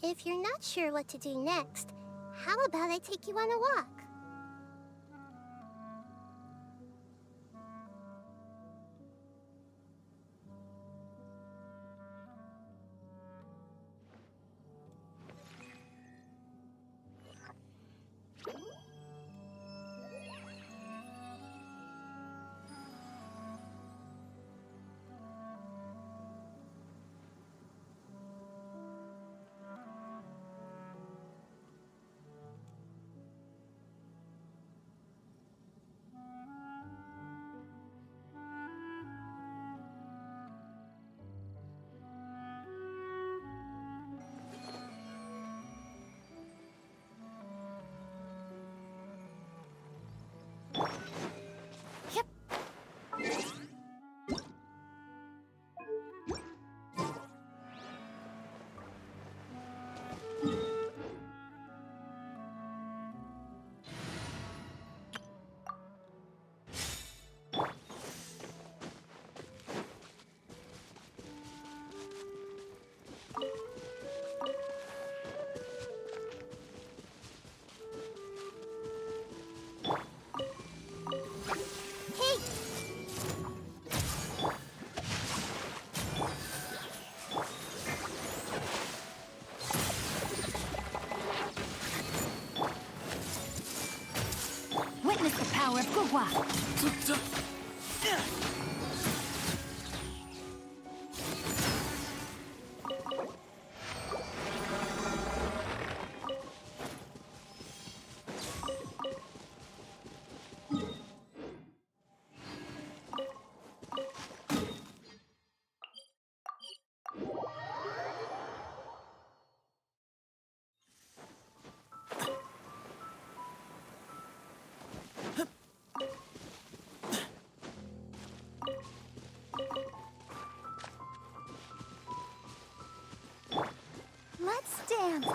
If you're not sure what to do next, how about I take you on a walk? Witness the power of Gugwa. Let's dance.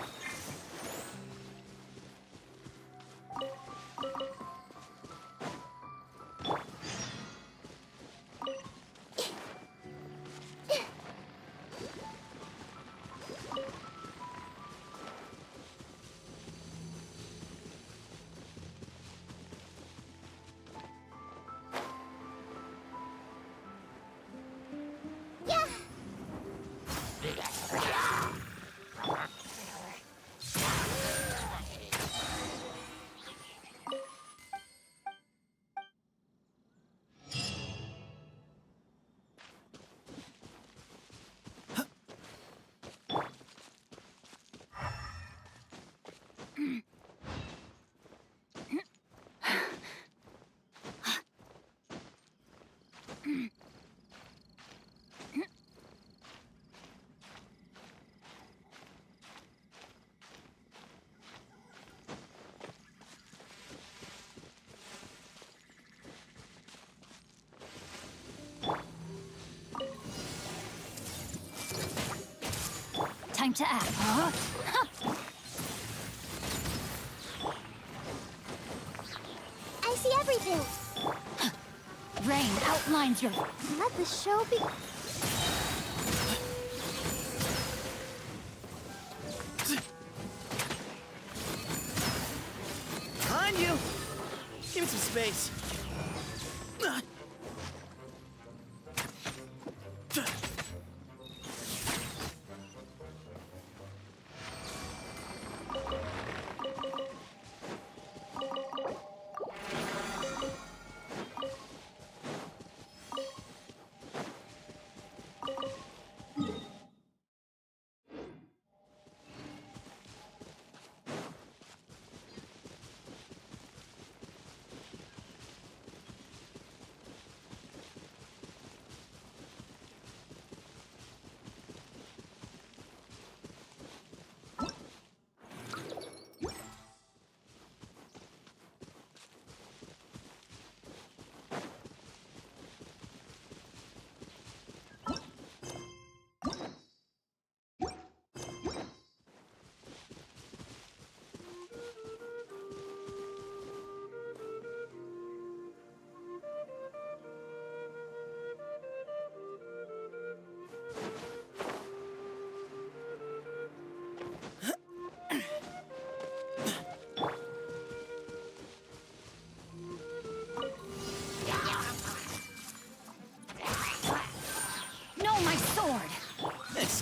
Time to act. Huh? I see everything. Rain outlines your... Let the show be... Behind you! Give me some space.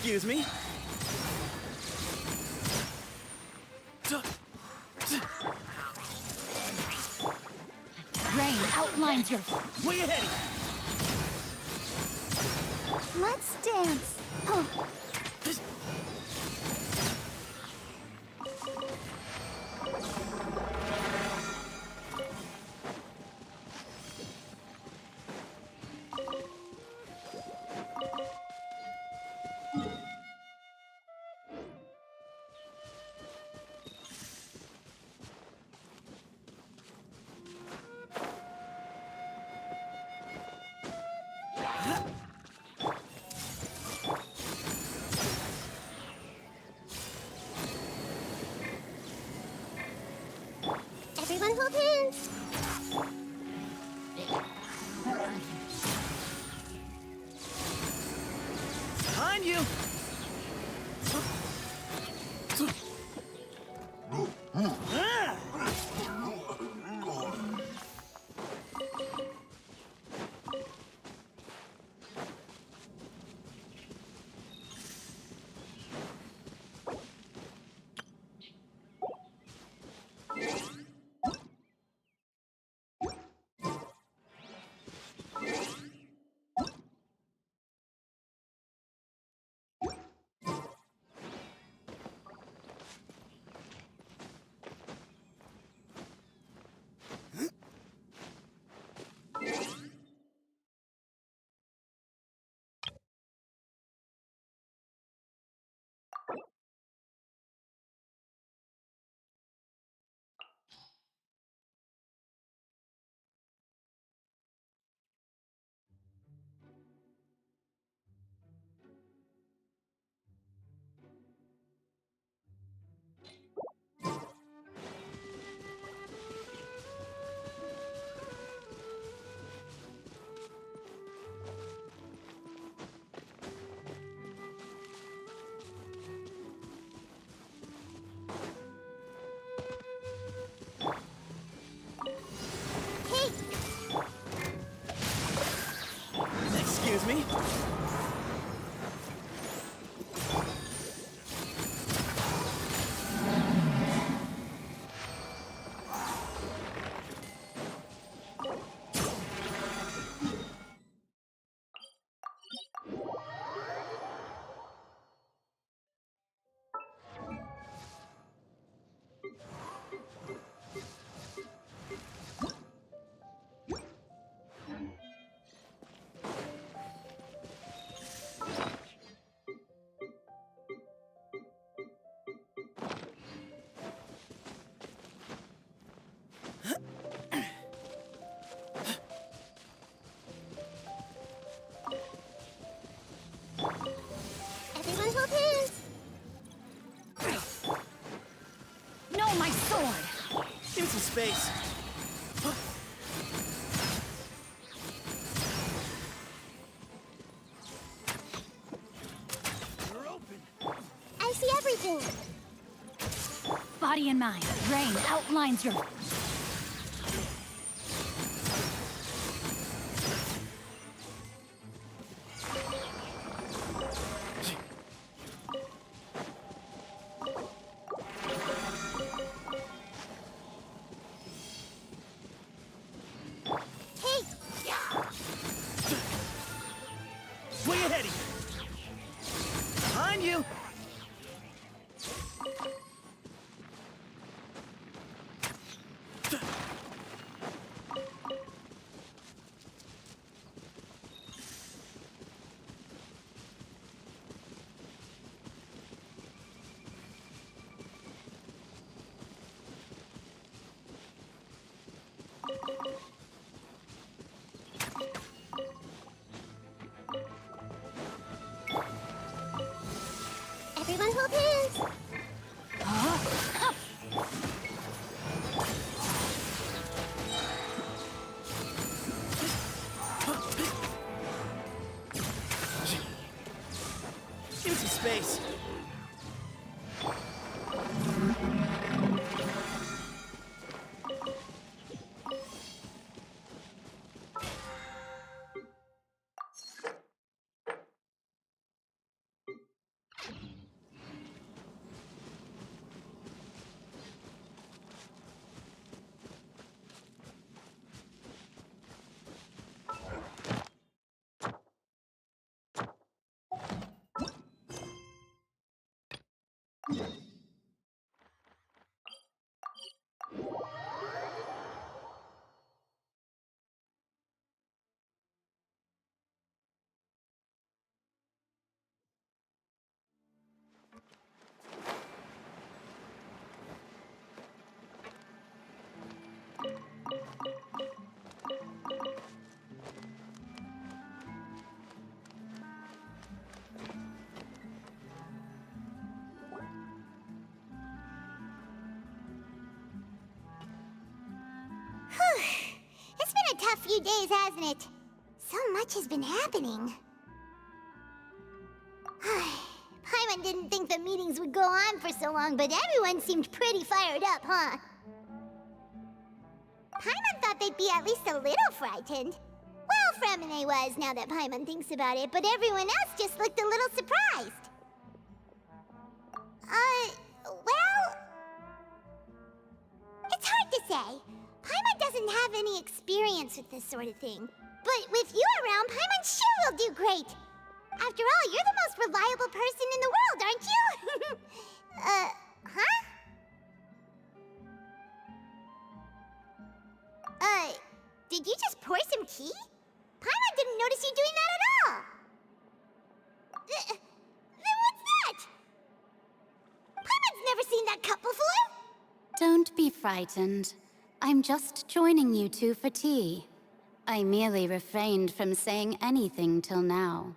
Excuse me. Rain outlines your... Way ahead! Let's dance. Huh. Everyone hold hands. Behind you! Excuse me. Everyone hold hands. No, my sword! Give me some space. You're open. I see everything. Body and mind. Rain outlines your... Hey, Way ahead of you. Behind you. everyone hold hands. Give me some space. It's been a tough few days, hasn't it? So much has been happening. Paimon didn't think the meetings would go on for so long, but everyone seemed pretty fired up, huh? Paimon thought they'd be at least a little frightened. Well, Fremine was, now that Paimon thinks about it, but everyone else just looked a little surprised. Well... It's hard to say. Paimon doesn't have any experience with this sort of thing. But with you around, Paimon sure will do great. After all, you're the most reliable person in the world, aren't you? Huh? Did you just pour some tea? Paimon didn't notice you doing that at all. Then what's that? Paimon's never seen that cup before. Don't be frightened. I'm just joining you two for tea. I merely refrained from saying anything till now.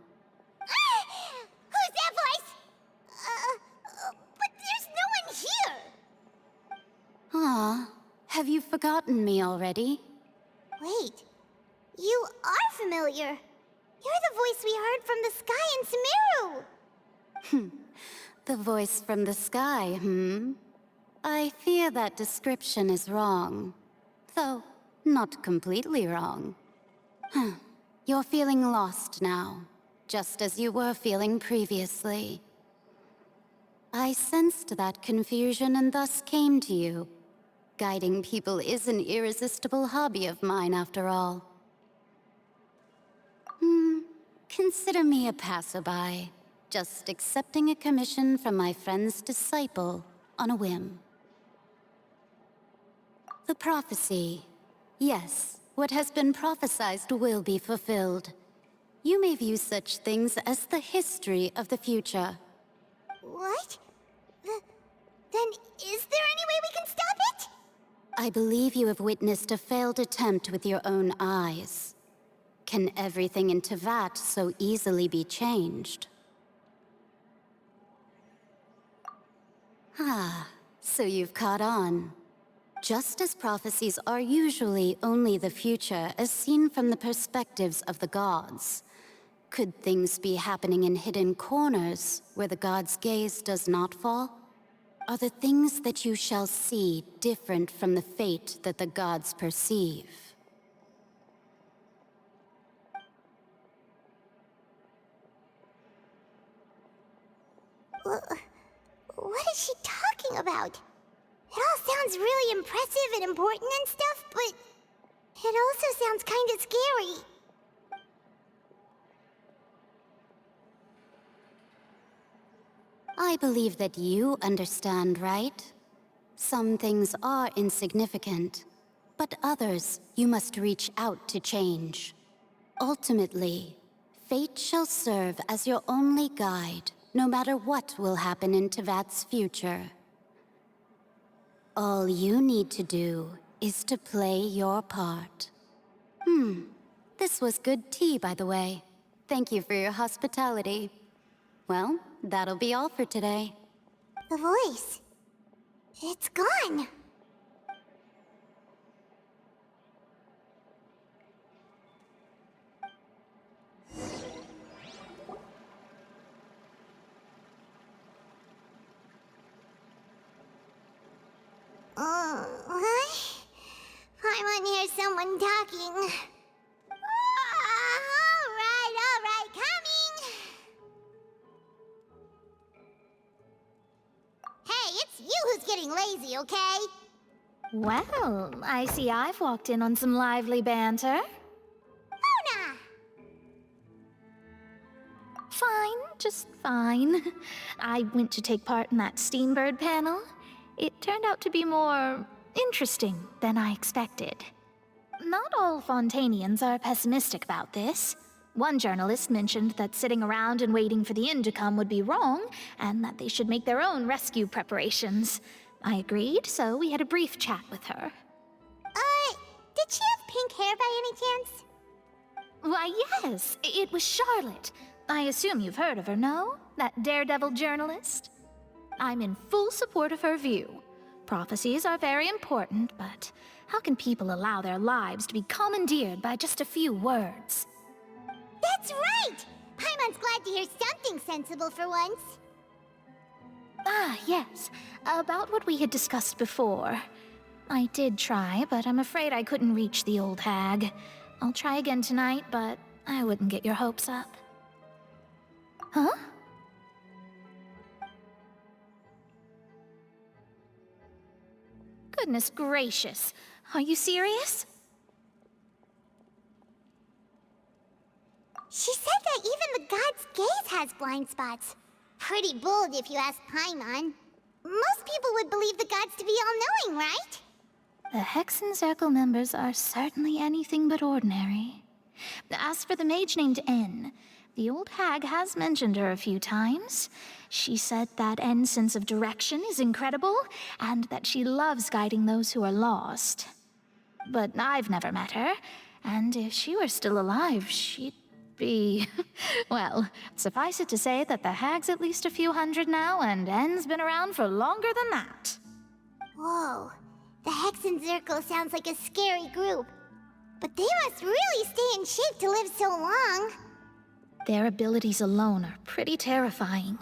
Who's that voice? But there's no one here. Ah, have you forgotten me already? Wait, you are familiar. You're the voice we heard from the sky in Sumeru. The voice from the sky, I fear that description is wrong. Though, not completely wrong. You're feeling lost now, just as you were feeling previously. I sensed that confusion and thus came to you. Guiding people is an irresistible hobby of mine, after all. Consider me a passerby, just accepting a commission from my friend's disciple on a whim. The prophecy. Yes, what has been prophesied will be fulfilled. You may view such things as the history of the future. What? Then is there any way we can stop it? I believe you have witnessed a failed attempt with your own eyes. Can everything in Teyvat so easily be changed? So you've caught on. Just as prophecies are usually only the future as seen from the perspectives of the gods, could things be happening in hidden corners where the gods' gaze does not fall? Are the things that you shall see different from the fate that the gods perceive? What is she talking about? It all sounds really impressive and important and stuff, but it also sounds kind of scary. I believe that you understand, right? Some things are insignificant, but others you must reach out to change. Ultimately, fate shall serve as your only guide, no matter what will happen in Teyvat's future. All you need to do is to play your part. This was good tea, by the way. Thank you for your hospitality. Well, that'll be all for today. The voice. It's gone. What? I want to hear someone talking. All right, coming. Hey, it's you who's getting lazy, okay? Well, I see I've walked in on some lively banter. Mona! fine, just fine. I went to take part in that Steambird panel. It turned out to be more interesting than I expected. Not all Fontanians are pessimistic about this. One journalist mentioned that sitting around and waiting for the end to come would be wrong, and that they should make their own rescue preparations. I agreed, so we had a brief chat with her. Did she have pink hair by any chance? Why, yes, it was Charlotte. I assume you've heard of her, no? That daredevil journalist? I'm in full support of her view. Prophecies are very important, but how can people allow their lives to be commandeered by just a few words? That's right! Paimon's glad to hear something sensible for once. Ah, yes. About what we had discussed before. I did try, but I'm afraid I couldn't reach the old hag. I'll try again tonight, but I wouldn't get your hopes up. Huh? Goodness gracious. Are you serious? She said that even the god's gaze has blind spots. Pretty bold if you ask Paimon. Most people would believe the gods to be all-knowing, right? The Hexen Circle members are certainly anything but ordinary. As for the mage named N, the old hag has mentioned her a few times. She said that N's sense of direction is incredible, and that she loves guiding those who are lost. But I've never met her, and if she were still alive, she'd be... well, suffice it to say that the hag's at least a few hundred now, and N's been around for longer than that. Whoa. The Hexen Circle sounds like a scary group. But they must really stay in shape to live so long. Their abilities alone are pretty terrifying.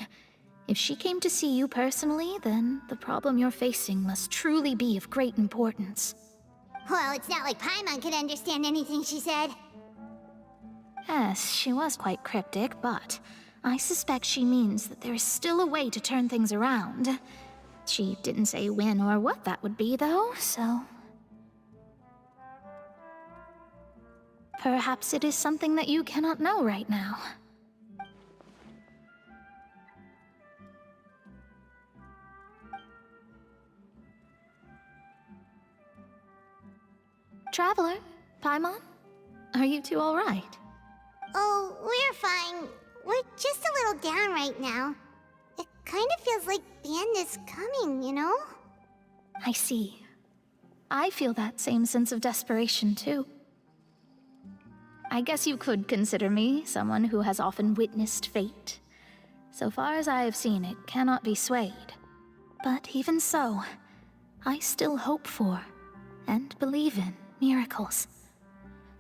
If she came to see you personally, then the problem you're facing must truly be of great importance. Well, it's not like Paimon could understand anything she said. Yes, she was quite cryptic, but I suspect she means that there is still a way to turn things around. She didn't say when or what that would be, though, so... perhaps it is something that you cannot know right now. Traveler, Paimon, are you two all right? Oh, we're fine. We're just a little down right now. It kind of feels like the end is coming, you know? I see. I feel that same sense of desperation, too. I guess you could consider me someone who has often witnessed fate. So far as I have seen, it cannot be swayed. But even so, I still hope for, and believe in, miracles.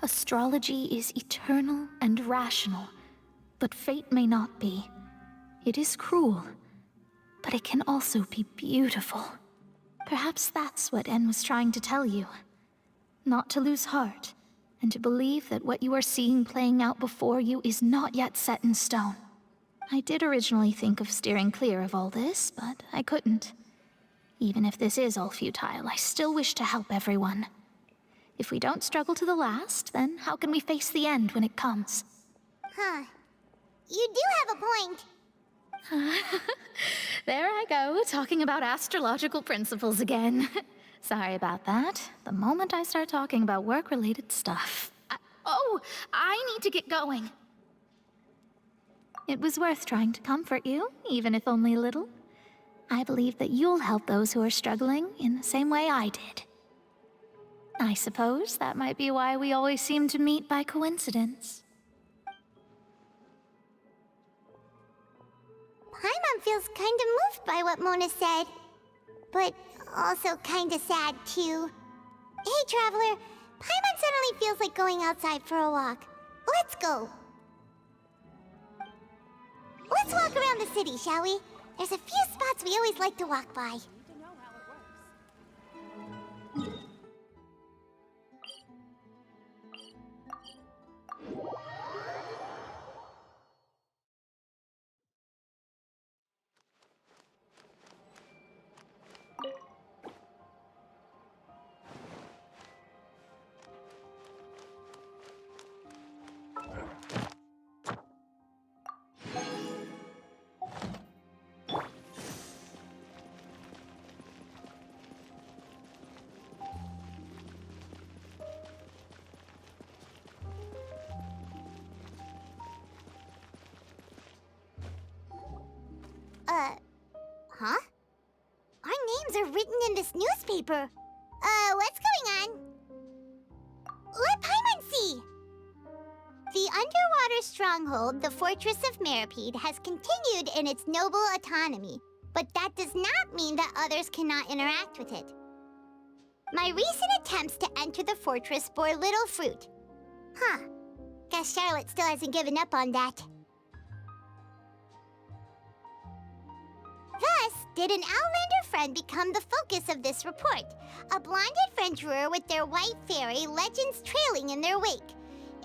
Astrology is eternal and rational, but fate may not be. It is cruel, but it can also be beautiful. Perhaps that's what En was trying to tell you. Not to lose heart, and to believe that what you are seeing playing out before you is not yet set in stone. I did originally think of steering clear of all this, but I couldn't. Even if this is all futile, I still wish to help everyone. If we don't struggle to the last, then how can we face the end when it comes? Huh. You do have a point. There I go, talking about astrological principles again. Sorry about that. The moment I start talking about work-related stuff... I need to get going. It was worth trying to comfort you, even if only a little. I believe that you'll help those who are struggling in the same way I did. I suppose that might be why we always seem to meet by coincidence. Paimon feels kind of moved by what Mona said. But also kind of sad, too. Hey, Traveler. Paimon suddenly feels like going outside for a walk. Let's go. Let's walk around the city, shall we? There's a few spots we always like to walk by. are written in this newspaper. What's going on? Let Paimon see! The underwater stronghold, the Fortress of Meripede, has continued in its noble autonomy, but that does not mean that others cannot interact with it. My recent attempts to enter the fortress bore little fruit. Huh. Guess Charlotte still hasn't given up on that. Thus, did an Outlander friend become the focus of this report? A blonde adventurer with their white fairy, legends trailing in their wake.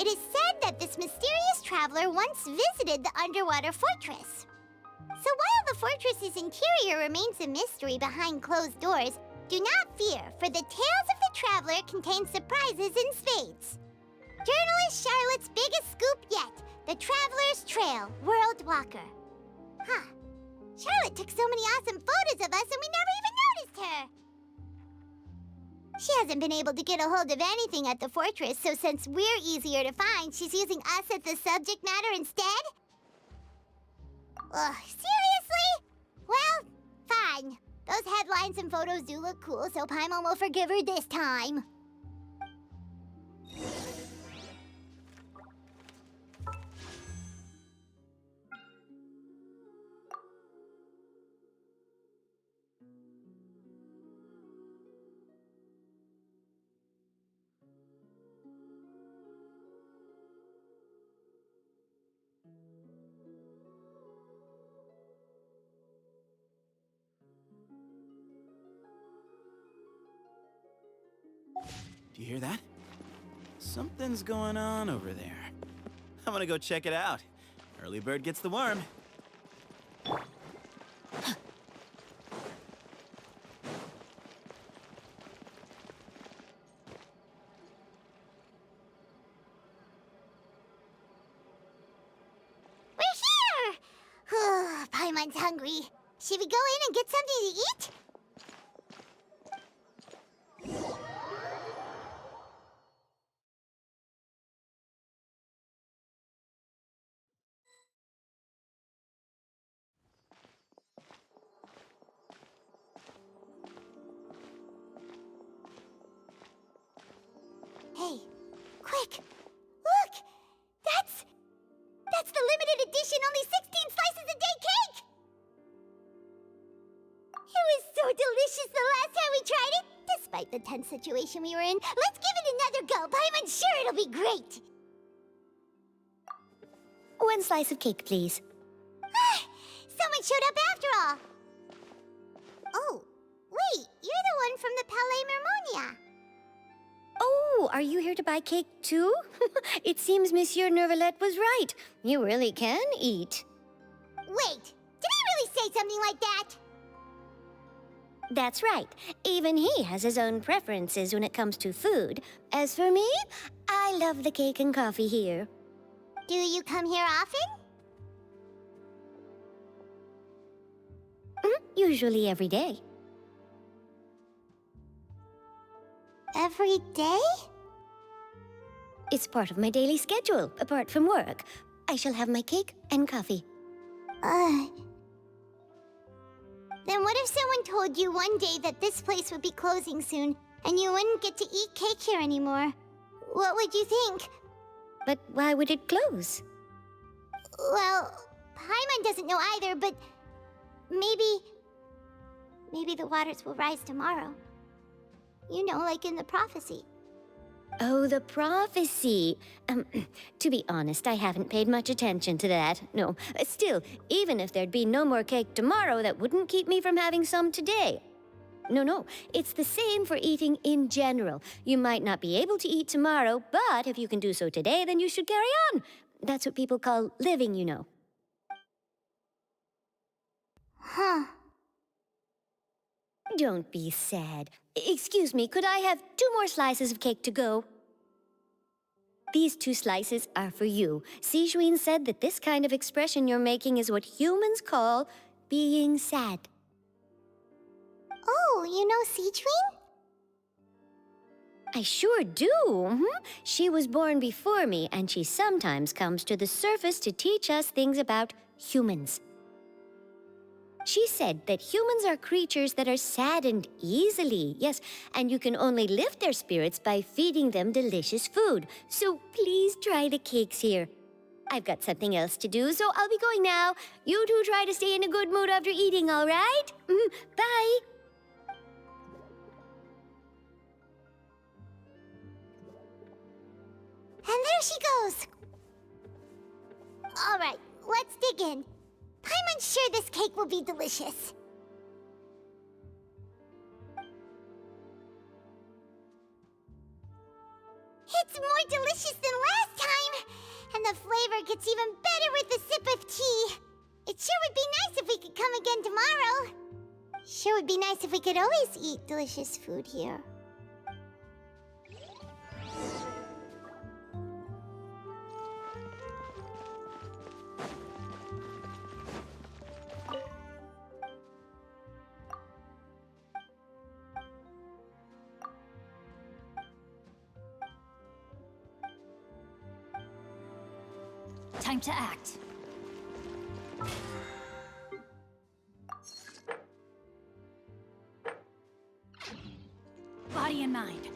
It is said that this mysterious traveler once visited the underwater fortress. So while the fortress's interior remains a mystery behind closed doors, do not fear, for the tales of the traveler contain surprises in spades. Journalist Charlotte's biggest scoop yet, the Traveler's Trail, World Walker. Huh. Charlotte took so many awesome photos of us and we never even noticed her! She hasn't been able to get a hold of anything at the fortress, so since we're easier to find, she's using us as the subject matter instead? Ugh, seriously? Well, fine. Those headlines and photos do look cool, so Paimon will forgive her this time. Do you hear that? Something's going on over there. I'm gonna go check it out. Early bird gets the worm. We're here! Paimon's hungry. Should we go in and get something to eat? Hey, quick! Look! That's the limited edition, only 16 slices a day cake! It was so delicious the last time we tried it! Despite the tense situation we were in, let's give it another go! Paimon's sure it'll be great! One slice of cake, please. Someone showed up after all! Oh, wait, you're the one from the Palais Mermonia. Oh, are you here to buy cake too? It seems Monsieur Nervalette was right. You really can eat. Wait, did he really say something like that? That's right. Even he has his own preferences when it comes to food. As for me, I love the cake and coffee here. Do you come here often? Usually every day. Every day? It's part of my daily schedule, apart from work. I shall have my cake and coffee. Then what if someone told you one day that this place would be closing soon, and you wouldn't get to eat cake here anymore? What would you think? But why would it close? Well, Paimon doesn't know either, but maybe the waters will rise tomorrow. You know, like in the prophecy. Oh, the prophecy. To be honest, I haven't paid much attention to that. No, still, even if there'd be no more cake tomorrow, that wouldn't keep me from having some today. No, it's the same for eating in general. You might not be able to eat tomorrow, but if you can do so today, then you should carry on. That's what people call living, you know. Huh. Don't be sad. Excuse me, could I have 2 more slices of cake to go? These 2 slices are for you. Sijuin said that this kind of expression you're making is what humans call being sad. Oh, you know Sijuin? I sure do. She was born before me, and she sometimes comes to the surface to teach us things about humans. She said that humans are creatures that are saddened easily, yes, and you can only lift their spirits by feeding them delicious food. So please try the cakes here. I've got something else to do, so I'll be going now. You two try to stay in a good mood after eating, all right? Bye. And there she goes. All right, let's dig in. Paimon's sure this cake will be delicious. It's more delicious than last time, and the flavor gets even better with a sip of tea. It sure would be nice if we could come again tomorrow. Sure would be nice if we could always eat delicious food here. Time to act. Body and mind.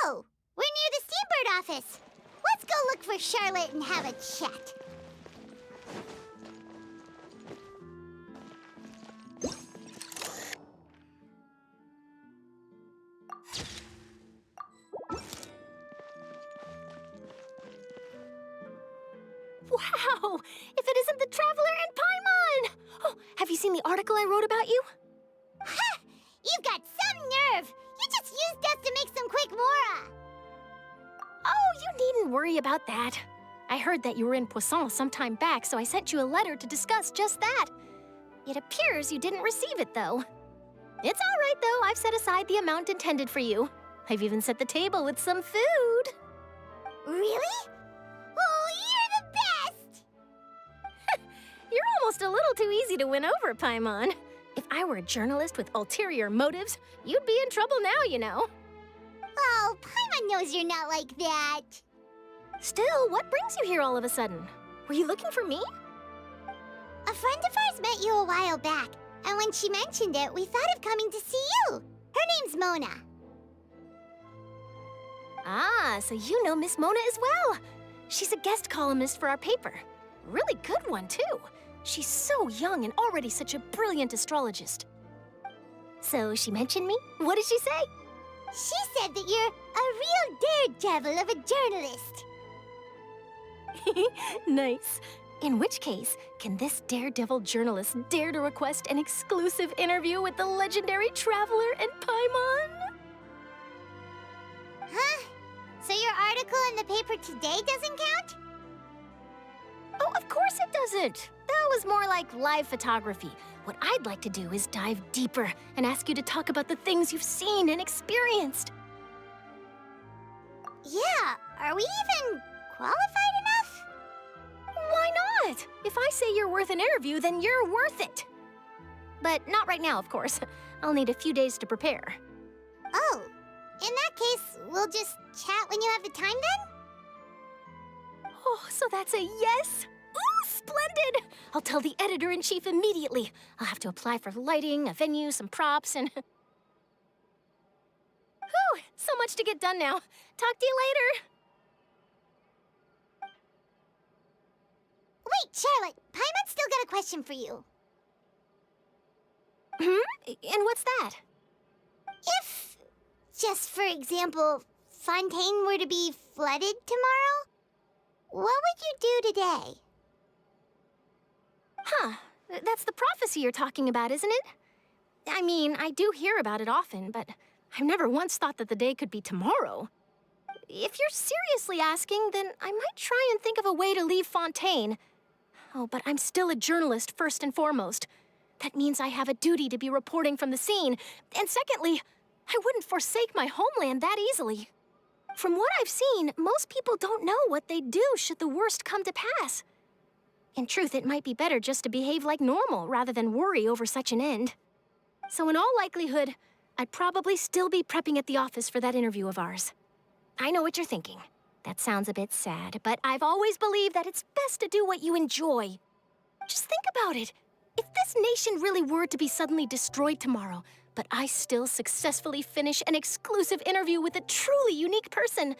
Oh, we're near the Steambird office. Let's go look for Charlotte and have a chat. Wow! If it isn't the Traveler and Paimon! Oh, have you seen the article I wrote about you? Ha! You've got some nerve! You just used us to make some quick mora! Oh, you needn't worry about that. I heard that you were in Poisson some time back, so I sent you a letter to discuss just that. It appears you didn't receive it, though. It's all right, though. I've set aside the amount intended for you. I've even set the table with some food. Really? Oh, you're the best! You're almost a little too easy to win over, Paimon. If I were a journalist with ulterior motives, you'd be in trouble now, you know. Oh, Paimon knows you're not like that. Still, what brings you here all of a sudden? Were you looking for me? A friend of ours met you a while back, and when she mentioned it, we thought of coming to see you. Her name's Mona. Ah, so you know Miss Mona as well. She's a guest columnist for our paper. Really good one, too. She's so young and already such a brilliant astrologist. So she mentioned me? What did she say? She said that you're a real daredevil of a journalist. Nice. In which case, can this daredevil journalist dare to request an exclusive interview with the legendary Traveler and Paimon? Huh? So your article in the paper today doesn't count? Oh, of course it doesn't. That was more like live photography. What I'd like to do is dive deeper and ask you to talk about the things you've seen and experienced. Yeah, are we even qualified enough? Why not? If I say you're worth an interview, then you're worth it. But not right now, of course. I'll need a few days to prepare. Oh, in that case, we'll just chat when you have the time then? Oh, so that's a yes? Ooh, splendid! I'll tell the editor-in-chief immediately. I'll have to apply for lighting, a venue, some props, and... Whew, so much to get done now. Talk to you later. Wait, Charlotte, Paimon's still got a question for you. And what's that? If, just for example, Fontaine were to be flooded tomorrow, what would you do today? Huh, that's the prophecy you're talking about, isn't it? I mean, I do hear about it often, but I've never once thought that the day could be tomorrow. If you're seriously asking, then I might try and think of a way to leave Fontaine. Oh, but I'm still a journalist first and foremost. That means I have a duty to be reporting from the scene. And secondly, I wouldn't forsake my homeland that easily. From what I've seen, most people don't know what they'd do should the worst come to pass. In truth, it might be better just to behave like normal rather than worry over such an end. So in all likelihood, I'd probably still be prepping at the office for that interview of ours. I know what you're thinking. That sounds a bit sad, but I've always believed that it's best to do what you enjoy. Just think about it. If this nation really were to be suddenly destroyed tomorrow, but I still successfully finish an exclusive interview with a truly unique person,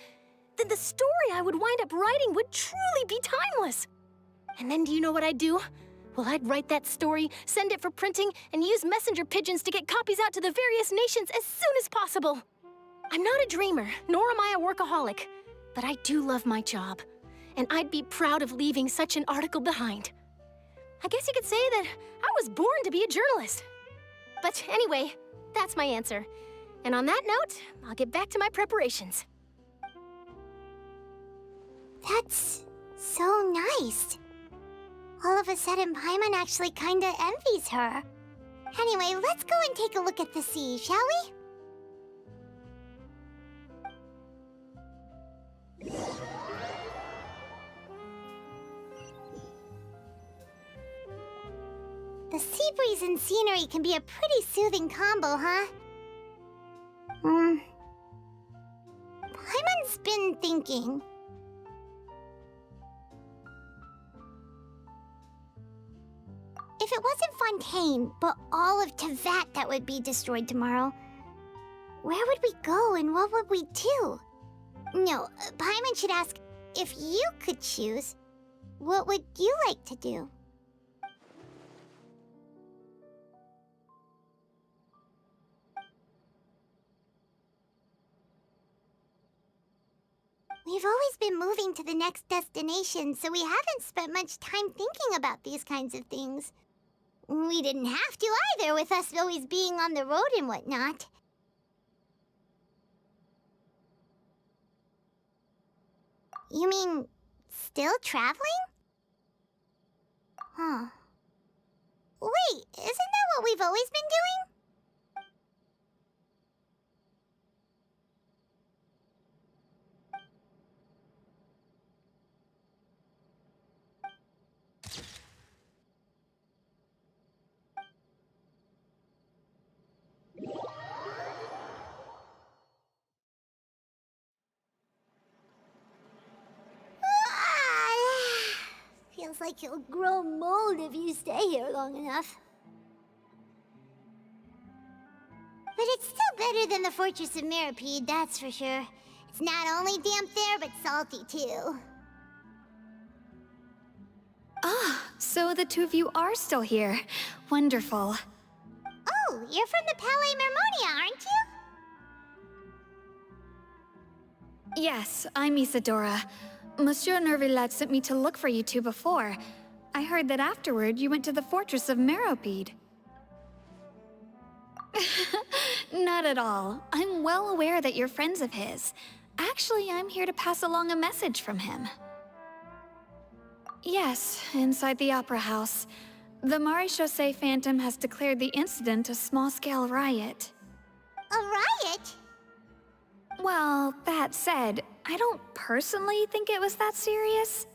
then the story I would wind up writing would truly be timeless. And then do you know what I'd do? Well, I'd write that story, send it for printing, and use messenger pigeons to get copies out to the various nations as soon as possible. I'm not a dreamer, nor am I a workaholic, but I do love my job, and I'd be proud of leaving such an article behind. I guess you could say that I was born to be a journalist. But anyway, that's my answer. And on that note, I'll get back to my preparations. That's so nice. All of a sudden, Paimon actually kinda envies her. Anyway, let's go and take a look at the sea, shall we? The sea breeze and scenery can be a pretty soothing combo, huh? Paimon's been thinking. If it wasn't Fontaine, but all of Tevat that would be destroyed tomorrow, where would we go and what would we do? No, Paimon should ask, if you could choose, what would you like to do? We've always been moving to the next destination, so we haven't spent much time thinking about these kinds of things. We didn't have to either, with us always being on the road and whatnot. You mean, still traveling? Huh. Wait, isn't that what we've always been doing? Feels like you'll grow mold if you stay here long enough. But it's still better than the Fortress of Meropide, that's for sure. It's not only damp there, but salty too. Ah, so the two of you are still here. Wonderful. Oh, you're from the Palais Mermonia, aren't you? Yes, I'm Isadora. Monsieur Nervillet sent me to look for you two before. I heard that afterward you went to the Fortress of Meropide. Not at all. I'm well aware that you're friends of his. Actually, I'm here to pass along a message from him. Yes, inside the Opera House. The Maréchaussée Phantom has declared the incident a small-scale riot. A riot? Well, that said, I don't personally think it was that serious.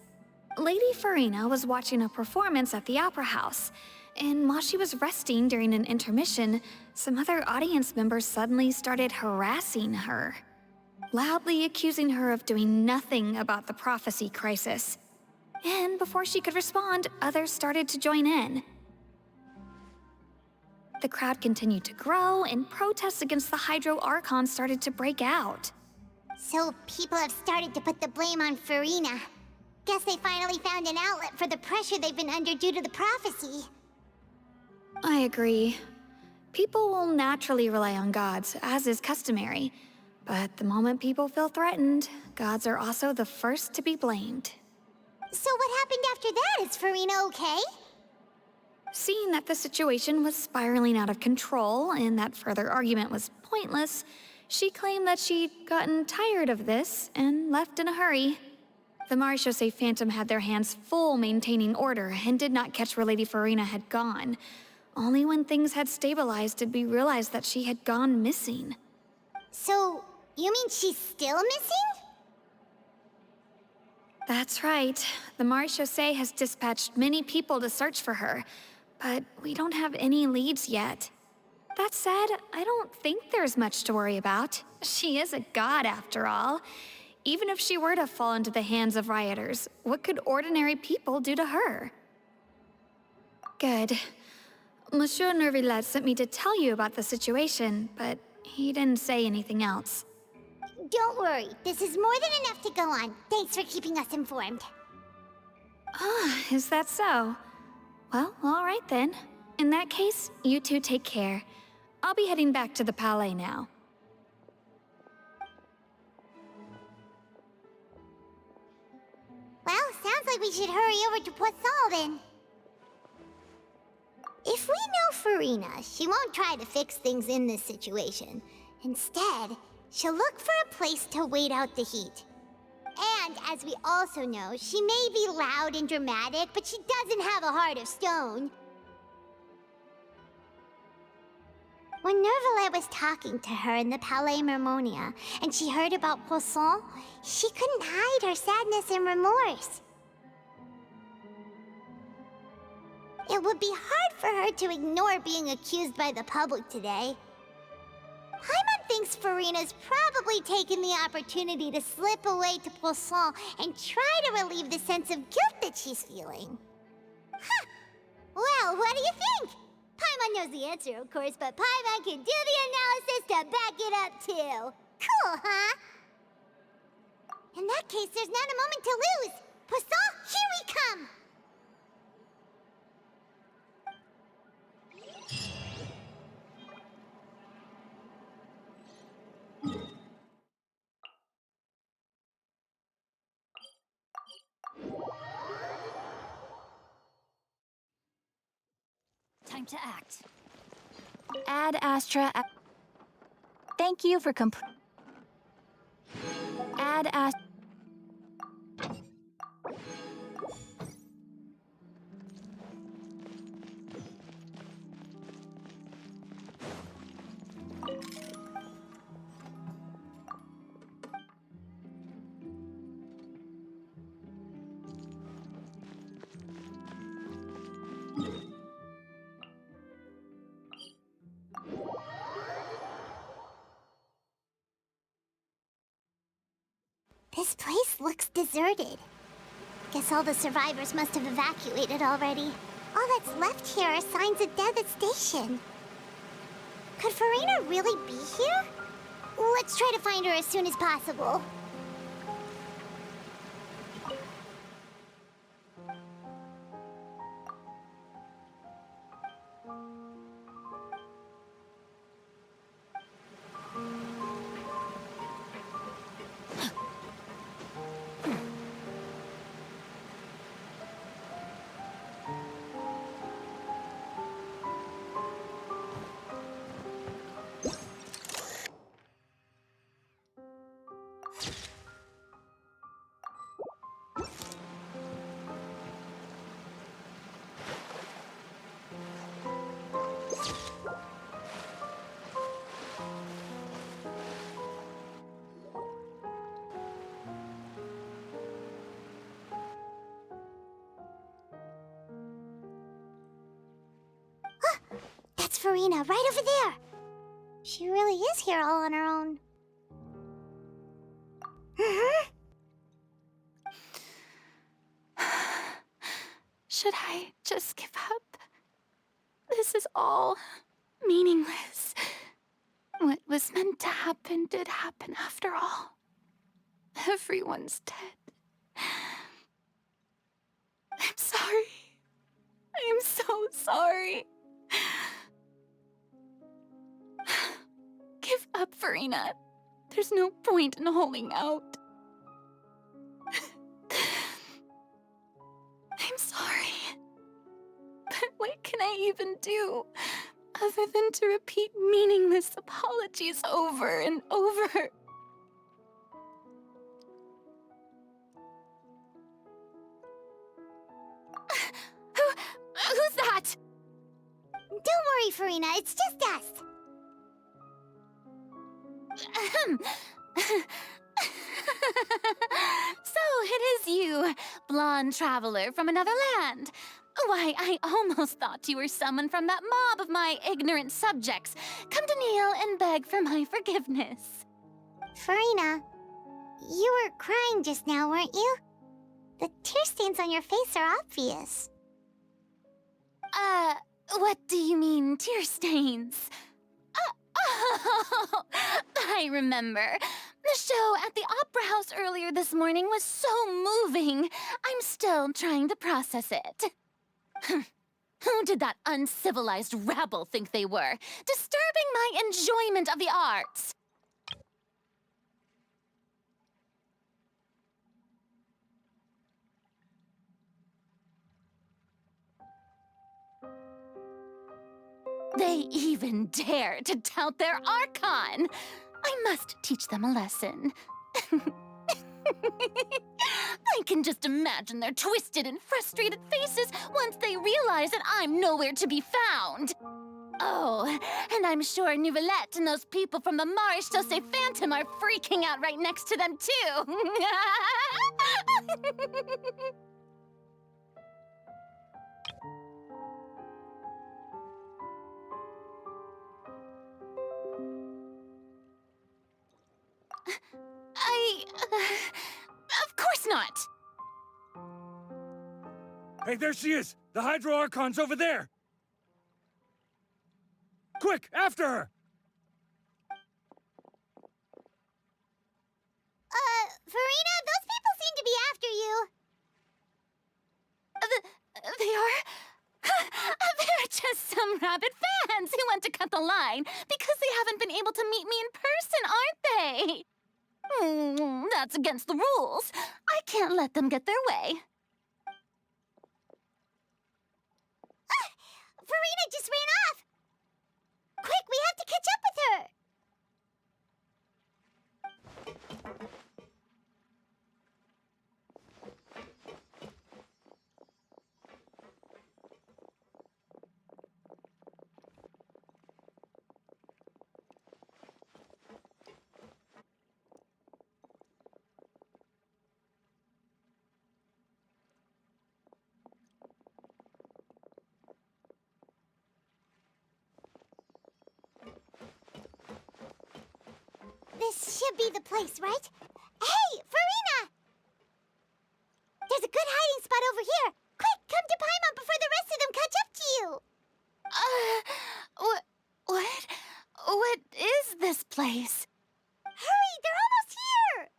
Lady Farina was watching a performance at the Opera House, and while she was resting during an intermission, some other audience members suddenly started harassing her, loudly accusing her of doing nothing about the prophecy crisis. And before she could respond, others started to join in. The crowd continued to grow, and protests against the Hydro Archon started to break out. So people have started to put the blame on Farina. Guess they finally found an outlet for the pressure they've been under due to the prophecy. I agree. People will naturally rely on gods, as is customary. But the moment people feel threatened, gods are also the first to be blamed. So what happened after that? Is Farina okay? Seeing that the situation was spiraling out of control and that further argument was pointless, she claimed that she'd gotten tired of this and left in a hurry. The Maréchaussée Phantom had their hands full maintaining order and did not catch where Lady Farina had gone. Only when things had stabilized did we realize that she had gone missing. So, you mean she's still missing? That's right. The Maréchaussée has dispatched many people to search for her, but we don't have any leads yet. that said, I don't think there's much to worry about. She is a god, after all. Even if she were to fall into the hands of rioters, what could ordinary people do to her? Good. Monsieur Nervillet sent me to tell you about the situation, but he didn't say anything else. Don't worry, this is more than enough to go on. Thanks for keeping us informed. Ah, is that so? Well, all right then. In that case, you two take care. I'll be heading back to the Palais now. Well, sounds like we should hurry over to Poisson then. If we know Farina, she won't try to fix things in this situation. Instead, she'll look for a place to wait out the heat. And as we also know, she may be loud and dramatic, but she doesn't have a heart of stone. When Nervillet was talking to her in the Palais Mermonia, and she heard about Poisson, she couldn't hide her sadness and remorse. It would be hard for her to ignore being accused by the public today. Paimon thinks Farina's probably taken the opportunity to slip away to Poisson and try to relieve the sense of guilt that she's feeling. Huh! Well, what do you think? Paimon knows the answer, of course, but Paimon can do the analysis to back it up, too. Cool, huh? In that case, there's not a moment to lose. Poisson, here we come! Time to act. Ad Astra. Thank you for Ad Astra. This place looks deserted. Guess all the survivors must have evacuated already. All that's left here are signs of death at station. Could Farina really be here? Let's try to find her as soon as possible. That's Farina, right over there! She really is here all on her own. Should I just give up? This is all meaningless. What was meant to happen did happen after all. Everyone's dead. I'm sorry. I'm so sorry. Give up, Farina. There's no point in holding out. I'm sorry. But what can I even do other than to repeat meaningless apologies over and over? Who's that? Don't worry, Farina, it's just us. So it is you, blonde traveler from another land. Why, I almost thought you were someone from that mob of my ignorant subjects, come to kneel and beg for my forgiveness. Farina, you were crying just now, weren't you? The tear stains on your face are obvious. What do you mean, tear stains? Oh, I remember. The show at the Opera House earlier this morning was so moving. I'm still trying to process it. Who did that uncivilized rabble think they were? Disturbing my enjoyment of the arts. They even dare to tout their Archon! I must teach them a lesson. I can just imagine their twisted and frustrated faces once they realize that I'm nowhere to be found. Oh, and I'm sure Nouvellette and those people from the Maréchaussée Phantom are freaking out right next to them, too. Of course not! Hey, there she is! The Hydro Archon's over there! Quick, after her! Farina, those people seem to be after you. They are? They're just some rabid fans who want to cut the line because they haven't been able to meet me in person, aren't they? That's against the rules. I can't let them get their way. Farina just ran off! Quick, we have to catch up with her! This should be the place, right? Hey, Farina! There's a good hiding spot over here. Quick, come to Paimon before the rest of them catch up to you. What is this place? Hurry, they're almost here!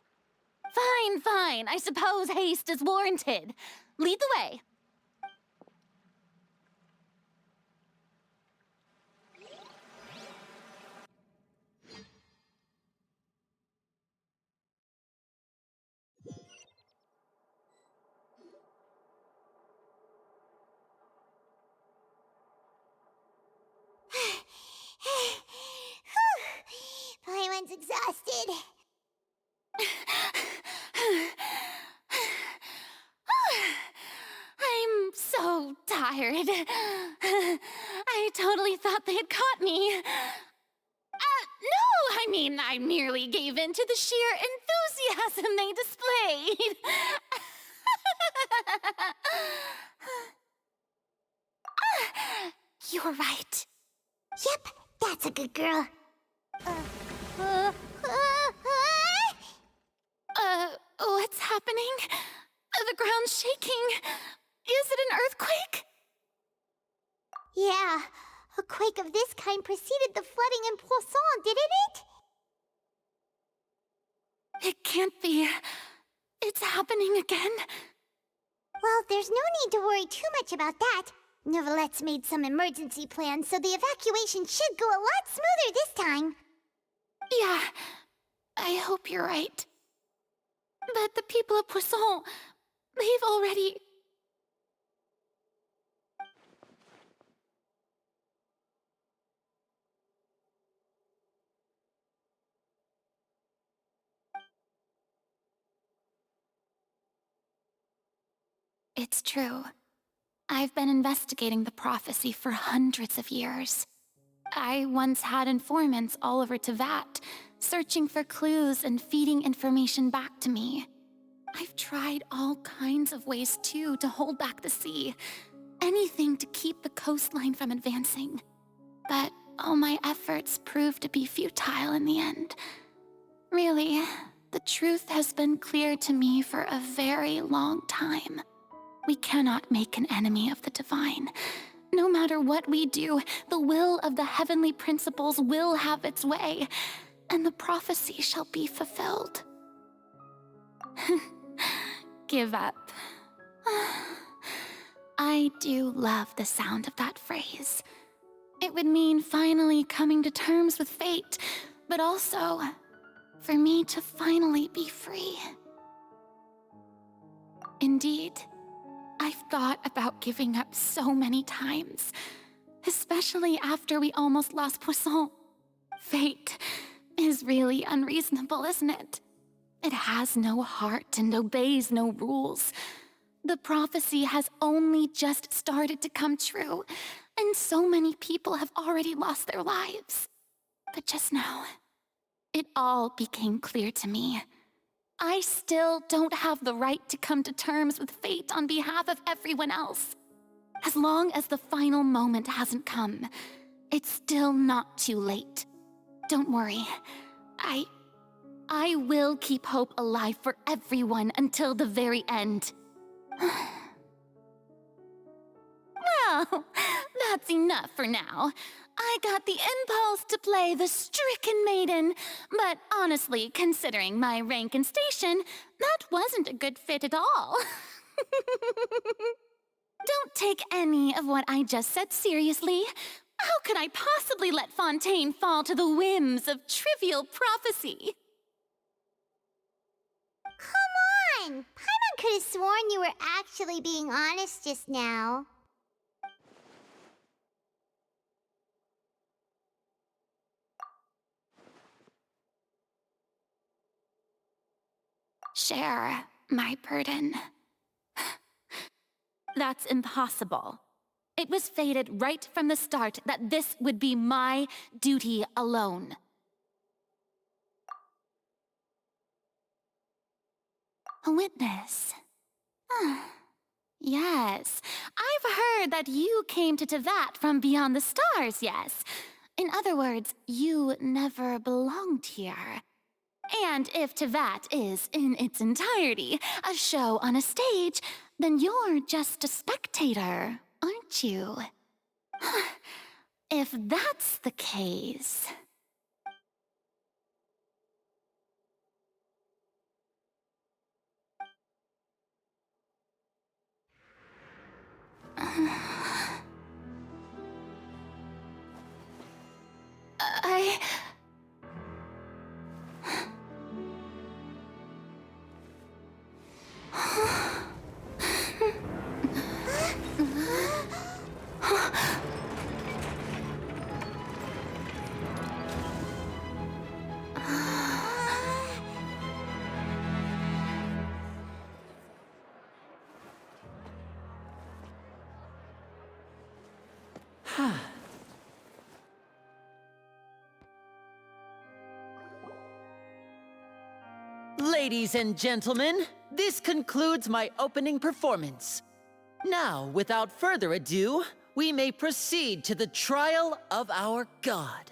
Fine. I suppose haste is warranted. Lead the way. Paimon's exhausted. I'm so tired. I totally thought they had caught me. No, I mean, I merely gave in to the sheer enthusiasm they displayed. You're right. Yep, that's a good girl. What's happening? The ground's shaking. Is it an earthquake? Yeah, a quake of this kind preceded the flooding in Poisson, didn't it? It can't be. It's happening again. Well, there's no need to worry too much about that. Nouvellette's made some emergency plans, so the evacuation should go a lot smoother this time. Yeah, I hope you're right. But the people of Poisson, they've already... It's true. I've been investigating the prophecy for hundreds of years. I once had informants all over Tevat, searching for clues and feeding information back to me. I've tried all kinds of ways, too, to hold back the sea, anything to keep the coastline from advancing. But all my efforts proved to be futile in the end. Really, the truth has been clear to me for a very long time. We cannot make an enemy of the divine. No matter what we do, the will of the heavenly principles will have its way, and the prophecy shall be fulfilled. Give up. I do love the sound of that phrase. It would mean finally coming to terms with fate, but also for me to finally be free. Indeed, I've thought about giving up so many times, especially after we almost lost Poisson. Fate is really unreasonable, isn't it? It has no heart and obeys no rules. The prophecy has only just started to come true, and so many people have already lost their lives. But just now, it all became clear to me. I still don't have the right to come to terms with fate on behalf of everyone else. As long as the final moment hasn't come, it's still not too late. Don't worry. I will keep hope alive for everyone until the very end. Well, that's enough for now. I got the impulse to play the stricken maiden, but honestly, considering my rank and station, that wasn't a good fit at all. Don't take any of what I just said seriously. How could I possibly let Fontaine fall to the whims of trivial prophecy? Come on! Paimon could have sworn you were actually being honest just now. Share my burden. That's impossible. It was fated right from the start that this would be my duty alone. A witness. Yes, I've heard that you came to Tevat from beyond the stars, yes. In other words, you never belonged here. And if Tevat is, in its entirety, a show on a stage, then you're just a spectator, aren't you? If that's the case... Ladies and gentlemen, this concludes my opening performance. Now, without further ado, we may proceed to the trial of our god.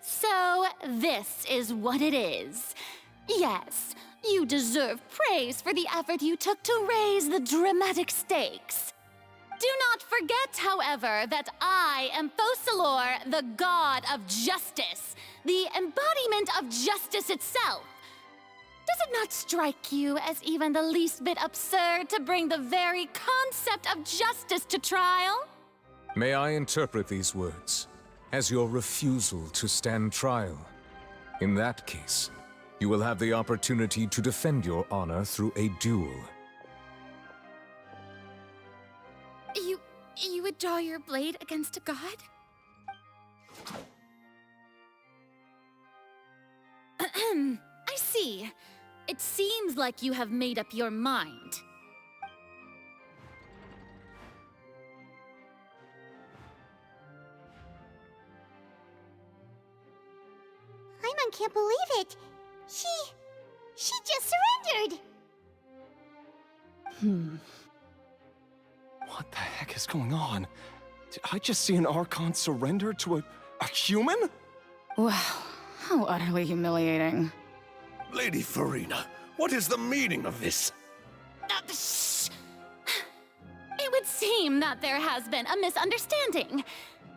So this is what it is. Yes, you deserve praise for the effort you took to raise the dramatic stakes. Do not forget, however, that I am Focalor, the god of justice, the embodiment of justice itself. Does it not strike you as even the least bit absurd to bring the very concept of justice to trial? May I interpret these words as your refusal to stand trial? In that case, you will have the opportunity to defend your honor through a duel. You would draw your blade against a god? I see. It seems like you have made up your mind. Paimon can't believe it. She just surrendered. What the heck is going on? Did I just see an Archon surrender to a human? Wow, how utterly humiliating. Lady Farina, what is the meaning of this? Shh! It would seem that there has been a misunderstanding.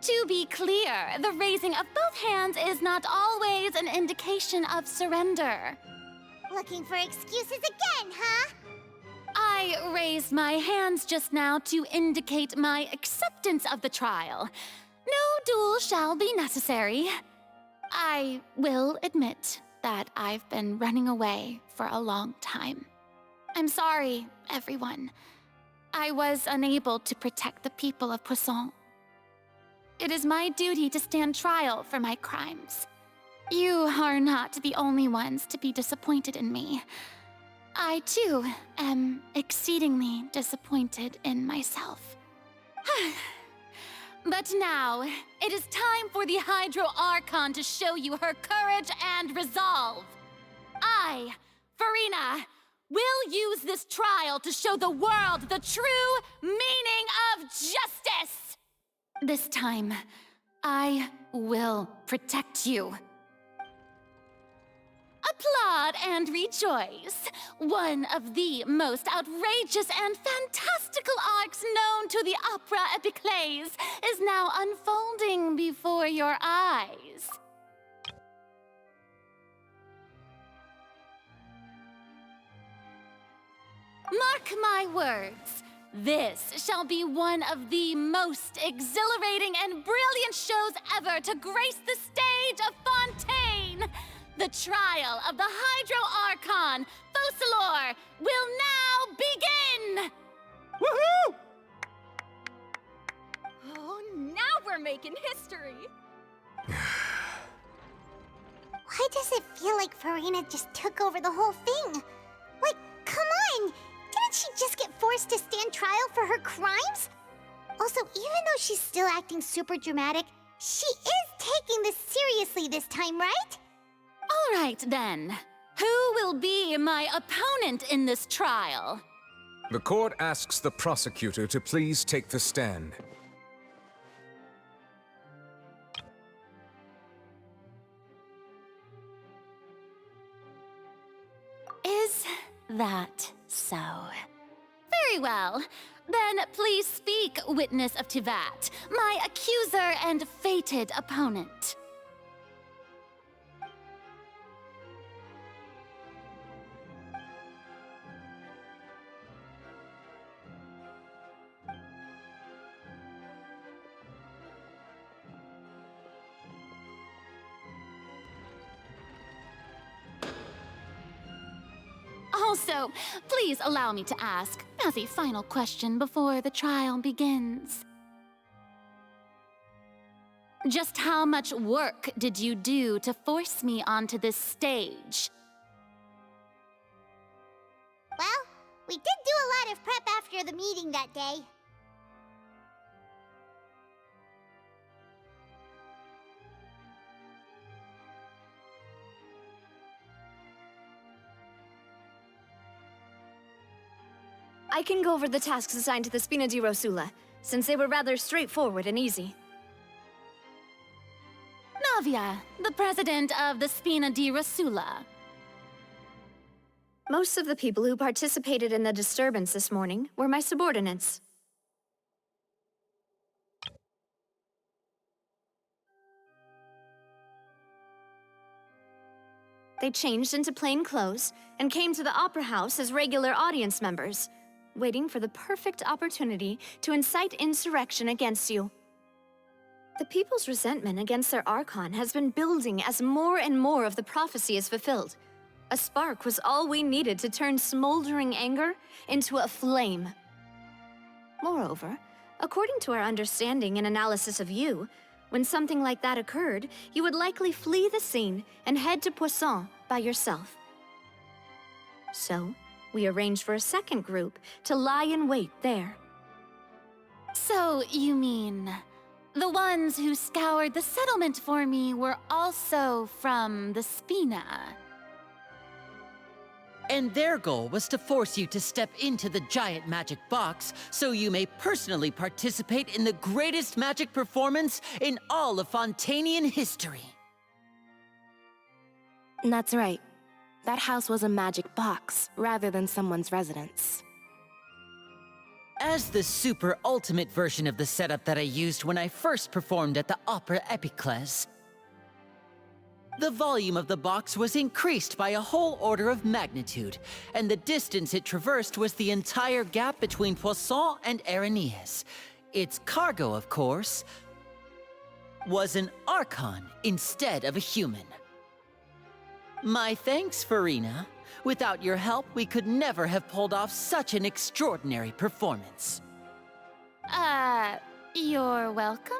To be clear, the raising of both hands is not always an indication of surrender. Looking for excuses again, huh? I raised my hands just now to indicate my acceptance of the trial. No duel shall be necessary. I will admit that I've been running away for a long time. I'm sorry, everyone. I was unable to protect the people of Poisson. It is my duty to stand trial for my crimes. You are not the only ones to be disappointed in me. I, too, am exceedingly disappointed in myself. But now, it is time for the Hydro Archon to show you her courage and resolve. I, Farina, will use this trial to show the world the true meaning of justice! This time, I will protect you. Applaud and rejoice. One of the most outrageous and fantastical arcs known to the opera epiclese is now unfolding before your eyes. Mark my words. This shall be one of the most exhilarating and brilliant shows ever to grace the stage of Fontaine. The trial of the Hydro Archon, Focalor, will now begin! Woohoo! Oh, now we're making history! Why does it feel like Farina just took over the whole thing? Like, come on! Didn't she just get forced to stand trial for her crimes? Also, even though she's still acting super dramatic, she is taking this seriously this time, right? All right, then. Who will be my opponent in this trial? The court asks the prosecutor to please take the stand. Is that so? Very well. Then please speak, witness of Tivat, my accuser and fated opponent. Also, please allow me to ask, as a final question before the trial begins. Just how much work did you do to force me onto this stage? Well, we did do a lot of prep after the meeting that day. I can go over the tasks assigned to the Spina di Rosula, since they were rather straightforward and easy. Navia, the president of the Spina di Rosula. Most of the people who participated in the disturbance this morning were my subordinates. They changed into plain clothes and came to the Opera House as regular audience members, waiting for the perfect opportunity to incite insurrection against you. The people's resentment against their Archon has been building as more and more of the prophecy is fulfilled. A spark was all we needed to turn smoldering anger into a flame. Moreover, according to our understanding and analysis of you, when something like that occurred, you would likely flee the scene and head to Poisson by yourself. So, we arranged for a second group to lie in wait there. So, you mean, the ones who scoured the settlement for me were also from the Spina? And their goal was to force you to step into the giant magic box so you may personally participate in the greatest magic performance in all of Fontanian history. That's right. That house was a magic box, rather than someone's residence. As the super ultimate version of the setup that I used when I first performed at the Opera Epiclese, the volume of the box was increased by a whole order of magnitude, and the distance it traversed was the entire gap between Poisson and Aranias. Its cargo, of course, was an Archon instead of a human. My thanks, Farina. Without your help, we could never have pulled off such an extraordinary performance. You're welcome?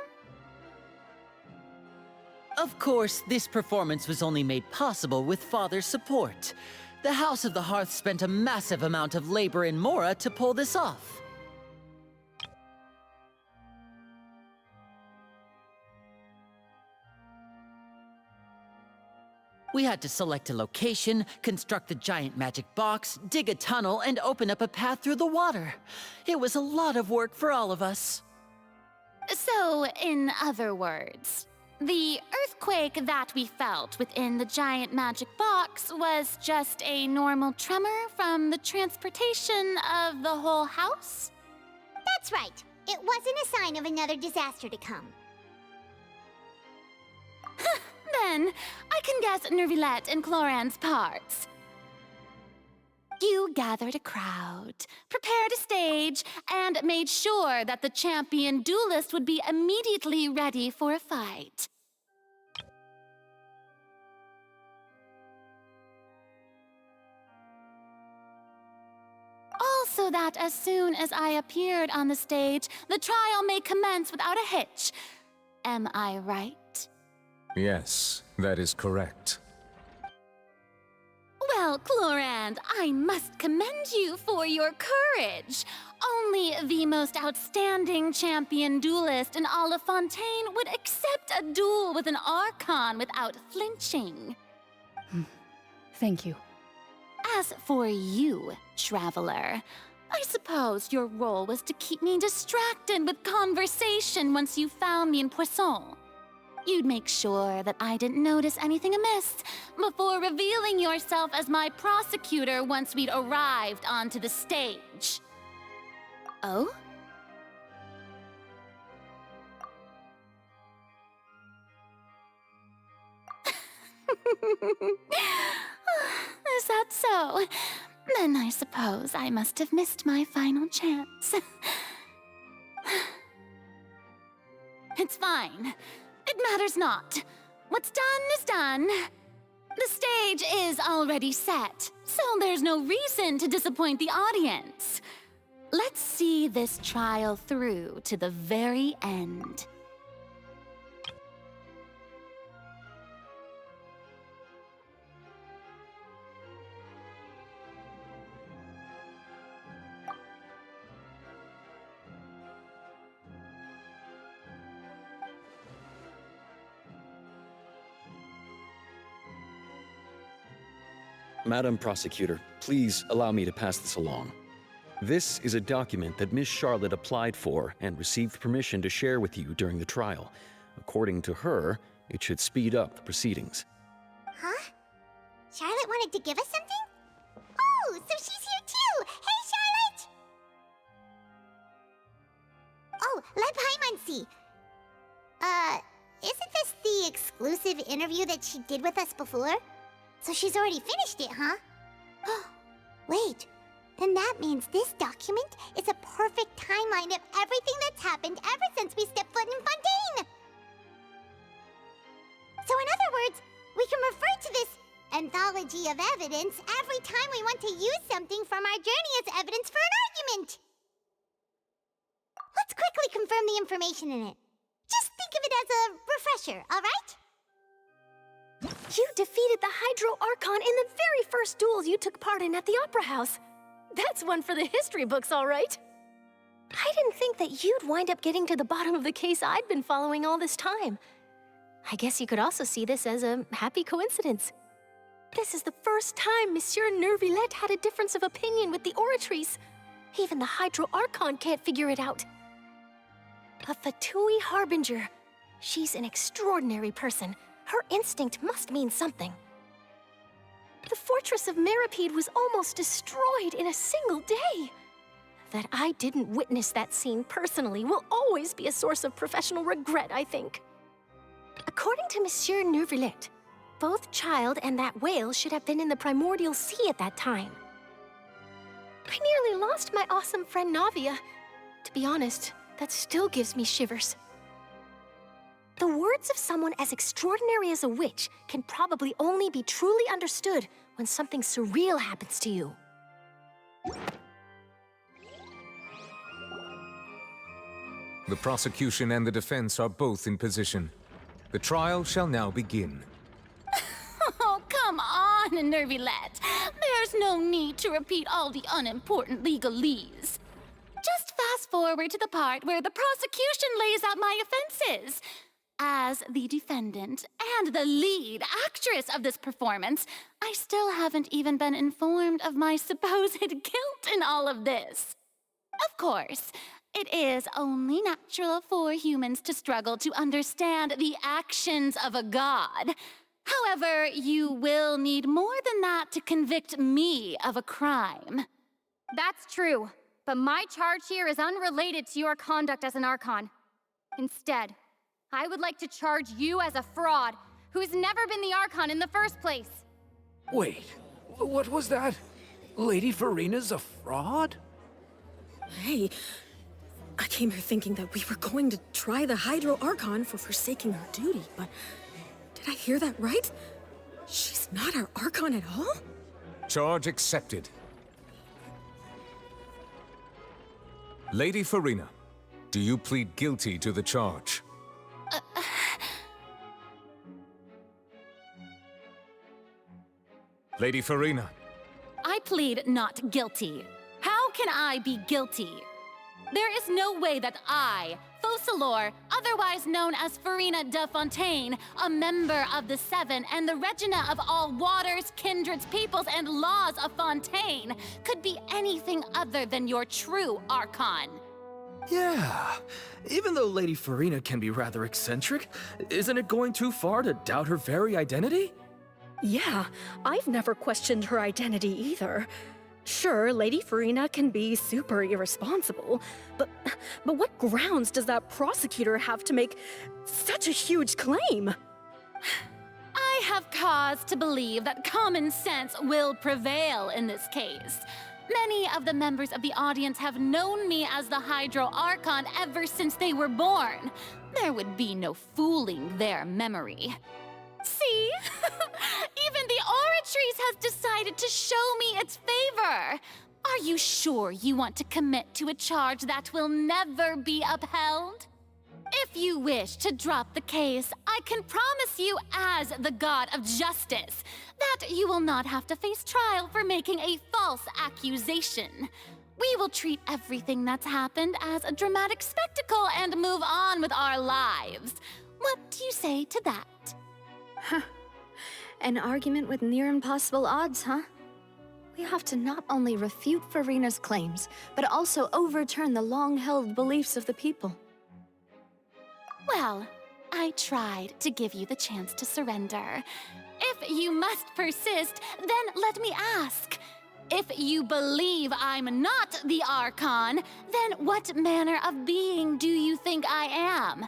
Of course, this performance was only made possible with Father's support. The House of the Hearth spent a massive amount of labor in Mora to pull this off. We had to select a location, construct the giant magic box, dig a tunnel, and open up a path through the water. It was a lot of work for all of us. So, in other words, the earthquake that we felt within the giant magic box was just a normal tremor from the transportation of the whole house? That's right. It wasn't a sign of another disaster to come. Then, I can guess Nervilette and Cloran's parts. You gathered a crowd, prepared a stage, and made sure that the champion duelist would be immediately ready for a fight. Also that as soon as I appeared on the stage, the trial may commence without a hitch. Am I right? Yes, that is correct. Well, Clorand, I must commend you for your courage. Only the most outstanding champion duelist in all of Fontaine would accept a duel with an Archon without flinching. Thank you. As for you, Traveler, I suppose your role was to keep me distracted with conversation once you found me in Poisson. You'd make sure that I didn't notice anything amiss before revealing yourself as my prosecutor once we'd arrived onto the stage. Oh? Is that so? Then I suppose I must have missed my final chance. It's fine. It matters not. What's done is done. The stage is already set, so there's no reason to disappoint the audience. Let's see this trial through to the very end. Madam Prosecutor, please allow me to pass this along. This is a document that Miss Charlotte applied for and received permission to share with you during the trial. According to her, it should speed up the proceedings. Huh? Charlotte wanted to give us something? Oh, so she's here too! Hey, Charlotte! Oh, let Paimon see. Isn't this the exclusive interview that she did with us before? So she's already finished it, huh? Wait, then that means this document is a perfect timeline of everything that's happened ever since we stepped foot in Fontaine! So in other words, we can refer to this anthology of evidence every time we want to use something from our journey as evidence for an argument! Let's quickly confirm the information in it. Just think of it as a refresher, alright? You defeated the Hydro Archon in the very first duels you took part in at the Opera House. That's one for the history books, all right. I didn't think that you'd wind up getting to the bottom of the case I'd been following all this time. I guess you could also see this as a happy coincidence. This is the first time Monsieur Neuvillette had a difference of opinion with the Oratrice. Even the Hydro Archon can't figure it out. A Fatui Harbinger. She's an extraordinary person. Her instinct must mean something. The fortress of Meripede was almost destroyed in a single day. That I didn't witness that scene personally will always be a source of professional regret, I think. According to Monsieur Neuvillette, both Child and that whale should have been in the primordial sea at that time. I nearly lost my awesome friend Navia. To be honest, that still gives me shivers. The words of someone as extraordinary as a witch can probably only be truly understood when something surreal happens to you. The prosecution and the defense are both in position. The trial shall now begin. Oh, come on, Neuvillette. There's no need to repeat all the unimportant legalese. Just fast forward to the part where the prosecution lays out my offenses. As the defendant and the lead actress of this performance, I still haven't even been informed of my supposed guilt in all of this. Of course, it is only natural for humans to struggle to understand the actions of a god. However, you will need more than that to convict me of a crime. That's true, but my charge here is unrelated to your conduct as an Archon. Instead, I would like to charge you as a fraud who's never been the Archon in the first place. Wait, what was that? Lady Farina's a fraud? Hey, I came here thinking that we were going to try the Hydro Archon for forsaking her duty, but did I hear that right? She's not our Archon at all? Charge accepted. Lady Farina, do you plead guilty to the charge? Lady Farina. I plead not guilty. How can I be guilty? There is no way that I, Focalor, otherwise known as Farina de Fontaine, a member of the Seven and the Regina of all waters, kindreds, peoples, and laws of Fontaine, could be anything other than your true Archon. Yeah, even though Lady Farina can be rather eccentric, isn't it going too far to doubt her very identity? Yeah, I've never questioned her identity either. Sure, Lady Farina can be super irresponsible, but what grounds does that prosecutor have to make such a huge claim? I have cause to believe that common sense will prevail in this case. Many of the members of the audience have known me as the Hydro Archon ever since they were born. There would be no fooling their memory. See? Even the Oratrice has decided to show me its favor. Are you sure you want to commit to a charge that will never be upheld? If you wish to drop the case, I can promise you as the God of Justice that you will not have to face trial for making a false accusation. We will treat everything that's happened as a dramatic spectacle and move on with our lives. What do you say to that? Huh. An argument with near impossible odds, huh? We have to not only refute Farina's claims, but also overturn the long-held beliefs of the people. Well, I tried to give you the chance to surrender. If you must persist, then let me ask. If you believe I'm not the Archon, then what manner of being do you think I am?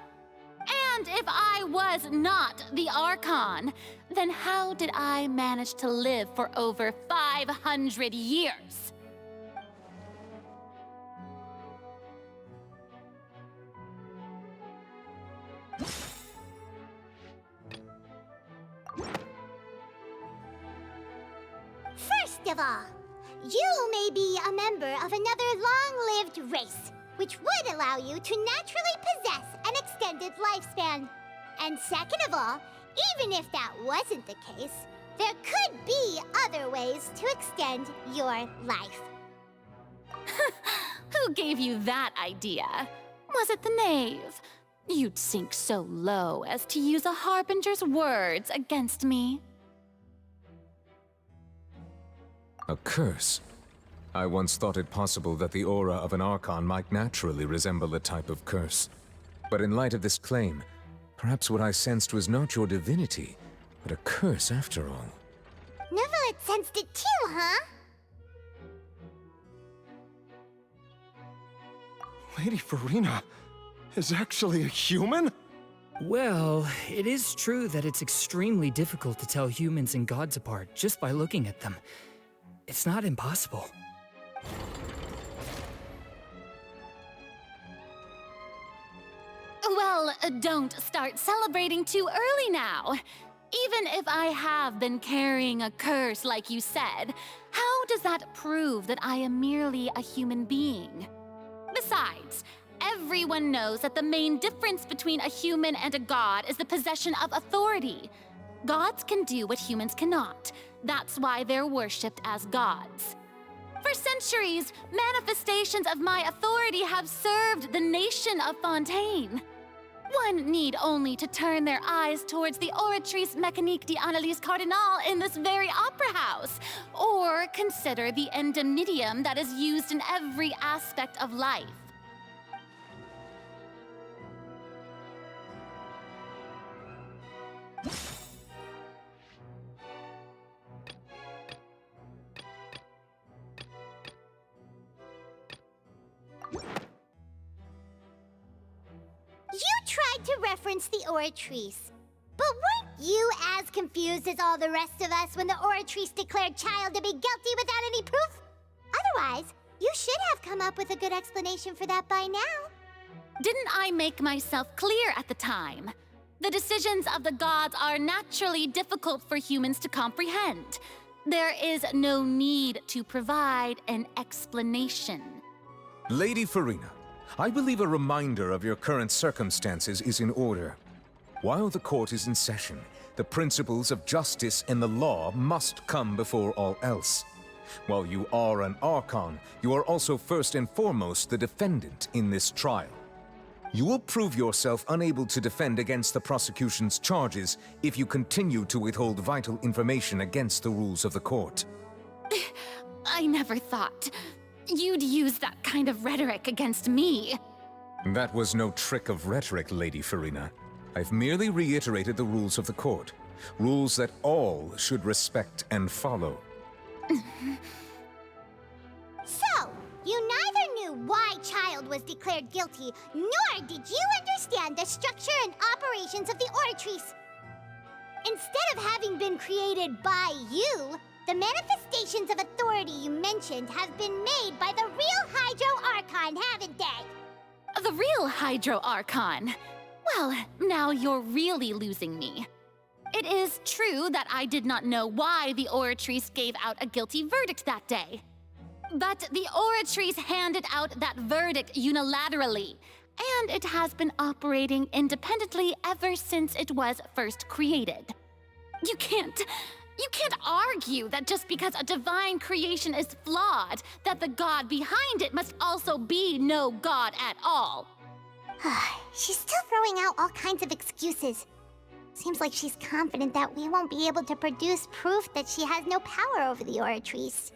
And if I was not the Archon, then how did I manage to live for over 500 years? First of all, you may be a member of another long-lived race, which would allow you to naturally possess an extended lifespan. And second of all, even if that wasn't the case, there could be other ways to extend your life. Who gave you that idea? Was it the knave? You'd sink so low as to use a harbinger's words against me. A curse? I once thought it possible that the aura of an Archon might naturally resemble a type of curse. But in light of this claim, perhaps what I sensed was not your divinity, but a curse after all. Neverlet sensed it too, huh? Lady Farina is actually a human? Well, it is true that it's extremely difficult to tell humans and gods apart just by looking at them. It's not impossible. Well, don't start celebrating too early now. Even if I have been carrying a curse like you said, how does that prove that I am merely a human being? Besides, everyone knows that the main difference between a human and a god is the possession of authority. Gods can do what humans cannot. That's why they're worshipped as gods. For centuries, manifestations of my authority have served the nation of Fontaine. One need only to turn their eyes towards the Oratrice Mécanique d'Analyse Cardinal in this very opera house, or consider the indemnitium that is used in every aspect of life. You tried to reference the Oratrice. But weren't you as confused as all the rest of us when the Oratrice declared Child to be guilty without any proof? Otherwise, you should have come up with a good explanation for that by now. Didn't I make myself clear at the time? The decisions of the gods are naturally difficult for humans to comprehend. There is no need to provide an explanation. Lady Farina, I believe a reminder of your current circumstances is in order. While the court is in session, the principles of justice and the law must come before all else. While you are an Archon, you are also first and foremost the defendant in this trial. You will prove yourself unable to defend against the prosecution's charges if you continue to withhold vital information against the rules of the court. I never thought you'd use that kind of rhetoric against me. That was no trick of rhetoric, Lady Farina. I've merely reiterated the rules of the court. Rules that all should respect and follow. So, you neither knew why Child was declared guilty, nor did you understand the structure and operations of the Oratrice. Instead of having been created by you, the manifestations of authority you mentioned have been made by the real Hydro Archon, haven't they? The real Hydro Archon? Well, now you're really losing me. It is true that I did not know why the Oratrice gave out a guilty verdict that day. But the Oratrice handed out that verdict unilaterally, and it has been operating independently ever since it was first created. You can't argue that just because a divine creation is flawed, that the god behind it must also be no god at all. She's still throwing out all kinds of excuses. Seems like she's confident that we won't be able to produce proof that she has no power over the Oratrice.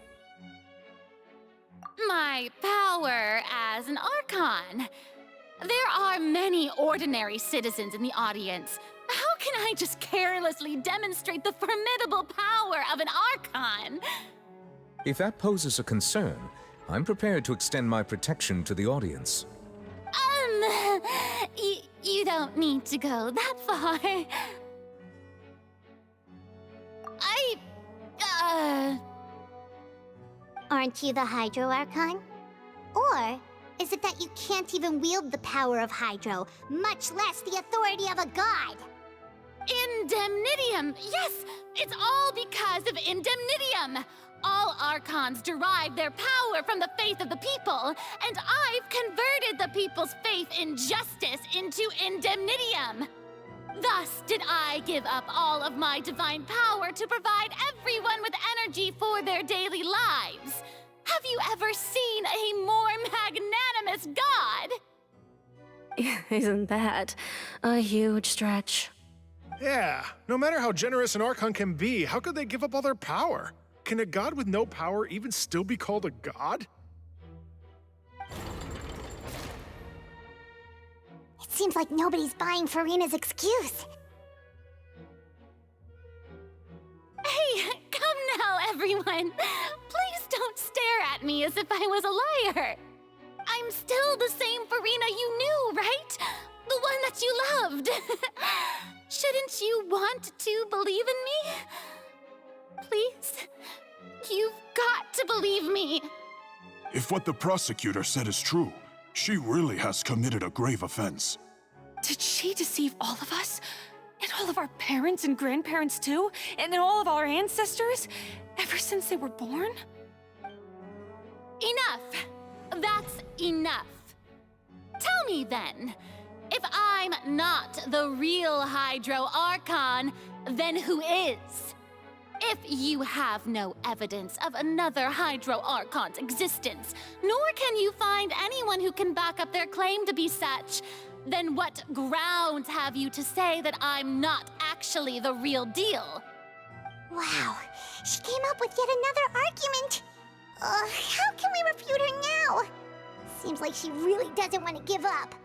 My power as an Archon. There are many ordinary citizens in the audience. How can I just carelessly demonstrate the formidable power of an Archon? If that poses a concern, I'm prepared to extend my protection to the audience. You don't need to go that far. Aren't you the Hydro Archon? Or is it that you can't even wield the power of Hydro, much less the authority of a god? Indemnitium! Yes, it's all because of Indemnitium! All Archons derive their power from the faith of the people, and I've converted the people's faith in justice into Indemnitium. Thus did I give up all of my divine power to provide everyone with energy for their daily lives. Have you ever seen a more magnanimous god? Isn't that a huge stretch? Yeah, no matter how generous an Archon can be, how could they give up all their power? Can a god with no power even still be called a god? It seems like nobody's buying Farina's excuse. Hey, come now, everyone. Please don't stare at me as if I was a liar. I'm still the same Farina you knew, right? The one that you loved. Shouldn't you want to believe in me? Please? You've got to believe me. If what the prosecutor said is true, she really has committed a grave offense. Did she deceive all of us? And all of our parents and grandparents too? And all of our ancestors? Ever since they were born? Enough. That's enough. Tell me then, if I'm not the real Hydro Archon, then who is? If you have no evidence of another Hydro Archon's existence, nor can you find anyone who can back up their claim to be such, then what grounds have you to say that I'm not actually the real deal? Wow, she came up with yet another argument. How can we refute her now? Seems like she really doesn't want to give up.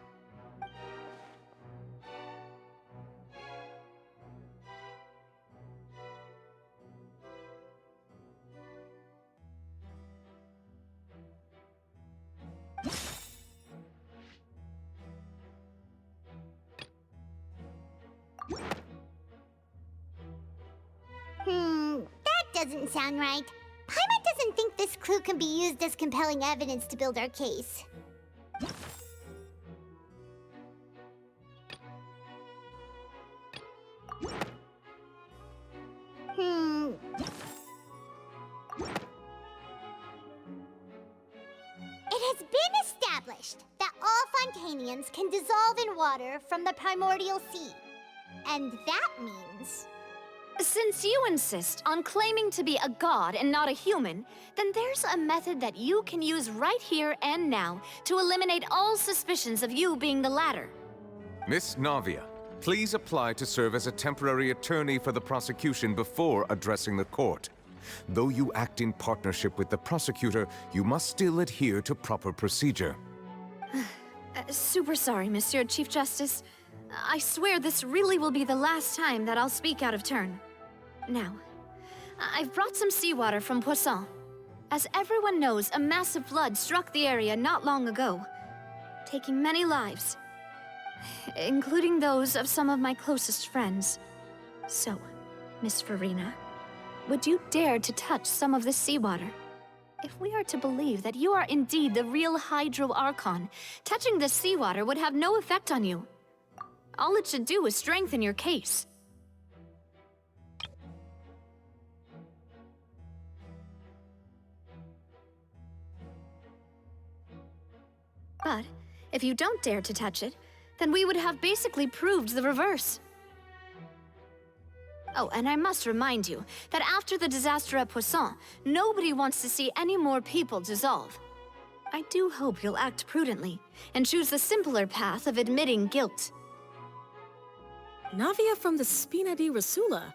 That doesn't sound right. Paimon doesn't think this clue can be used as compelling evidence to build our case. It has been established that all Fontanians can dissolve in water from the primordial sea. And that means... Since you insist on claiming to be a god and not a human, then there's a method that you can use right here and now to eliminate all suspicions of you being the latter. Miss Navia, please apply to serve as a temporary attorney for the prosecution before addressing the court. Though you act in partnership with the prosecutor, you must still adhere to proper procedure. Super sorry, Monsieur Chief Justice. I swear this really will be the last time that I'll speak out of turn. Now, I've brought some seawater from Poisson. As everyone knows, a massive flood struck the area not long ago, taking many lives, including those of some of my closest friends. So, Miss Farina, would you dare to touch some of this seawater? If we are to believe that you are indeed the real Hydro Archon, touching this seawater would have no effect on you. All it should do is strengthen your case. But if you don't dare to touch it, then we would have basically proved the reverse. Oh, and I must remind you that after the disaster at Poisson, nobody wants to see any more people dissolve. I do hope you'll act prudently and choose the simpler path of admitting guilt. Navia from the Spina di Rasula.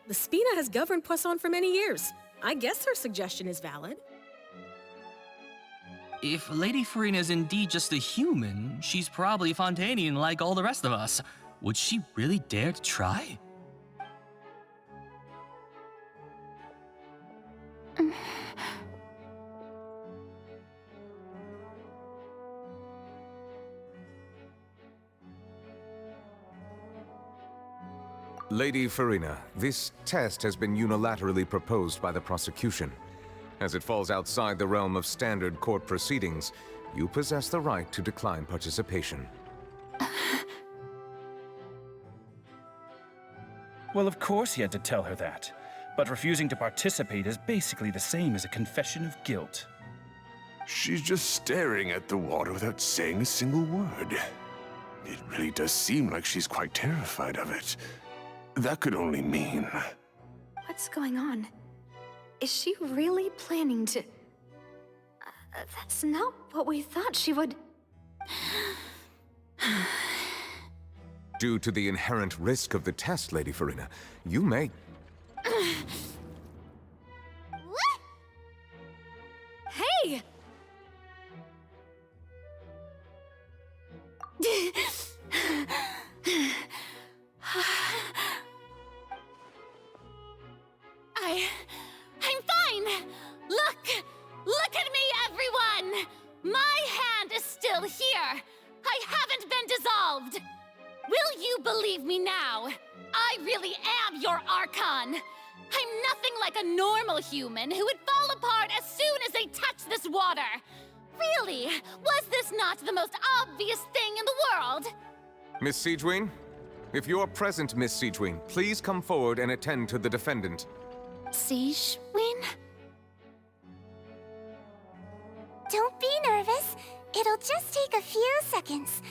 The Spina has governed Poisson for many years. I guess her suggestion is valid. If Lady Farina is indeed just a human, she's probably Fontanian like all the rest of us. Would she really dare to try? Lady Farina, this test has been unilaterally proposed by the prosecution. As it falls outside the realm of standard court proceedings, you possess the right to decline participation. Well, of course he had to tell her that. But refusing to participate is basically the same as a confession of guilt. She's just staring at the water without saying a single word. It really does seem like she's quite terrified of it. That could only mean... What's going on? Is she really planning to... that's not what we thought she would... Due to the inherent risk of the test, Lady Farina, you may... believe me now. I really am your Archon. I'm nothing like a normal human who would fall apart as soon as they touch this water. Really, was this not the most obvious thing in the world? Miss Siegewien? If you are present, Miss Siegewien, please come forward and attend to the defendant. Siegewien? Don't be nervous. It'll just take a few seconds.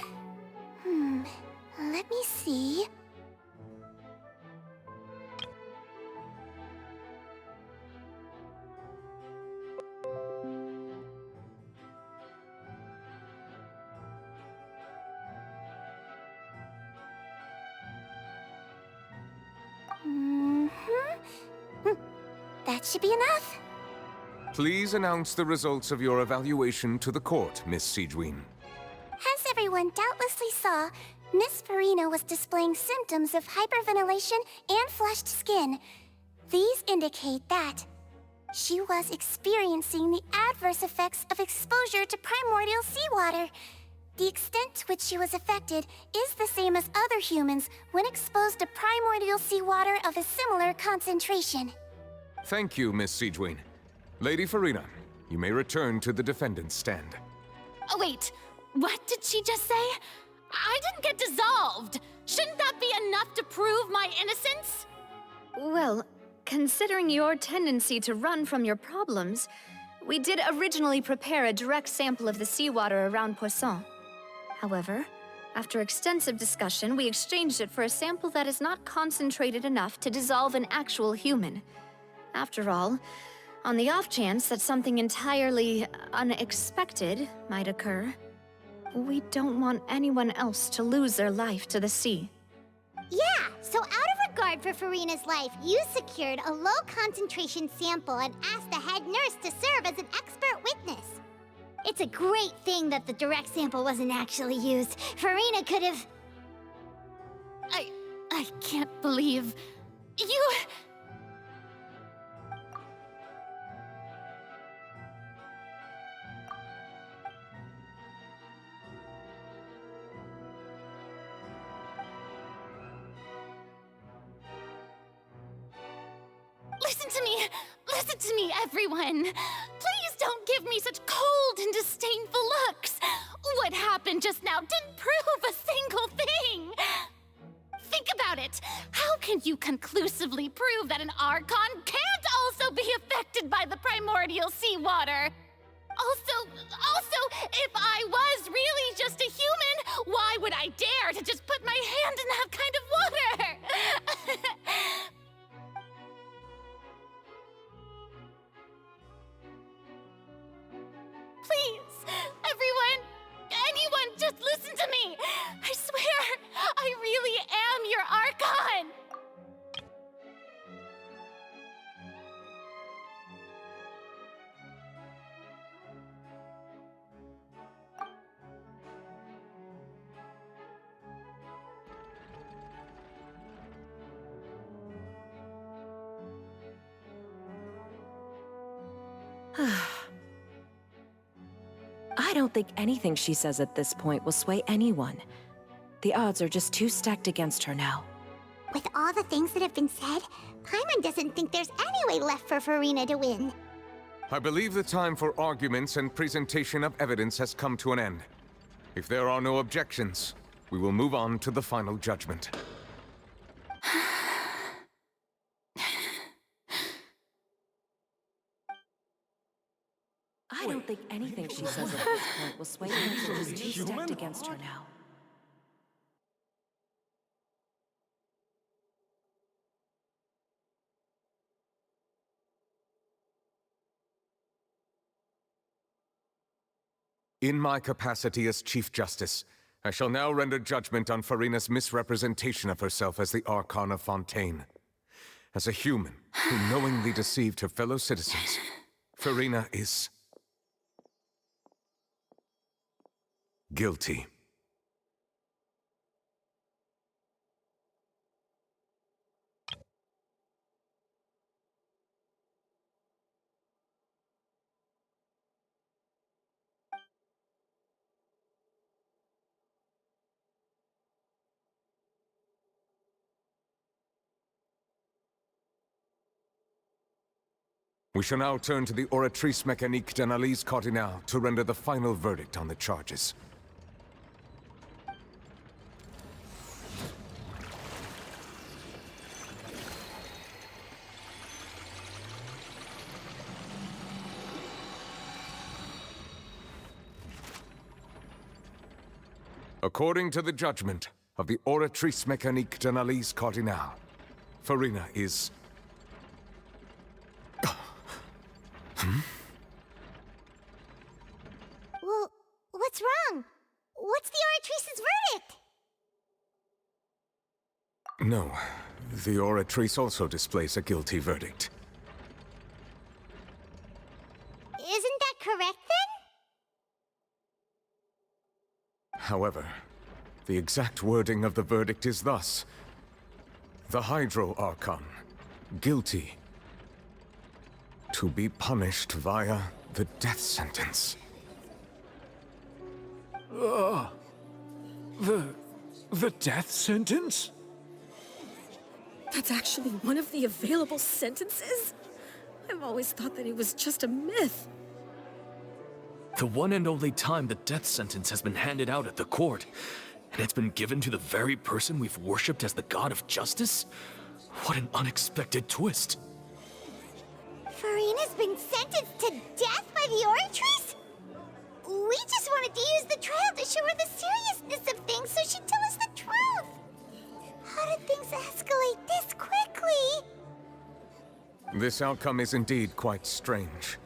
Let me see. That should be enough. Please announce the results of your evaluation to the court, Miss Siegewien. As everyone doubtlessly saw, Miss Farina was displaying symptoms of hyperventilation and flushed skin. These indicate that she was experiencing the adverse effects of exposure to primordial seawater. The extent to which she was affected is the same as other humans when exposed to primordial seawater of a similar concentration. Thank you, Miss Siegewien. Lady Farina, you may return to the defendant's stand. Oh, wait. What did she just say? I didn't get dissolved. Shouldn't that be enough to prove my innocence? Well, considering your tendency to run from your problems, we did originally prepare a direct sample of the seawater around Poisson. However, after extensive discussion, we exchanged it for a sample that is not concentrated enough to dissolve an actual human. After all, on the off chance that something entirely unexpected might occur, we don't want anyone else to lose their life to the sea. Yeah, so out of regard for Farina's life, you secured a low-concentration sample and asked the head nurse to serve as an expert witness. It's a great thing that the direct sample wasn't actually used. Farina could have... I can't believe... You... Listen to me, everyone. Please don't give me such cold and disdainful looks. What happened just now didn't prove a single thing. Think about it. How can you conclusively prove that an Archon can't also be affected by the primordial seawater? Also, if I was really just a human, why would I dare to just put my hand in that kind of water? Please, anyone, just listen to me! I swear, I really am your Archon! I don't think anything she says at this point will sway anyone. The odds are just too stacked against her now. With all the things that have been said, Paimon doesn't think there's any way left for Farina to win. I believe the time for arguments and presentation of evidence has come to an end. If there are no objections, we will move on to the final judgment. I don't think anything she says at this point will sway anyone. She's too stacked against her now. In my capacity as Chief Justice, I shall now render judgment on Farina's misrepresentation of herself as the Archon of Fontaine. As a human who knowingly deceived her fellow citizens, Farina is... guilty. We shall now turn to the Oratrice Mécanique d'Analyse Cardinale to render the final verdict on the charges. According to the judgment of the Oratrice Mécanique d'Analyse Cardinale, Farina is... Well, what's wrong? What's the Oratrice's verdict? No, the Oratrice also displays a guilty verdict. Isn't that correct then? However, the exact wording of the verdict is thus. The Hydro Archon, guilty, to be punished via the death sentence. The death sentence? That's actually one of the available sentences? I've always thought that it was just a myth. The one and only time the death sentence has been handed out at the court, and it's been given to the very person we've worshipped as the god of justice? What an unexpected twist. Farina's been sentenced to death by the Oratrice? We just wanted to use the trial to show her the seriousness of things so she'd tell us the truth. How did things escalate this quickly? This outcome is indeed quite strange.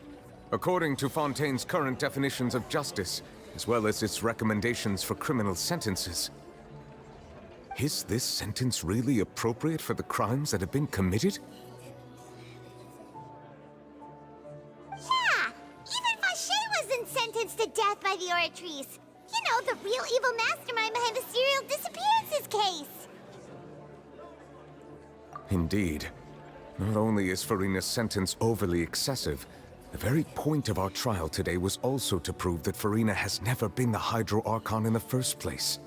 According to Fontaine's current definitions of justice, as well as its recommendations for criminal sentences, is this sentence really appropriate for the crimes that have been committed? Yeah, even Fauché wasn't sentenced to death by the Oratrice. You know, the real evil mastermind behind the serial disappearances case. Indeed. Not only is Farina's sentence overly excessive, the very point of our trial today was also to prove that Farina has never been the Hydro Archon in the first place.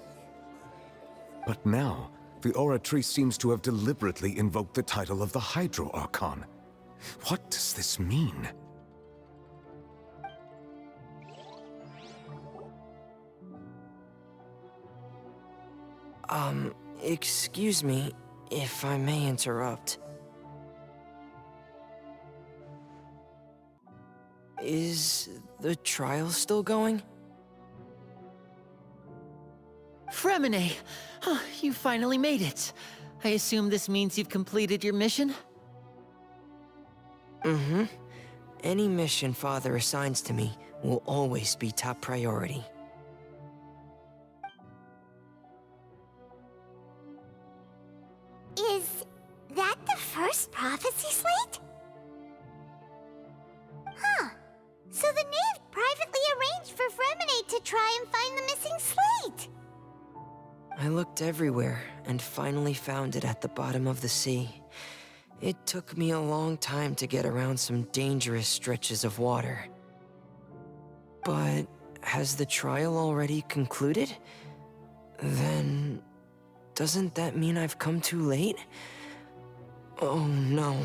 But now, the Oratrice seems to have deliberately invoked the title of the Hydro Archon. What does this mean? Excuse me, if I may interrupt. Is the trial still going? Fremine! Oh, you finally made it. I assume this means you've completed your mission? Mm-hmm. Any mission Father assigns to me will always be top priority. Is that the first prophecy slate? Huh. So the knave privately arranged for Fremine to try and find the missing slate. I looked everywhere and finally found it at the bottom of the sea. It took me a long time to get around some dangerous stretches of water. But has the trial already concluded? Then doesn't that mean I've come too late? Oh no.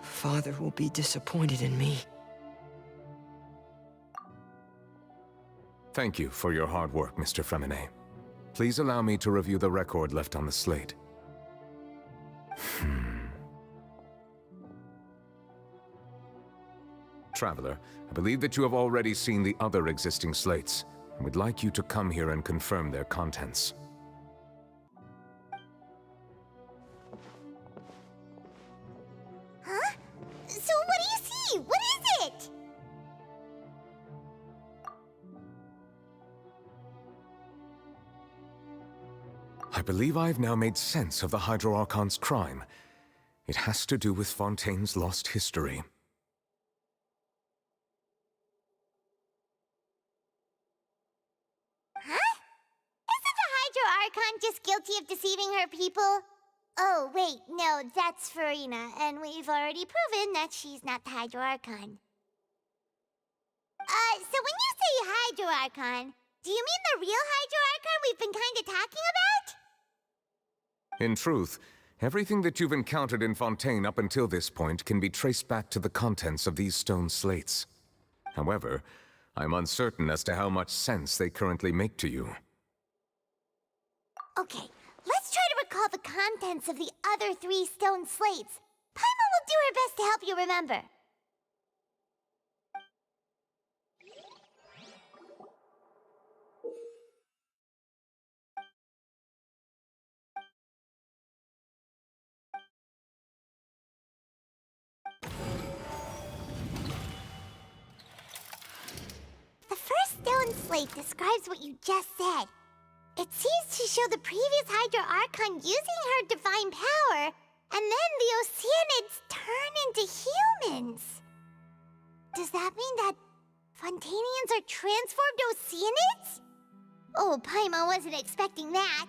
Father will be disappointed in me. Thank you for your hard work, Mr. Fremine. Please allow me to review the record left on the slate. Traveler, I believe that you have already seen the other existing slates, and would like you to come here and confirm their contents. Huh? So what do you see? What is it? I believe I've now made sense of the Hydro Archon's crime. It has to do with Fontaine's lost history. Huh? Isn't the Hydro Archon just guilty of deceiving her people? Oh, wait, no, that's Farina, and we've already proven that she's not the Hydro Archon. So when you say Hydro Archon, do you mean the real Hydro Archon we've been kinda talking about? In truth, Everything that you've encountered in Fontaine up until this point can be traced back to the contents of these stone slates. However, I'm uncertain as to how much sense they currently make to you. Okay, let's try to recall the contents of the other 3 stone slates. Paimon will do her best to help you remember. The first stone slate describes what you just said. It seems to show the previous Hydro Archon using her divine power, and then the Oceanids turn into humans. Does that mean that Fontainians are transformed Oceanids? Oh, Paimon wasn't expecting that.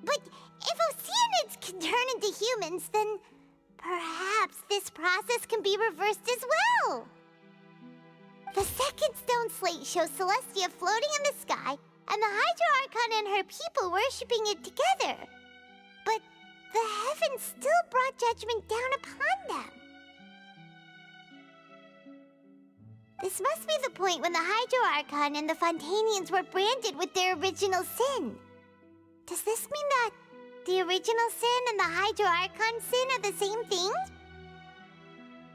But if Oceanids can turn into humans, then perhaps this process can be reversed as well. The second stone slate shows Celestia floating in the sky, and the Hydro Archon and her people worshipping it together. But the heavens still brought judgment down upon them. This must be the point when the Hydro Archon and the Fontainians were branded with their original sin. Does this mean that the original sin and the Hydro Archon sin are the same thing?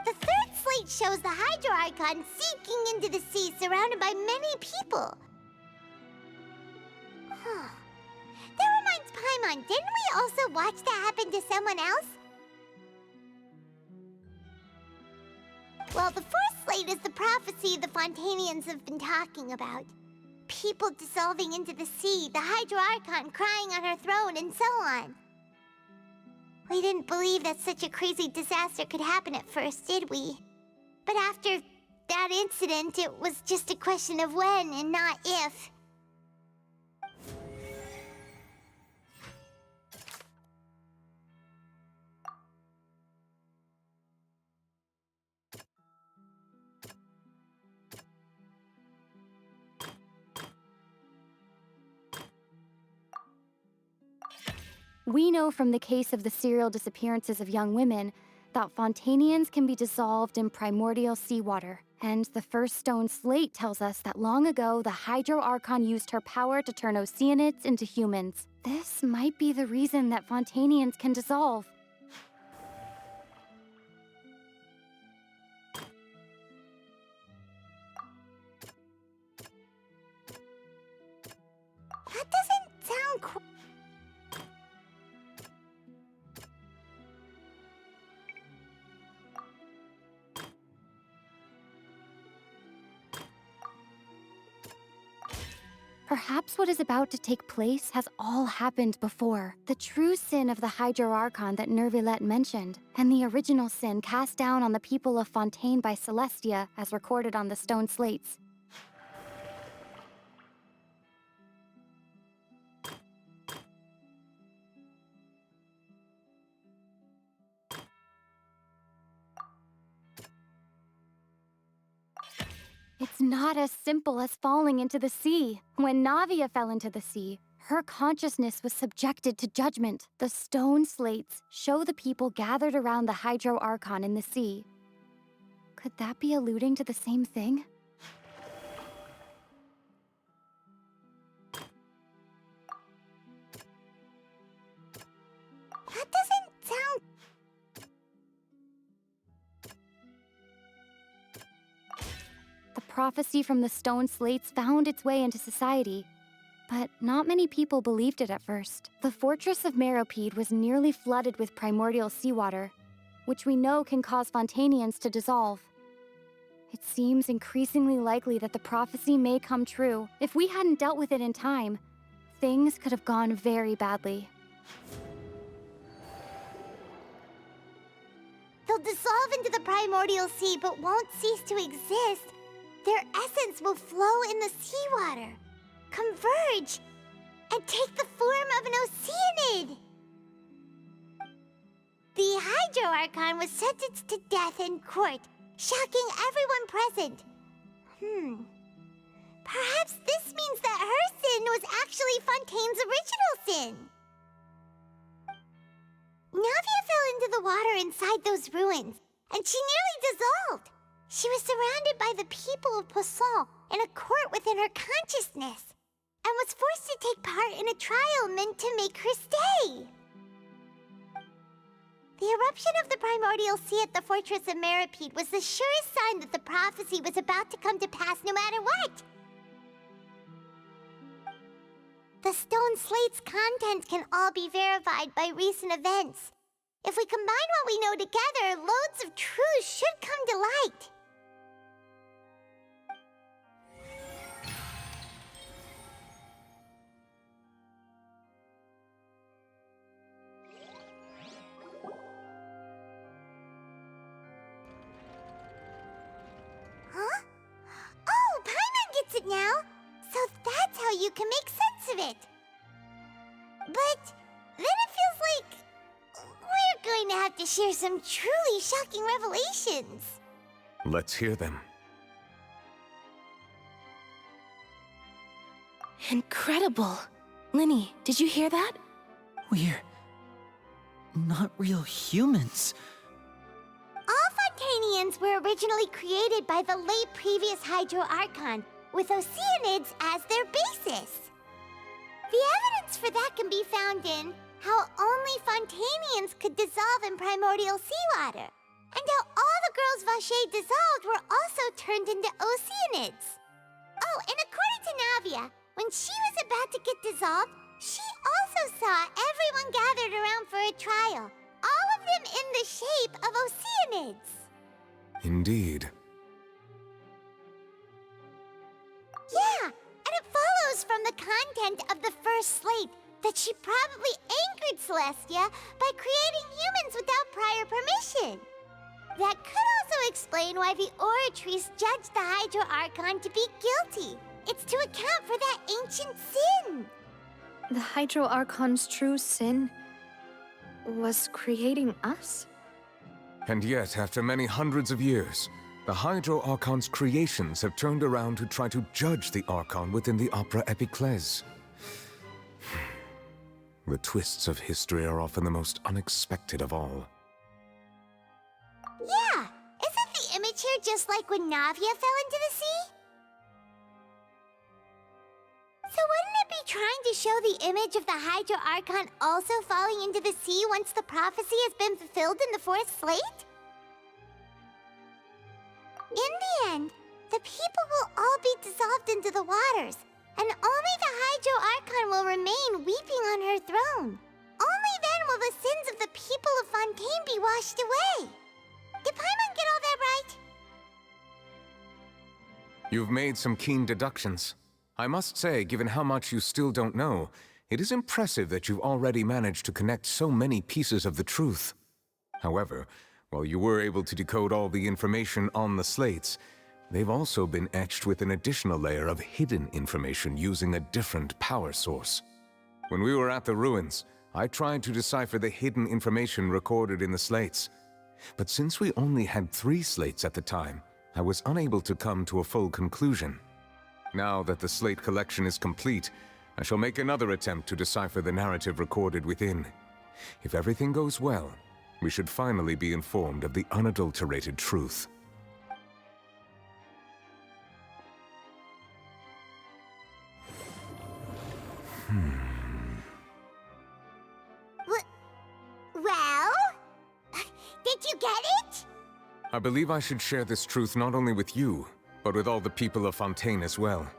The third slate shows the Hydro Archon sinking into the sea surrounded by many people. Huh. That reminds Paimon, didn't we also watch that happen to someone else? Well, the fourth slate is the prophecy the Fontainians have been talking about. People dissolving into the sea, the Hydro Archon crying on her throne, and so on. We didn't believe that such a crazy disaster could happen at first, did we? But after that incident, it was just a question of when and not if. We know from the case of the serial disappearances of young women that Fontainians can be dissolved in primordial seawater. And the first stone slate tells us that long ago, the Hydro Archon used her power to turn Oceanids into humans. This might be the reason that Fontainians can dissolve. That doesn't sound quite... Perhaps what is about to take place has all happened before. The true sin of the Hydro Archon that Nervilette mentioned, and the original sin cast down on the people of Fontaine by Celestia, as recorded on the stone slates. It's not as simple as falling into the sea. When Navia fell into the sea, her consciousness was subjected to judgment. The stone slates show the people gathered around the Hydro Archon in the sea. Could that be alluding to the same thing? That doesn't sound... The prophecy from the stone slates found its way into society, but not many people believed it at first. The fortress of Meropide was nearly flooded with primordial seawater, which we know can cause Fontainians to dissolve. It seems increasingly likely that the prophecy may come true. If we hadn't dealt with it in time, things could have gone very badly. They'll dissolve into the primordial sea but won't cease to exist. Their essence will flow in the seawater, converge, and take the form of an Oceanid. The Hydro Archon was sentenced to death in court, shocking everyone present. Perhaps this means that her sin was actually Fontaine's original sin. Navia fell into the water inside those ruins, and she nearly dissolved. She was surrounded by the people of Poisson in a court within her consciousness, and was forced to take part in a trial meant to make her stay. The eruption of the primordial sea at the fortress of Meripede was the surest sign that the prophecy was about to come to pass no matter what. The stone slate's contents can all be verified by recent events. If we combine what we know together, loads of truths should come to light. Huh? Oh, Paimon gets it now! So that's how you can make sense of it. But then it feels like we're going to have to share some truly shocking revelations. Let's hear them. Incredible. Linny, did you hear that? We're not real humans. All Fontanians were originally created by the late previous Hydro Archon, with Oceanids as their basis. The evidence for that can be found in how only Fontanians could dissolve in primordial seawater, and how all the girls Vacher dissolved were also turned into Oceanids. Oh, and according to Navia, when she was about to get dissolved, she also saw everyone gathered around for a trial, all of them in the shape of Oceanids. Indeed. Yeah, and it follows from the content of the first slate that she probably angered Celestia by creating humans without prior permission. That could also explain why the Oratrice judged the Hydro Archon to be guilty. It's to account for that ancient sin. The Hydro Archon's true sin was creating us? And yet, after many hundreds of years, the Hydro Archon's creations have turned around to try to judge the Archon within the Opera Epiclese. The twists of history are often the most unexpected of all. Yeah, isn't the image here just like when Navia fell into the sea? So wouldn't it be trying to show the image of the Hydro Archon also falling into the sea once the prophecy has been fulfilled in the fourth slate? In the end, the people will all be dissolved into the waters, and only the Hydro Archon will remain weeping on her throne. Only then will the sins of the people of Fontaine be washed away. Did Paimon get all that right? You've made some keen deductions. I must say, given how much you still don't know, it is impressive that you've already managed to connect so many pieces of the truth. However, while you were able to decode all the information on the slates, they've also been etched with an additional layer of hidden information using a different power source. When we were at the ruins, I tried to decipher the hidden information recorded in the slates. But since we only had 3 slates at the time, I was unable to come to a full conclusion. Now that the slate collection is complete, I shall make another attempt to decipher the narrative recorded within. If everything goes well, we should finally be informed of the unadulterated truth. Well? Did you get it? I believe I should share this truth not only with you, but with all the people of Fontaine as well.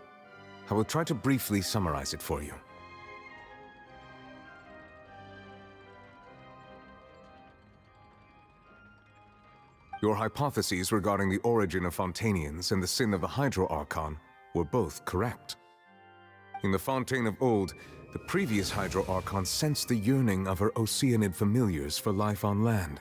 I will try to briefly summarize it for you. Your hypotheses regarding the origin of Fontanians and the sin of the Hydro Archon were both correct. In the Fontaine of old, the previous Hydro Archon sensed the yearning of her Oceanid familiars for life on land.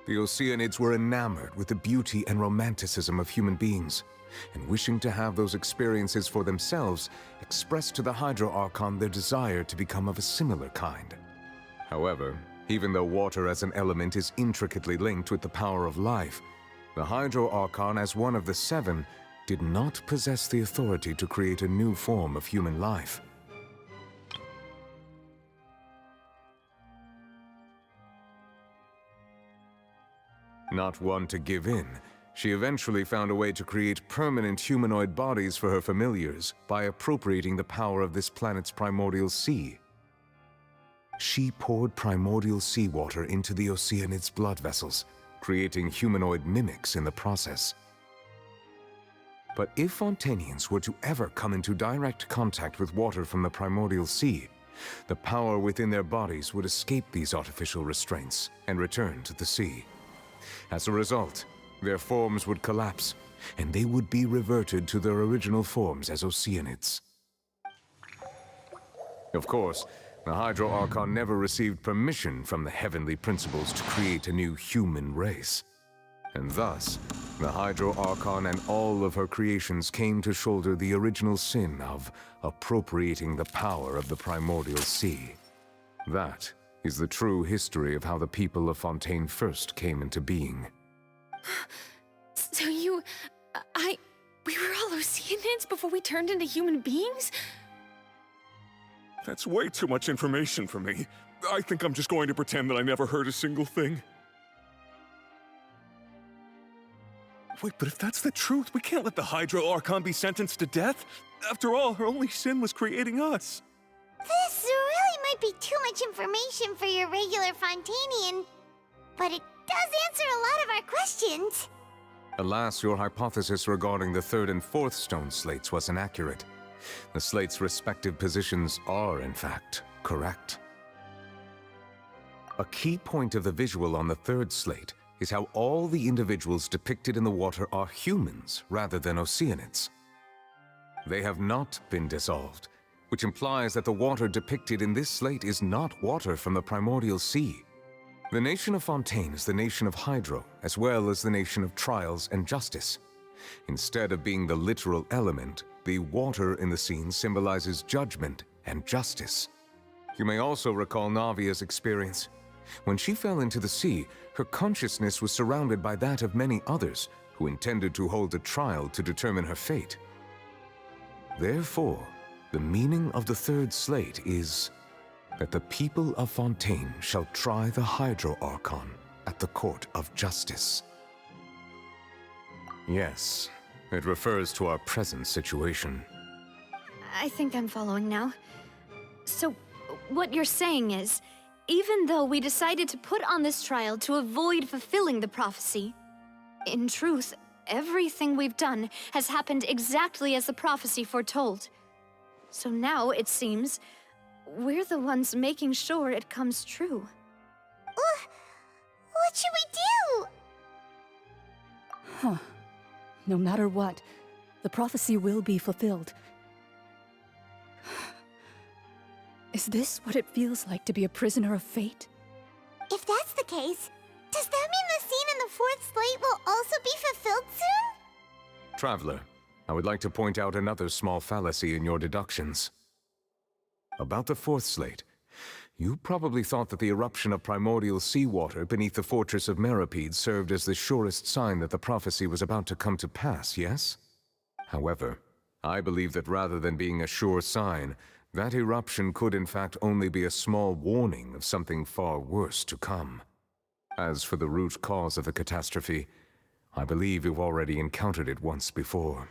The Oceanids were enamored with the beauty and romanticism of human beings, and wishing to have those experiences for themselves, expressed to the Hydro Archon their desire to become of a similar kind. However, Even though water as an element is intricately linked with the power of life, the Hydro Archon, as one of the seven, did not possess the authority to create a new form of human life. Not one to give in, she eventually found a way to create permanent humanoid bodies for her familiars by appropriating the power of this planet's primordial sea. She poured primordial seawater into the Oceanid's blood vessels, creating humanoid mimics in the process. But if Fontanians were to ever come into direct contact with water from the primordial sea, the power within their bodies would escape these artificial restraints and return to the sea. As a result, their forms would collapse, and they would be reverted to their original forms as Oceanids. Of course, the Hydro Archon never received permission from the heavenly principles to create a new human race. And thus, the Hydro Archon and all of her creations came to shoulder the original sin of appropriating the power of the primordial sea. That is the true history of how the people of Fontaine first came into being. So we were all Oceanids before we turned into human beings? That's way too much information for me. I think I'm just going to pretend that I never heard a single thing. Wait, but if that's the truth, we can't let the Hydro Archon be sentenced to death. After all, her only sin was creating us. This really might be too much information for your regular Fontanian, but it does answer a lot of our questions. Alas, your hypothesis regarding the third and fourth stone slates was inaccurate. The slates' respective positions are, in fact, correct. A key point of the visual on the third slate is how all the individuals depicted in the water are humans rather than Oceanids. They have not been dissolved, which implies that the water depicted in this slate is not water from the primordial sea. The nation of Fontaine is the nation of Hydro, as well as the nation of trials and justice. Instead of being the literal element, the water in the scene symbolizes judgment and justice. You may also recall Navia's experience. When she fell into the sea, her consciousness was surrounded by that of many others who intended to hold a trial to determine her fate. Therefore, the meaning of the third slate is that the people of Fontaine shall try the Hydro Archon at the court of justice. Yes, it refers to our present situation. I think I'm following now. So, what you're saying is, even though we decided to put on this trial to avoid fulfilling the prophecy, in truth, everything we've done has happened exactly as the prophecy foretold. So now, it seems, we're the ones making sure it comes true. What should we do? Huh. No matter what, the prophecy will be fulfilled. Is this what it feels like to be a prisoner of fate? If that's the case, does that mean the scene in the fourth slate will also be fulfilled soon? Traveler, I would like to point out another small fallacy in your deductions. About the fourth slate, you probably thought that the eruption of primordial seawater beneath the fortress of Meripede served as the surest sign that the prophecy was about to come to pass, yes? However, I believe that rather than being a sure sign, that eruption could in fact only be a small warning of something far worse to come. As for the root cause of the catastrophe, I believe you've already encountered it once before.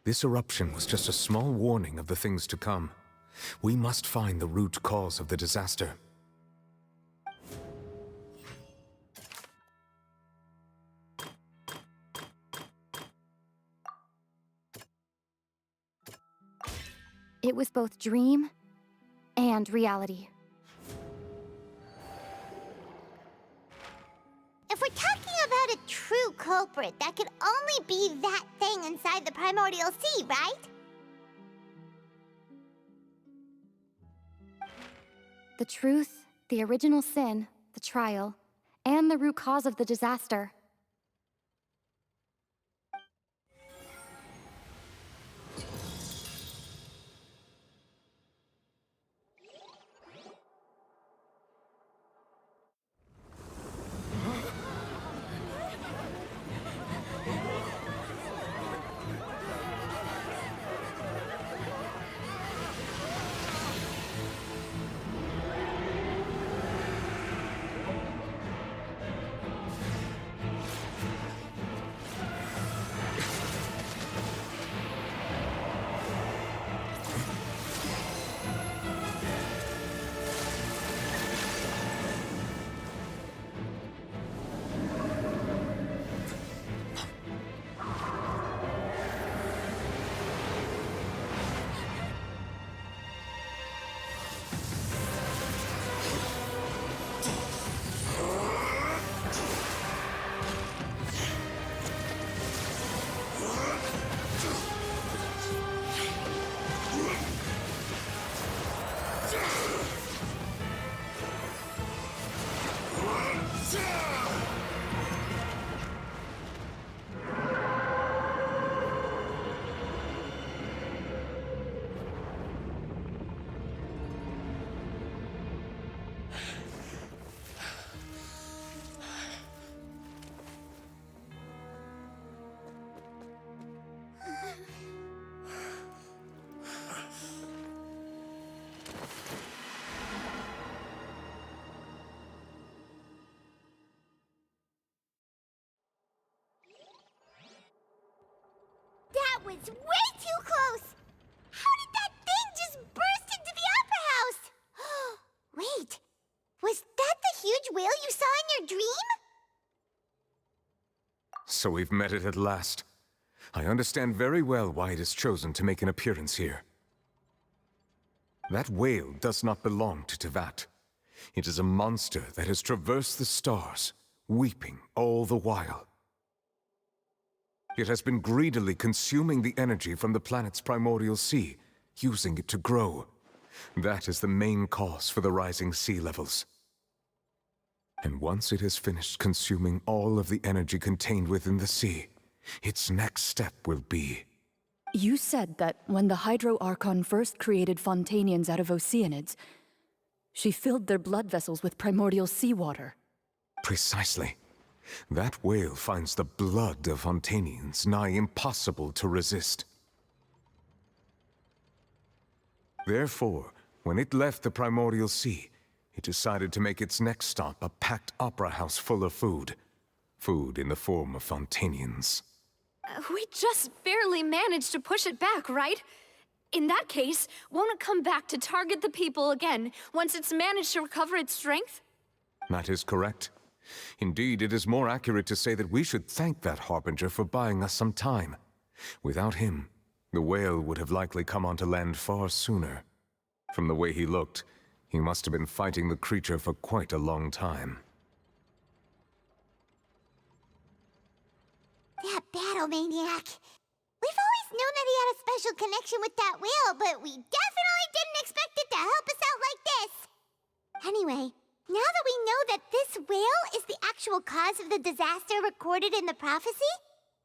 This eruption was just a small warning of the things to come. We must find the root cause of the disaster. It was both dream and reality. If we're talking about a true culprit, that could only be that thing inside the primordial sea, right? The truth, the original sin, the trial, and the root cause of the disaster. was way too close! How did that thing just burst into the Opera House? Wait, was that the huge whale you saw in your dream? So we've met it at last. I understand very well why it has chosen to make an appearance here. That whale does not belong to Tevat. It is a monster that has traversed the stars, weeping all the while. It has been greedily consuming the energy from the planet's primordial sea, using it to grow. That is the main cause for the rising sea levels. And once it has finished consuming all of the energy contained within the sea, its next step will be... You said that when the Hydro Archon first created Fontanians out of Oceanids, she filled their blood vessels with primordial seawater. Precisely. That whale finds the blood of Fontanians nigh impossible to resist. Therefore, when it left the primordial sea, it decided to make its next stop a packed opera house full of food. Food in the form of Fontanians. We just barely managed to push it back, right? In that case, won't it come back to target the people again once it's managed to recover its strength? That is correct. Indeed, it is more accurate to say that we should thank that Harbinger for buying us some time. Without him, the whale would have likely come onto land far sooner. From the way he looked, he must have been fighting the creature for quite a long time. That battle maniac. We've always known that he had a special connection with that whale, but we definitely didn't expect it to help us out like this. Anyway, now that we know that this whale is the actual cause of the disaster recorded in the prophecy,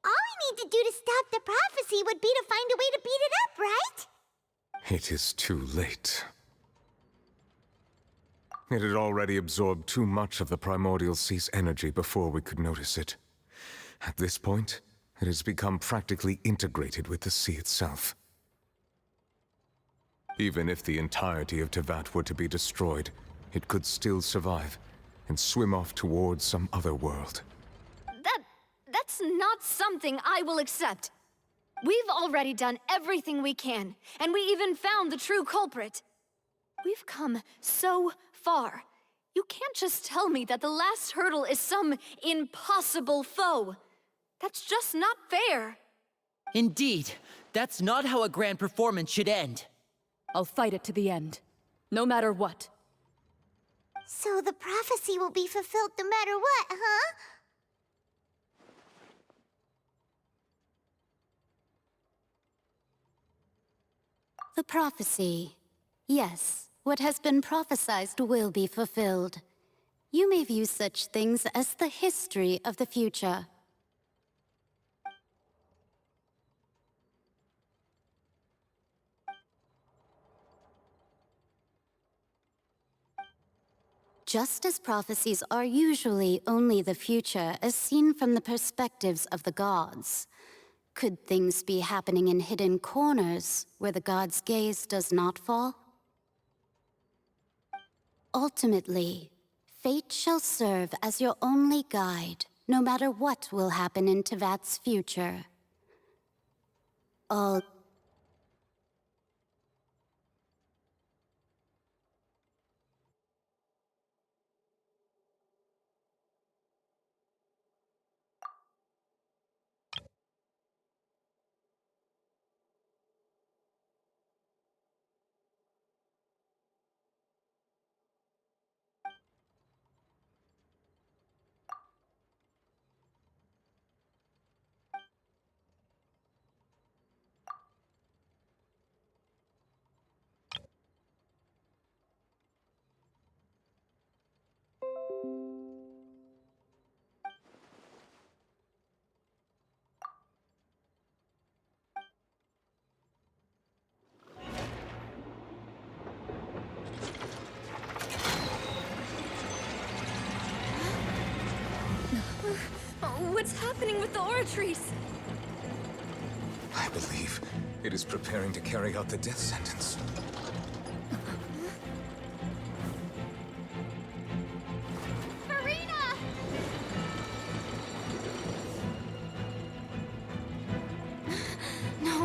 all we need to do to stop the prophecy would be to find a way to beat it up, right? It is too late. It had already absorbed too much of the primordial sea's energy before we could notice it. At this point, it has become practically integrated with the sea itself. Even if the entirety of Tevat were to be destroyed, it could still survive and swim off towards some other world. That's not something I will accept. We've already done everything we can, and we even found the true culprit. We've come so far. You can't just tell me that the last hurdle is some impossible foe. That's just not fair. Indeed, that's not how a grand performance should end. I'll fight it to the end, no matter what. So the prophecy will be fulfilled no matter what, huh? The prophecy. Yes, what has been prophesied will be fulfilled. You may view such things as the history of the future. Just as prophecies are usually only the future as seen from the perspectives of the gods, could things be happening in hidden corners where the gods' gaze does not fall? Ultimately, fate shall serve as your only guide, no matter what will happen in Tevat's future. All What's happening with the oratories? I believe it is preparing to carry out the death sentence. Farina! No.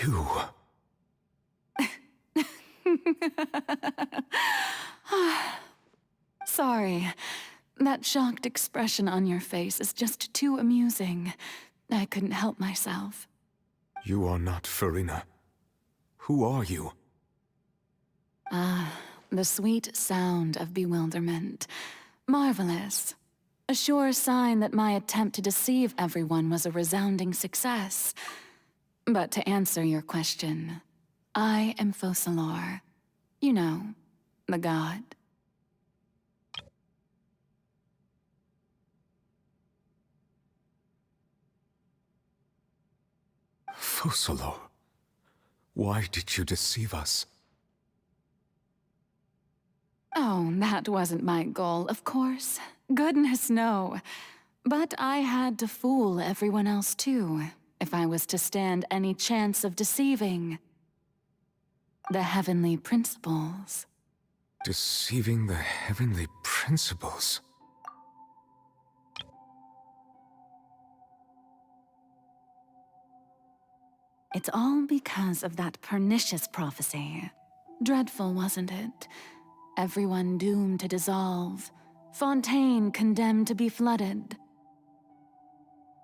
You... Sorry. That shocked expression on your face is just too amusing. I couldn't help myself. You are not Farina. Who are you? Ah, the sweet sound of bewilderment. Marvelous. A sure sign that my attempt to deceive everyone was a resounding success. But to answer your question, I am Focalor. You know, the god. Focalor, why did you deceive us? Oh, that wasn't my goal, of course. Goodness, no. But I had to fool everyone else too, if I was to stand any chance of deceiving the heavenly principles. Deceiving the heavenly principles? It's all because of that pernicious prophecy. Dreadful, wasn't it? Everyone doomed to dissolve. Fontaine condemned to be flooded.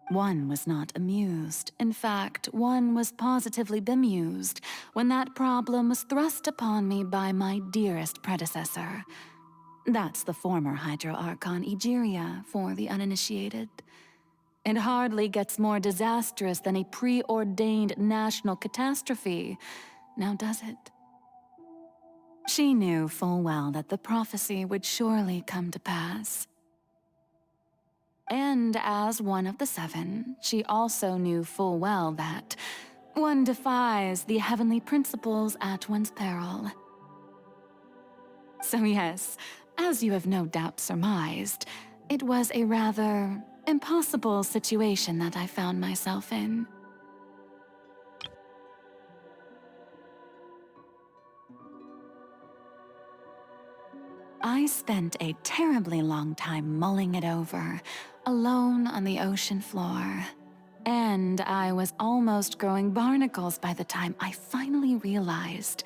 One was not amused. In fact, one was positively bemused when that problem was thrust upon me by my dearest predecessor. That's the former Hydro Archon Egeria, for the uninitiated. It hardly gets more disastrous than a preordained national catastrophe, now does it? She knew full well that the prophecy would surely come to pass. And as one of the seven, she also knew full well that one defies the heavenly principles at one's peril. So yes, as you have no doubt surmised, it was a rather impossible situation that I found myself in. I spent a terribly long time mulling it over, alone on the ocean floor. And I was almost growing barnacles by the time I finally realized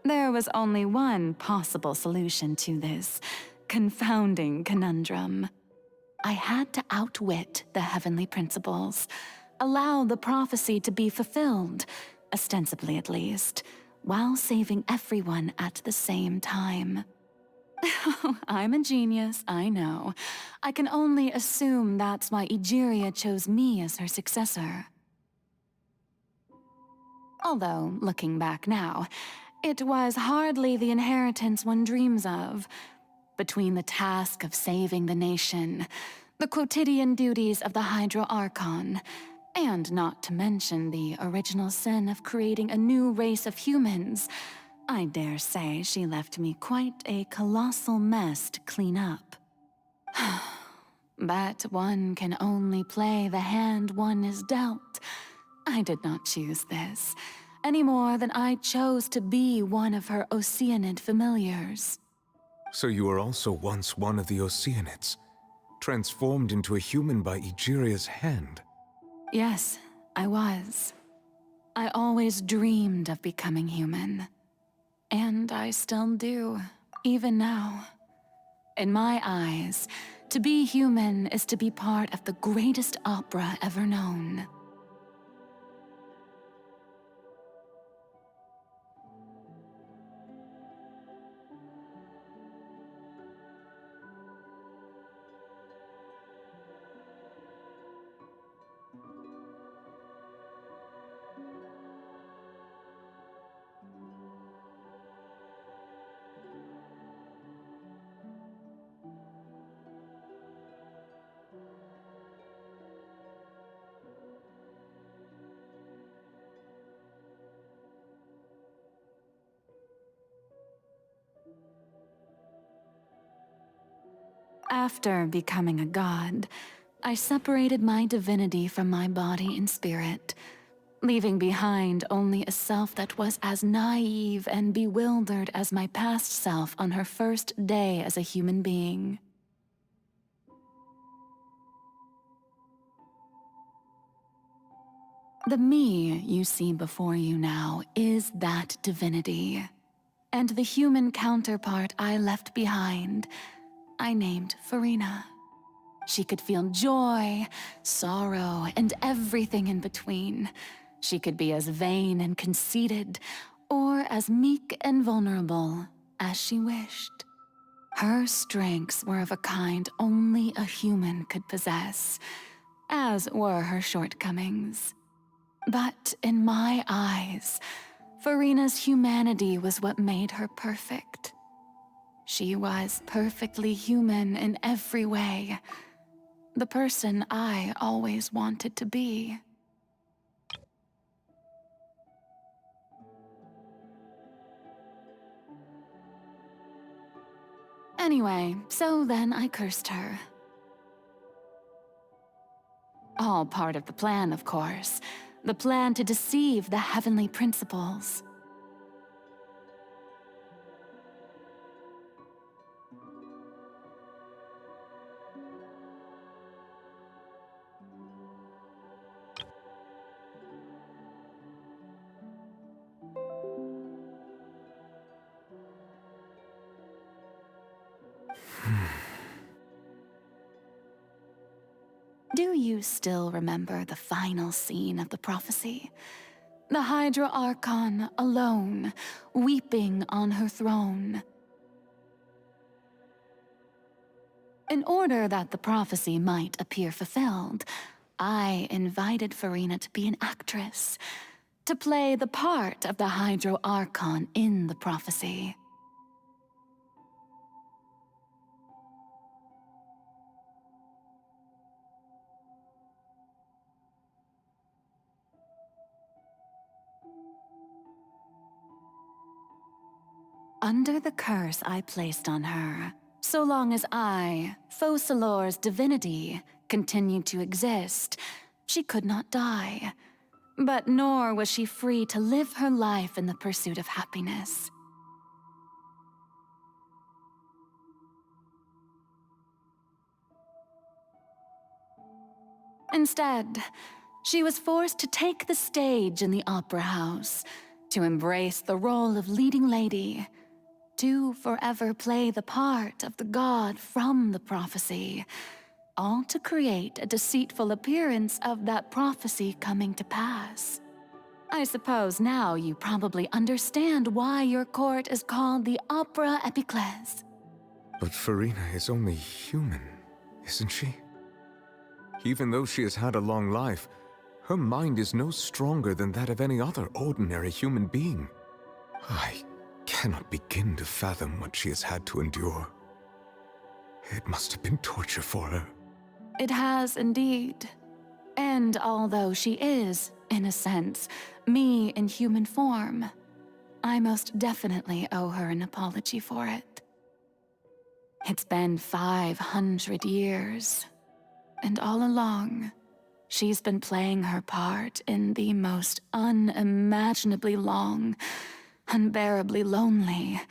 there was only one possible solution to this confounding conundrum. I had to outwit the heavenly principles, allow the prophecy to be fulfilled, ostensibly at least, while saving everyone at the same time. I'm a genius, I know. I can only assume that's why Egeria chose me as her successor. Although, looking back now, it was hardly the inheritance one dreams of. Between the task of saving the nation, the quotidian duties of the Hydro Archon, and not to mention the original sin of creating a new race of humans, I dare say she left me quite a colossal mess to clean up. But one can only play the hand one is dealt. I did not choose this, any more than I chose to be one of her Oceanid familiars. So you were also once one of the Oceanids, transformed into a human by Egeria's hand? Yes, I was. I always dreamed of becoming human. And I still do, even now. In my eyes, to be human is to be part of the greatest opera ever known. After becoming a god, I separated my divinity from my body and spirit, leaving behind only a self that was as naive and bewildered as my past self on her first day as a human being. The me you see before you now is that divinity. And the human counterpart I left behind, I named Farina. She could feel joy, sorrow, and everything in between. She could be as vain and conceited, or as meek and vulnerable as she wished. Her strengths were of a kind only a human could possess, as were her shortcomings. But in my eyes, Farina's humanity was what made her perfect. She was perfectly human in every way, the person I always wanted to be. Anyway, so then I cursed her. All part of the plan, of course. The plan to deceive the heavenly principles. Do you still remember the final scene of the prophecy? The Hydra Archon alone, weeping on her throne. In order that the prophecy might appear fulfilled, I invited Farina to be an actress, to play the part of the Hydra Archon in the prophecy. Under the curse I placed on her, so long as I, Focalor's divinity, continued to exist, she could not die. But nor was she free to live her life in the pursuit of happiness. Instead, she was forced to take the stage in the opera house, to embrace the role of leading lady, to forever play the part of the god from the prophecy, all to create a deceitful appearance of that prophecy coming to pass. I suppose now you probably understand why your court is called the Opera Epiclese. But Farina is only human, isn't she? Even though she has had a long life, her mind is no stronger than that of any other ordinary human being. I cannot begin to fathom what she has had to endure. It must have been torture for her. It has indeed. And although she is, in a sense, me in human form, I most definitely owe her an apology for it. It's been 500 years, and all along, she's been playing her part in the most unimaginably long, unbearably lonely,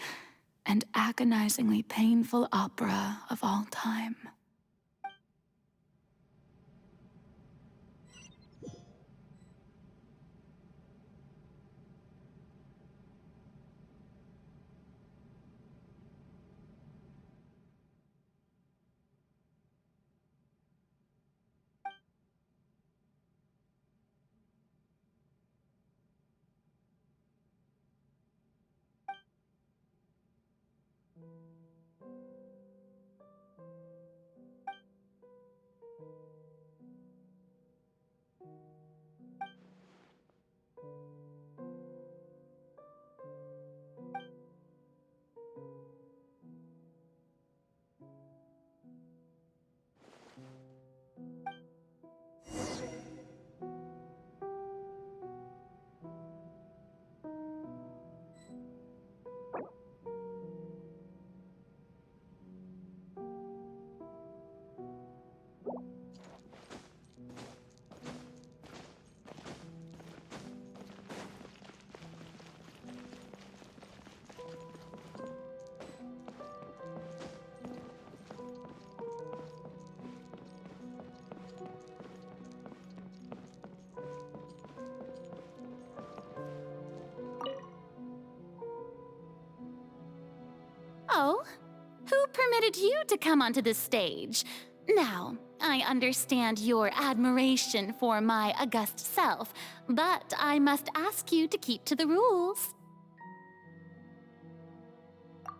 and agonizingly painful opera of all time. So, who permitted you to come onto this stage? Now, I understand your admiration for my august self, but I must ask you to keep to the rules.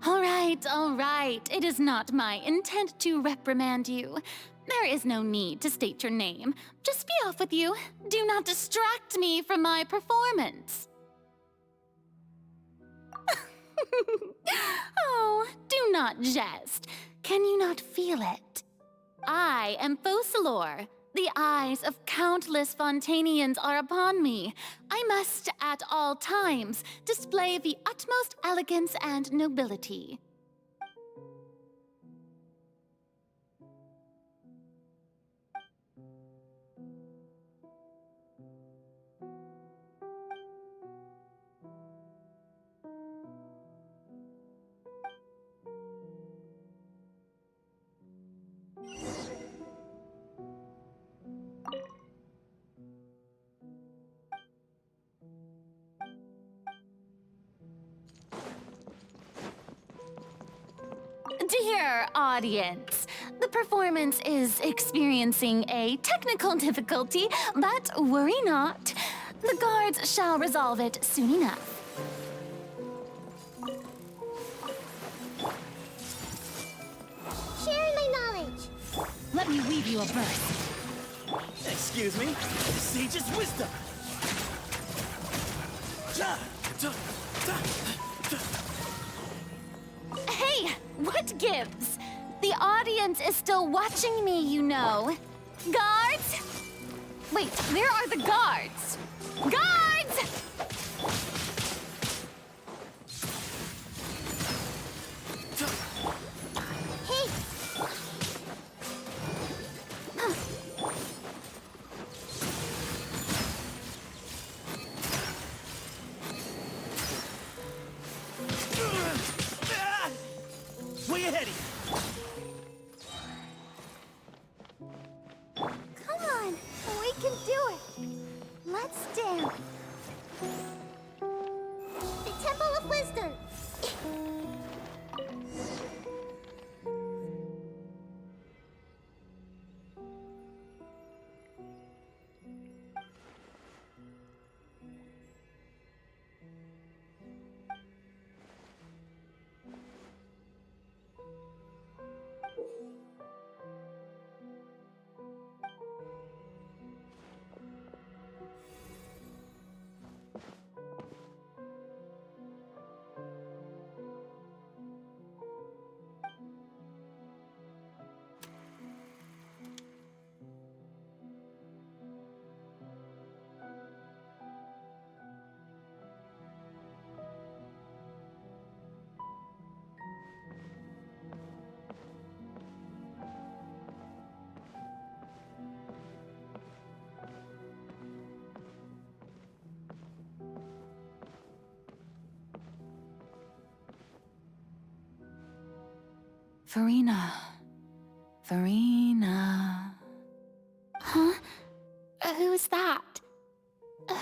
All right. It is not my intent to reprimand you. There is no need to state your name. Just be off with you. Do not distract me from my performance. Oh, do not jest. Can you not feel it? I am Focalor. The eyes of countless Fontanians are upon me. I must, at all times, display the utmost elegance and nobility. Dear audience, the performance is experiencing a technical difficulty, but worry not. The guards shall resolve it soon enough. Sharing my knowledge. Let me weave you a verse. Excuse me, sage's wisdom. Hey, what gives? The audience is still watching me, you know. Guards? Wait, where are the guards? Guards! Hey! Way ahead of you. Come on, we can do it. Let's dance. The Temple of Wisdom. Furina. Furina. Huh? Who's that?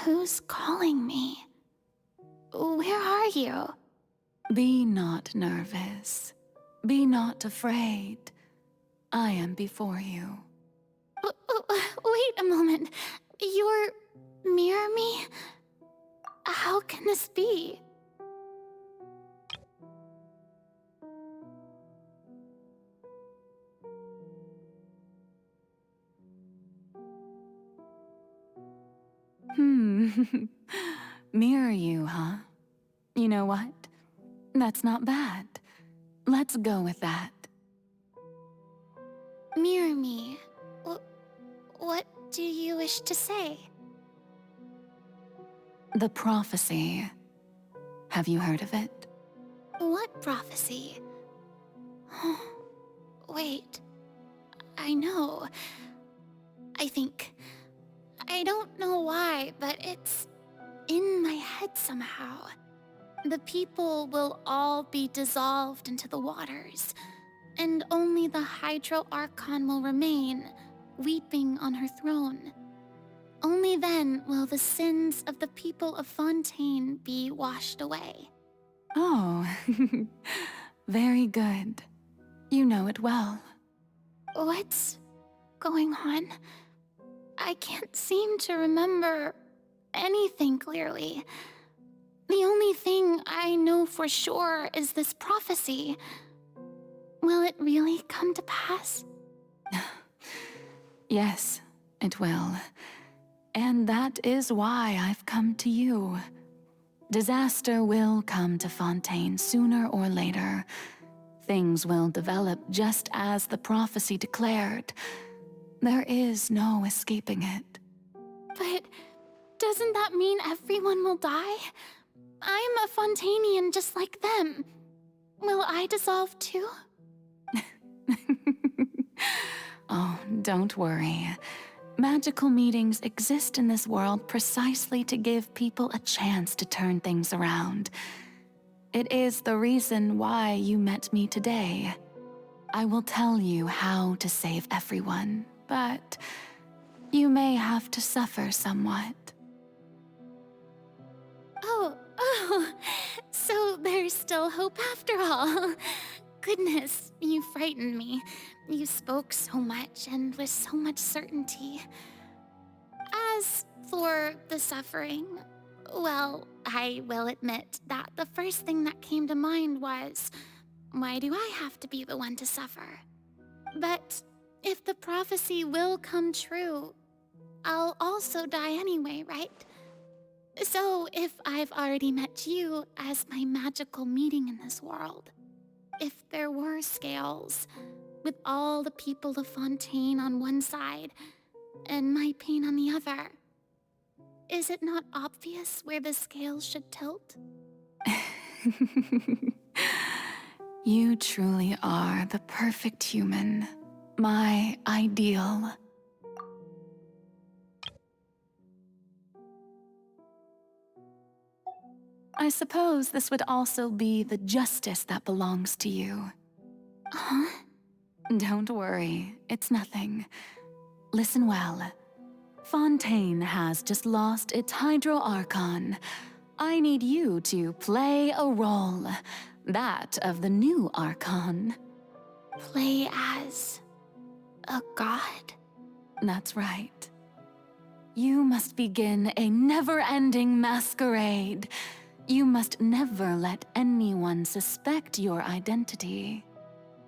Who's calling me? Where are you? Be not nervous. Be not afraid. I am before you. Wait a moment. You're near me? How can this be? Mirror you, huh? You know what? That's not bad. Let's go with that. Mirror me. What do you wish to say? The prophecy. Have you heard of it? What prophecy? Wait. I know. I think... I don't know why, but it's in my head somehow. The people will all be dissolved into the waters, and only the Hydro Archon will remain, weeping on her throne. Only then will the sins of the people of Fontaine be washed away. Oh, Very good. You know it well. What's going on? I can't seem to remember anything clearly. The only thing I know for sure is this prophecy. Will it really come to pass? Yes, it will. And that is why I've come to you. Disaster will come to Fontaine sooner or later. Things will develop just as the prophecy declared. There is no escaping it. But doesn't that mean everyone will die? I'm a Fontainian just like them. Will I dissolve too? Oh, don't worry. Magical meetings exist in this world precisely to give people a chance to turn things around. It is the reason why you met me today. I will tell you how to save everyone, but you may have to suffer somewhat. Oh, so there's still hope after all. Goodness, you frightened me. You spoke so much and with so much certainty. As for the suffering, well, I will admit that the first thing that came to mind was, why do I have to be the one to suffer? But if the prophecy will come true, I'll also die anyway, right? So if I've already met you as my magical meeting in this world, if there were scales, with all the people of Fontaine on one side and my pain on the other, is it not obvious where the scales should tilt? You truly are the perfect human, my ideal. I suppose this would also be the justice that belongs to you. Huh? Don't worry, it's nothing. Listen well. Fontaine has just lost its Hydro Archon. I need you to play a role, that of the new Archon. Play as a god? That's right. You must begin a never-ending masquerade. You must never let anyone suspect your identity.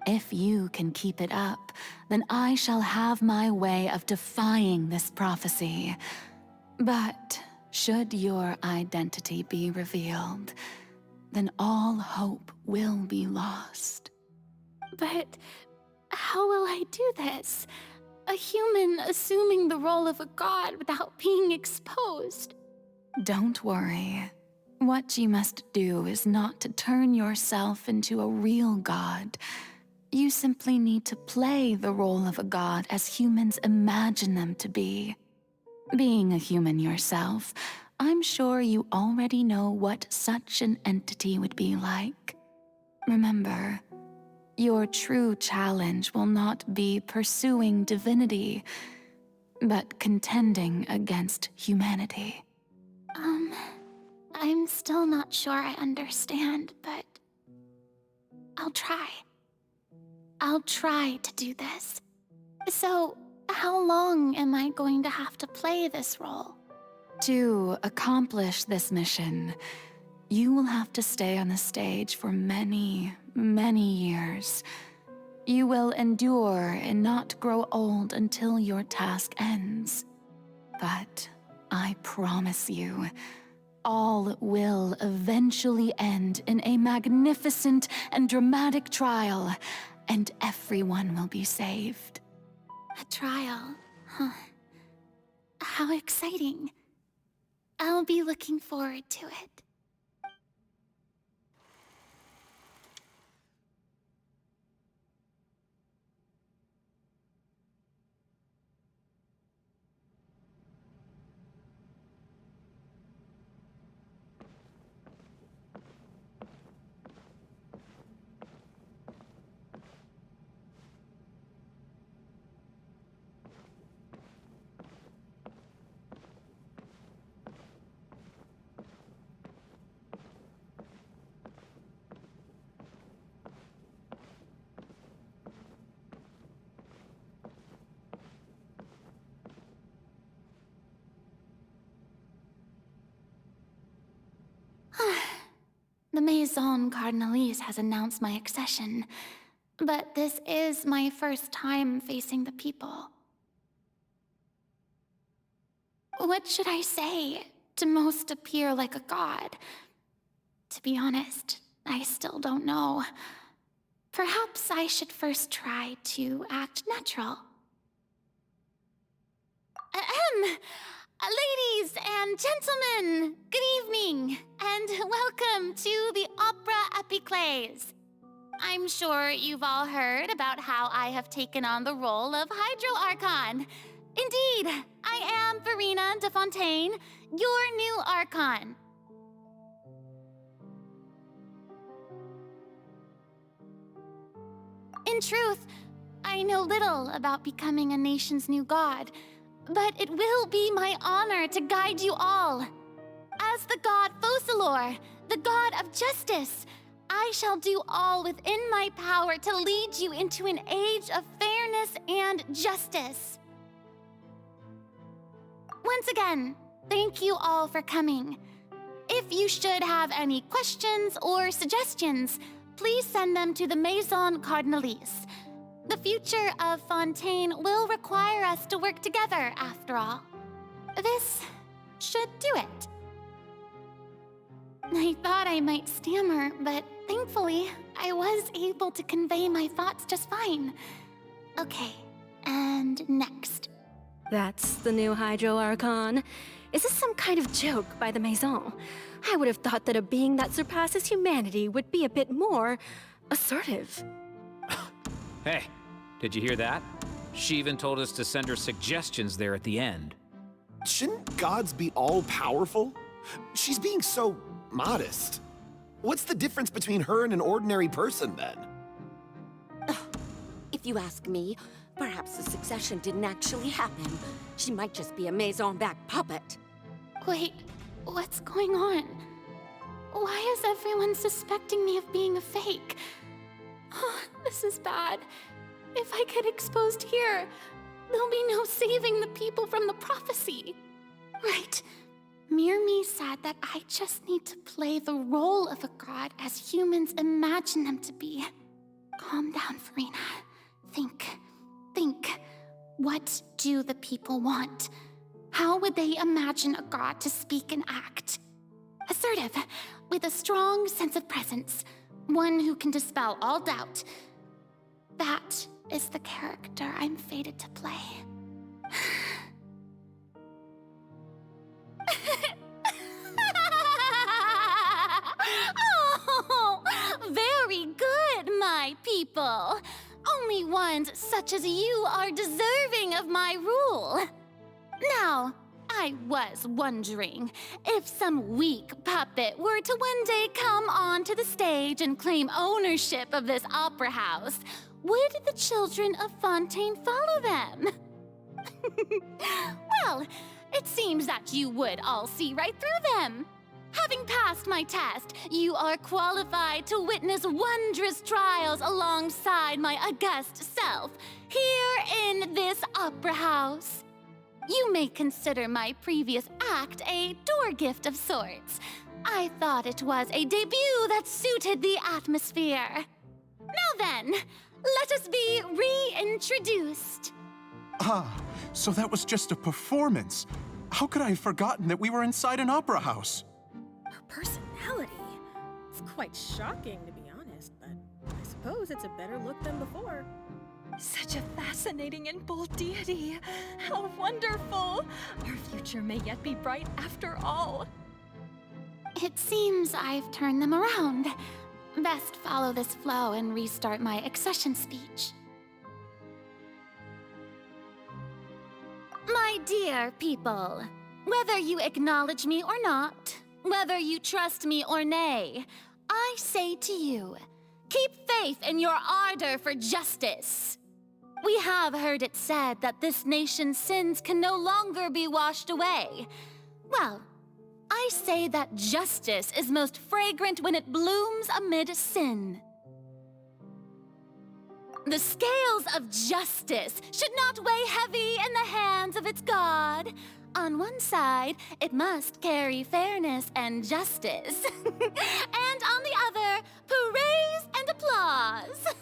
If you can keep it up, then I shall have my way of defying this prophecy. But should your identity be revealed, then all hope will be lost. But how will I do this? A human assuming the role of a god without being exposed. Don't worry. What you must do is not to turn yourself into a real god. You simply need to play the role of a god as humans imagine them to be. Being a human yourself, I'm sure you already know what such an entity would be like. Remember, your true challenge will not be pursuing divinity, but contending against humanity. I'm still not sure I understand, but I'll try. I'll try to do this. So, how long am I going to have to play this role? To accomplish this mission, you will have to stay on the stage for many, many years. You will endure and not grow old until your task ends. But I promise you, all will eventually end in a magnificent and dramatic trial, and everyone will be saved. A trial, huh? How exciting. I'll be looking forward to it. The Maison Cardinalise has announced my accession, but this is my first time facing the people. What should I say to most appear like a god? To be honest, I still don't know. Perhaps I should first try to act natural. Ladies and gentlemen, good evening, and welcome to the Opera Epiclese. I'm sure you've all heard about how I have taken on the role of Hydro Archon. Indeed, I am Verena de Fontaine, your new Archon. In truth, I know little about becoming a nation's new god, but it will be my honor to guide you all. As the god Focalor, the god of justice, I shall do all within my power to lead you into an age of fairness and justice. Once again, thank you all for coming. If you should have any questions or suggestions, please send them to the Maison Cardinalise. The future of Fontaine will require us to work together, after all. This should do it. I thought I might stammer, but thankfully, I was able to convey my thoughts just fine. Okay, and next. That's the new Hydro Archon. Is this some kind of joke by the Maison? I would have thought that a being that surpasses humanity would be a bit more assertive. Hey, did you hear that? She even told us to send her suggestions there at the end. Shouldn't gods be all-powerful? She's being so modest. What's the difference between her and an ordinary person, then? If you ask me, perhaps the succession didn't actually happen. She might just be a Maison-back puppet. Wait, what's going on? Why is everyone suspecting me of being a fake? Oh, this is bad. If I get exposed here, there'll be no saving the people from the prophecy. Right. Mirmi said that I just need to play the role of a god as humans imagine them to be. Calm down, Verena. Think. What do the people want? How would they imagine a god to speak and act? Assertive, with a strong sense of presence. One who can dispel all doubt. That is the character I'm fated to play. Oh, very good, my people. Only ones such as you are deserving of my rule. Now, I was wondering if some weak puppet were to one day come onto the stage and claim ownership of this opera house, would the children of Fontaine follow them? Well, it seems that you would all see right through them. Having passed my test, you are qualified to witness wondrous trials alongside my august self, here in this opera house. You may consider my previous act a door gift of sorts. I thought it was a debut that suited the atmosphere. Now then, let us be reintroduced. Ah, so that was just a performance. How could I have forgotten that we were inside an opera house? Her personality. It's quite shocking, to be honest, but I suppose it's a better look than before. Such a fascinating and bold deity. How wonderful! Our future may yet be bright after all. It seems I've turned them around. Best follow this flow and restart my accession speech. My dear people, whether you acknowledge me or not, whether you trust me or nay, I say to you, keep faith in your ardor for justice. We have heard it said that this nation's sins can no longer be washed away. Well, I say that justice is most fragrant when it blooms amid sin. The scales of justice should not weigh heavy in the hands of its God. sword. On one side, it must carry fairness and justice. And on the other, praise and applause.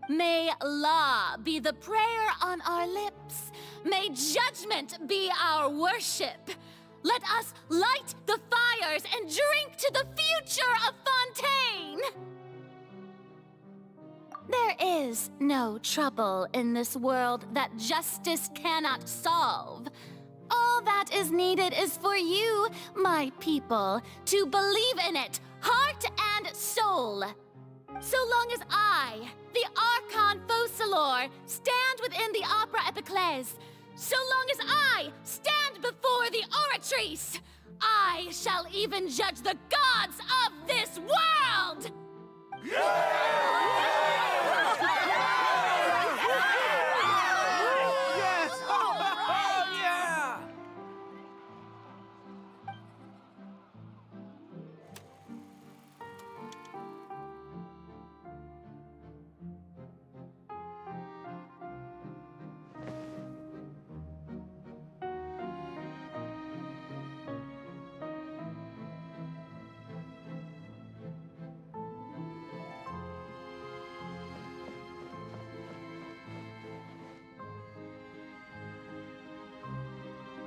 May law be the prayer on our lips. May judgment be our worship. Let us light the fires and drink to the future of Fontaine! There is no trouble in this world that justice cannot solve. All that is needed is for you, my people, to believe in it, heart and soul. So long as I, the Archon Focalor, stand within the Opera Epiclese, so long as I stand before the Oratrice, I shall even judge the gods of this world!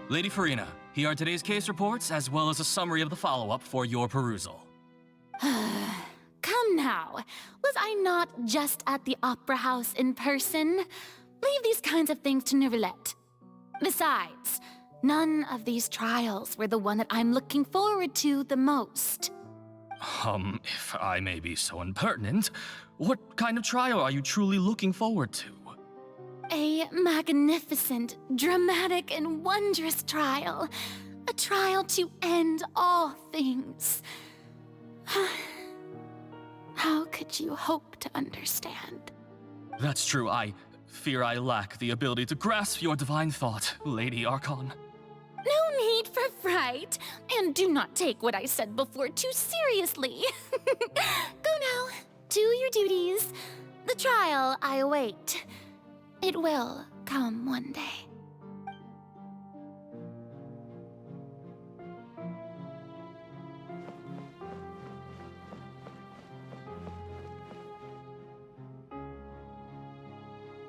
Lady Farina, here are today's case reports, as well as a summary of the follow-up for your perusal. Come now. Was I not just at the Opera House in person? Leave these kinds of things to Neuvillette. Besides, none of these trials were the one that I'm looking forward to the most. If I may be so impertinent, what kind of trial are you truly looking forward to? A magnificent, dramatic, and wondrous trial. A trial to end all things. How could you hope to understand? That's true. I fear I lack the ability to grasp your divine thought, Lady Archon. No need for fright, and do not take what I said before too seriously. Go now, do your duties. The trial I await. It will come one day.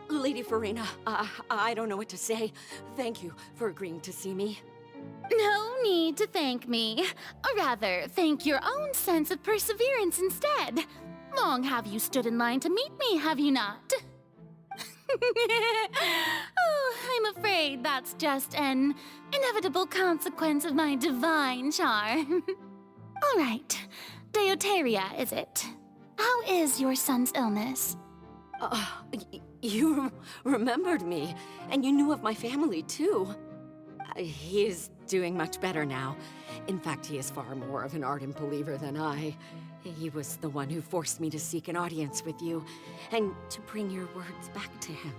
Lady Farina, I don't know what to say. Thank you for agreeing to see me. No need to thank me. Or rather, thank your own sense of perseverance instead. Long have you stood in line to meet me, have you not? Oh, I'm afraid that's just an inevitable consequence of my divine charm. All right, Deoteria, is it? How is your son's illness? You remembered me, and you knew of my family, too. He is doing much better now. In fact, he is far more of an ardent believer than I. He was the one who forced me to seek an audience with you, and to bring your words back to him.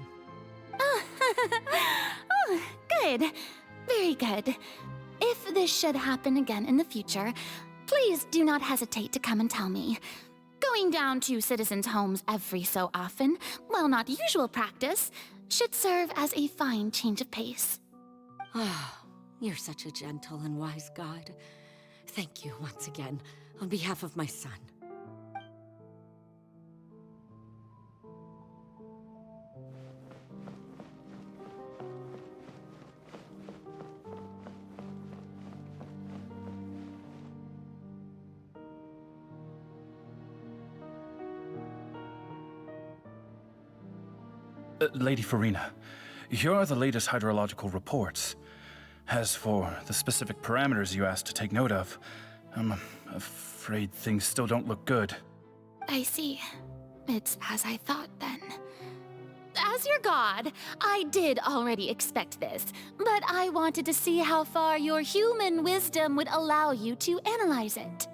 Oh, good. Very good. If this should happen again in the future, please do not hesitate to come and tell me. Going down to citizens' homes every so often, while not usual practice, should serve as a fine change of pace. Ah, you're such a gentle and wise god. Thank you once again, on behalf of my son. Lady Farina, here are the latest hydrological reports. As for the specific parameters you asked to take note of, I'm afraid things still don't look good. I see. It's as I thought, then. As your god, I did already expect this, but I wanted to see how far your human wisdom would allow you to analyze it.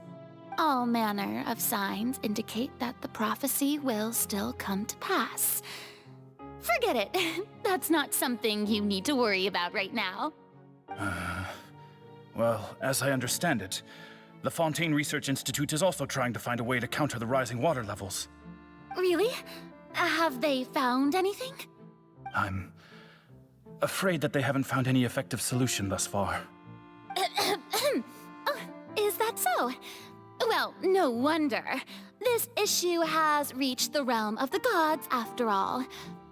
All manner of signs indicate that the prophecy will still come to pass. Forget it. That's not something you need to worry about right now. Well, as I understand it, the Fontaine Research Institute is also trying to find a way to counter the rising water levels. Really? Have they found anything? I'm afraid that they haven't found any effective solution thus far. Oh, is that so? Well, no wonder. This issue has reached the realm of the gods, after all.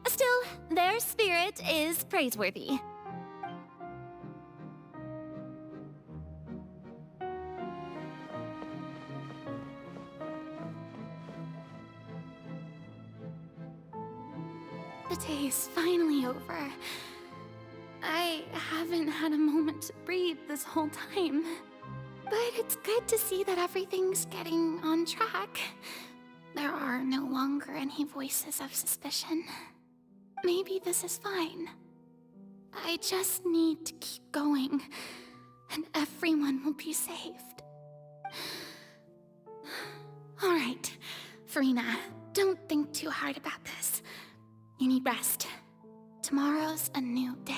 Still, their spirit is praiseworthy. The day is finally over. I haven't had a moment to breathe this whole time. But it's good to see that everything's getting on track. There are no longer any voices of suspicion. Maybe this is fine. I just need to keep going, and everyone will be saved. All right, Farina, don't think too hard about this. You need rest. Tomorrow's a new day.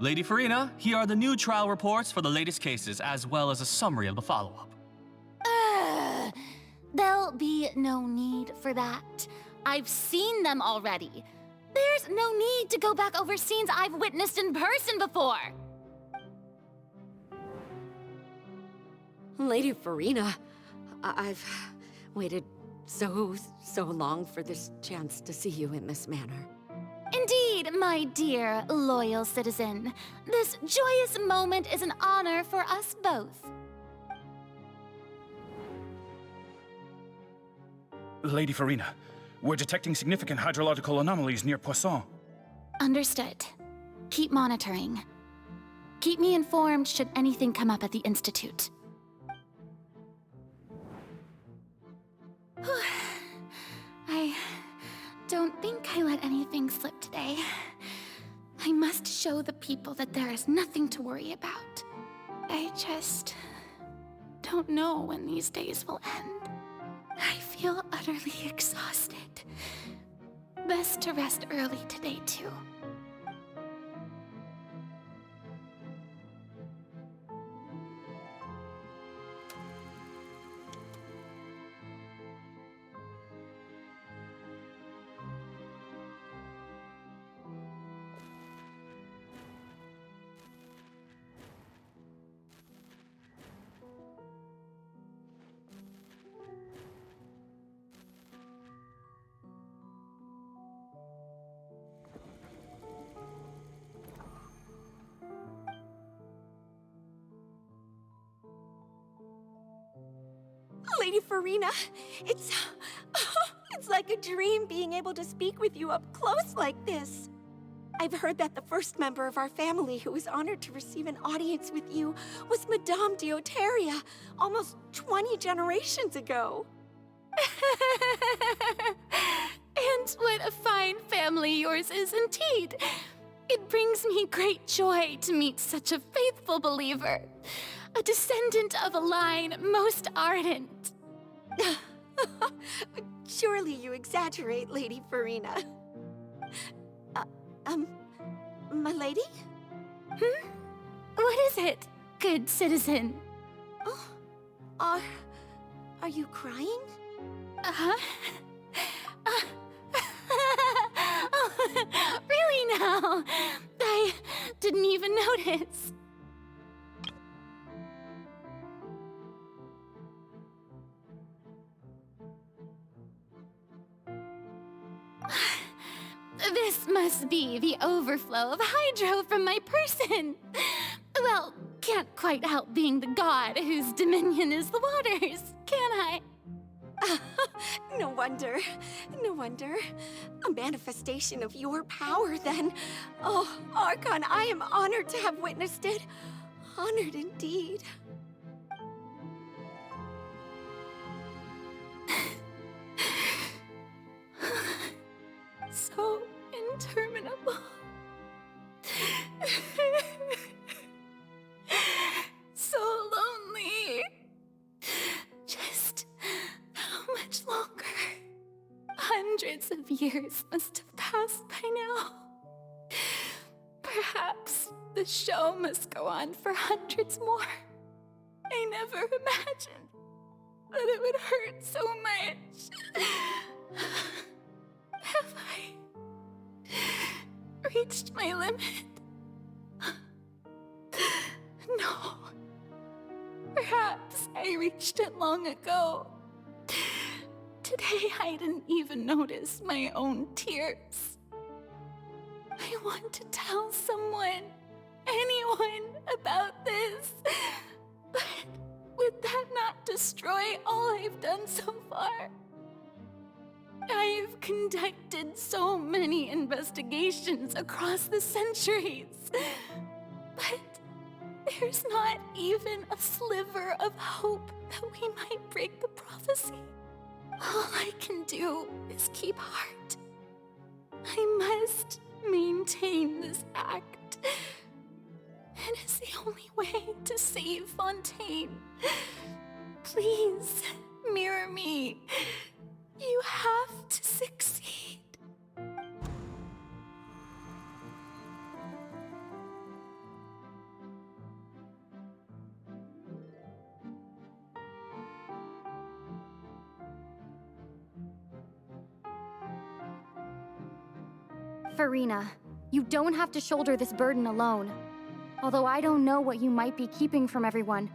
Lady Farina, here are the new trial reports for the latest cases, as well as a summary of the follow-up. There'll be no need for that. I've seen them already. There's no need to go back over scenes I've witnessed in person before. Lady Farina, I've waited so long for this chance to see you in this manner. Indeed, my dear, loyal citizen. This joyous moment is an honor for us both. Lady Farina, we're detecting significant hydrological anomalies near Poisson. Understood. Keep monitoring. Keep me informed should anything come up at the Institute. I don't think I let anything slip today. I must show the people that there is nothing to worry about. I just don't know when these days will end. I feel utterly exhausted. Best to rest early today, too. Lady Farina, it's like a dream being able to speak with you up close like this. I've heard that the first member of our family who was honored to receive an audience with you was Madame Deoteria, almost 20 generations ago. And what a fine family yours is indeed. It brings me great joy to meet such a faithful believer. A descendant of a line most ardent. Surely you exaggerate, Lady Farina. My lady? What is it, good citizen? Oh, are you crying? Oh, really now? I didn't even notice. This must be the overflow of hydro from my person. Well, can't quite help being the god whose dominion is the waters, can I? No wonder. No wonder. A manifestation of your power, then. Oh, Archon, I am honored to have witnessed it. Honored indeed. So interminable. So lonely. Just how much longer? Hundreds of years must have passed by now. Perhaps the show must go on for hundreds more. I never imagined that it would hurt so much. Have I reached my limit? No. Perhaps I reached it long ago. Today I didn't even notice my own tears. I want to tell someone, anyone, about this. But would that not destroy all I've done so far? I've conducted so many investigations across the centuries. But there's not even a sliver of hope that we might break the prophecy. All I can do is keep heart. I must maintain this act. It is the only way to save Fontaine. Please, mirror me. You have to succeed. Farina, you don't have to shoulder this burden alone. Although I don't know what you might be keeping from everyone,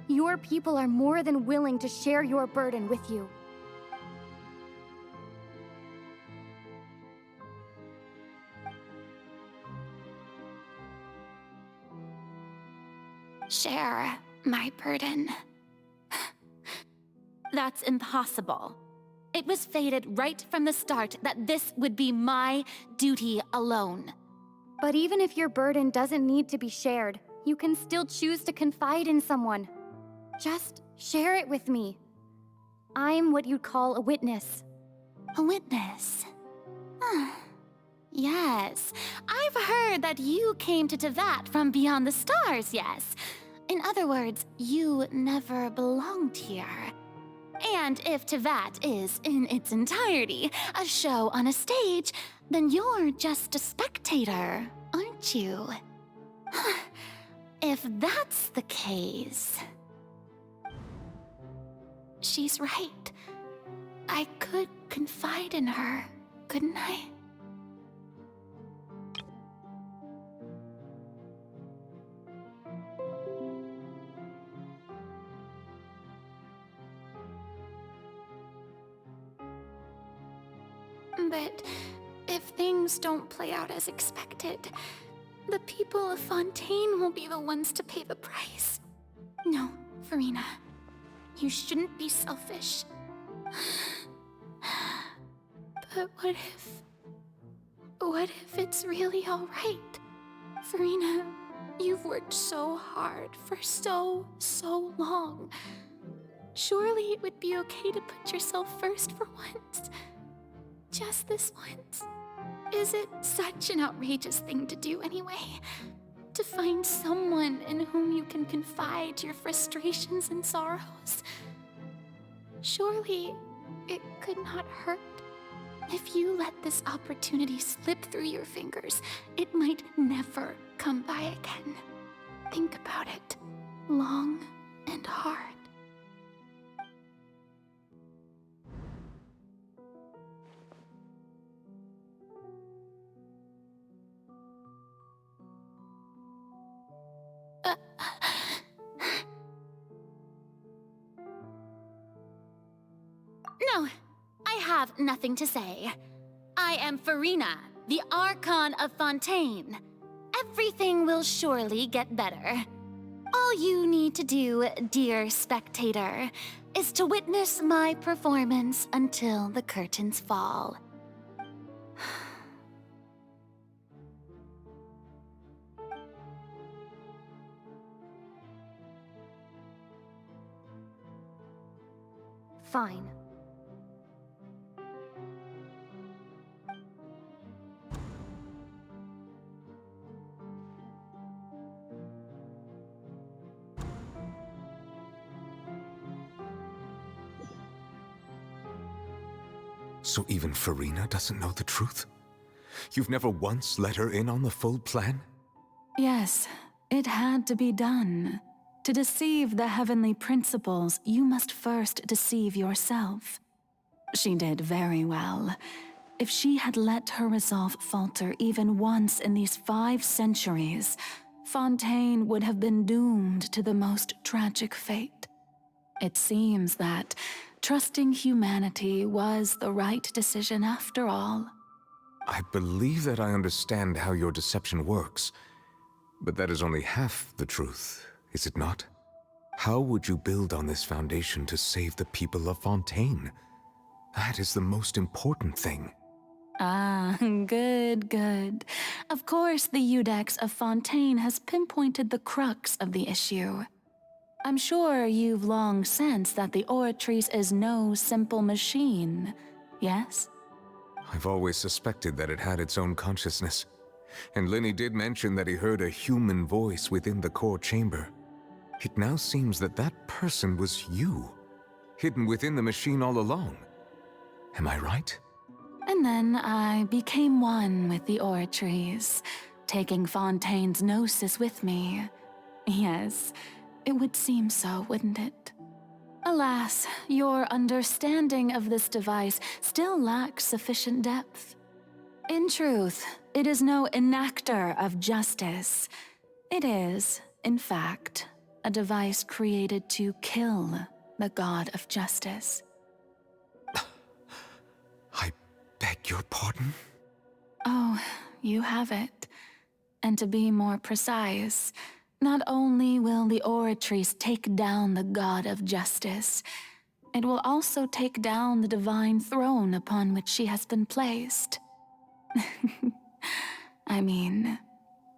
your people are more than willing to share your burden with you. Share my burden. That's impossible. It was fated right from the start that this would be my duty alone. But even if your burden doesn't need to be shared, you can still choose to confide in someone. Just share it with me. I'm what you'd call a witness. A witness? Yes. I've heard that you came to Tevat from beyond the stars, yes. In other words, you never belonged here. And if Tevat is, in its entirety, a show on a stage, then you're just a spectator, aren't you? If that's the case... She's right. I could confide in her, couldn't I? But if things don't play out as expected, the people of Fontaine will be the ones to pay the price. No, Farina. You shouldn't be selfish. But what if it's really all right? Farina, you've worked so hard for so long. Surely it would be okay to put yourself first for once. Just this once. Is it such an outrageous thing to do anyway? To find someone in whom you can confide your frustrations and sorrows? Surely it could not hurt. If you let this opportunity slip through your fingers, it might never come by again. Think about it long and hard. No, I have nothing to say. I am Farina, the Archon of Fontaine. Everything will surely get better. All you need to do, dear spectator, is to witness my performance until the curtains fall. Fine. So even Farina doesn't know the truth? You've never once let her in on the full plan? Yes, it had to be done. To deceive the heavenly principles, you must first deceive yourself. She did very well. If she had let her resolve falter even once in these 5 centuries, Fontaine would have been doomed to the most tragic fate. It seems that trusting humanity was the right decision after all. I believe that I understand how your deception works, but that is only half the truth, is it not? How would you build on this foundation to save the people of Fontaine? That is the most important thing. Ah, good. Of course, the Iudex of Fontaine has pinpointed the crux of the issue. I'm sure you've long sensed that the Oratrice is no simple machine, yes? I've always suspected that it had its own consciousness, and Lenny did mention that he heard a human voice within the core chamber. It now seems that that person was you, hidden within the machine all along. Am I right? And then I became one with the Oratrice, taking Fontaine's gnosis with me. Yes, it would seem so, wouldn't it? Alas, your understanding of this device still lacks sufficient depth. In truth, it is no enactor of justice. It is, in fact, a device created to kill the god of justice. I beg your pardon? Oh, you have it. And to be more precise, not only will the Oratrice take down the god of justice, it will also take down the divine throne upon which she has been placed. I mean,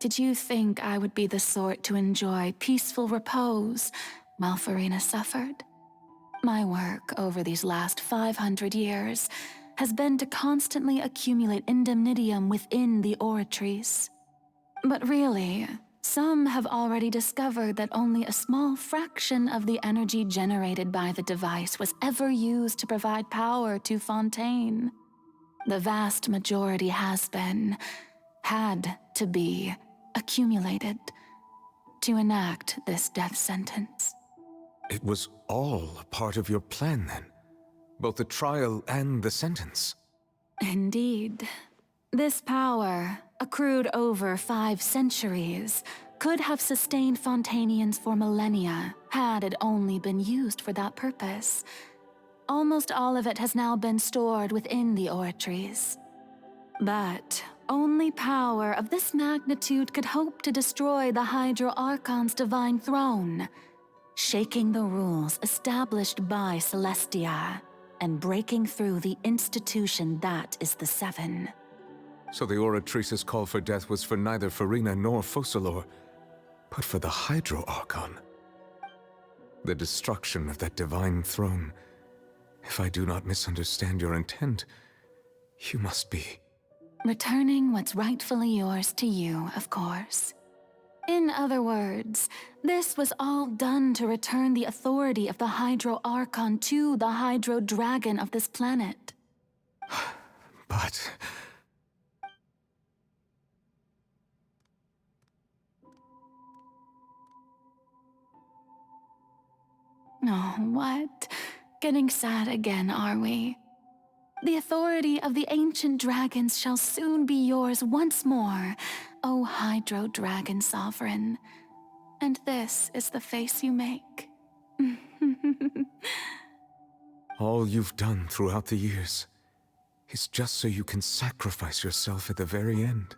did you think I would be the sort to enjoy peaceful repose while Farina suffered? My work over these last 500 years has been to constantly accumulate indemnitium within the Oratrice. But really, some have already discovered that only a small fraction of the energy generated by the device was ever used to provide power to Fontaine. The vast majority had to be, accumulated to enact this death sentence. It was all a part of your plan, then? Both the trial and the sentence? Indeed. This power, accrued over 5 centuries, could have sustained Fontainians for millennia had it only been used for that purpose. Almost all of it has now been stored within the Oratrice. But only power of this magnitude could hope to destroy the Hydro Archon's divine throne, shaking the rules established by Celestia and breaking through the institution that is the Seven. So the Oratrice's call for death was for neither Farina nor Focalor, but for the Hydro Archon. The destruction of that divine throne. If I do not misunderstand your intent, you must be... returning what's rightfully yours to you, of course. In other words, this was all done to return the authority of the Hydro Archon to the Hydro Dragon of this planet. But... Oh, what? Getting sad again, are we? The authority of the ancient dragons shall soon be yours once more, O Hydro Dragon Sovereign. And this is the face you make. all you've done throughout the years is just so you can sacrifice yourself at the very end.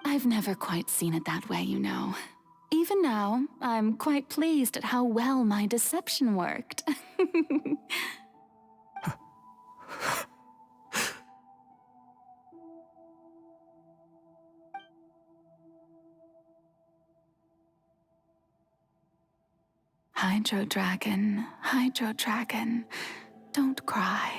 I've never quite seen it that way, you know. Even now, I'm quite pleased at how well my deception worked. Hydro Dragon, don't cry.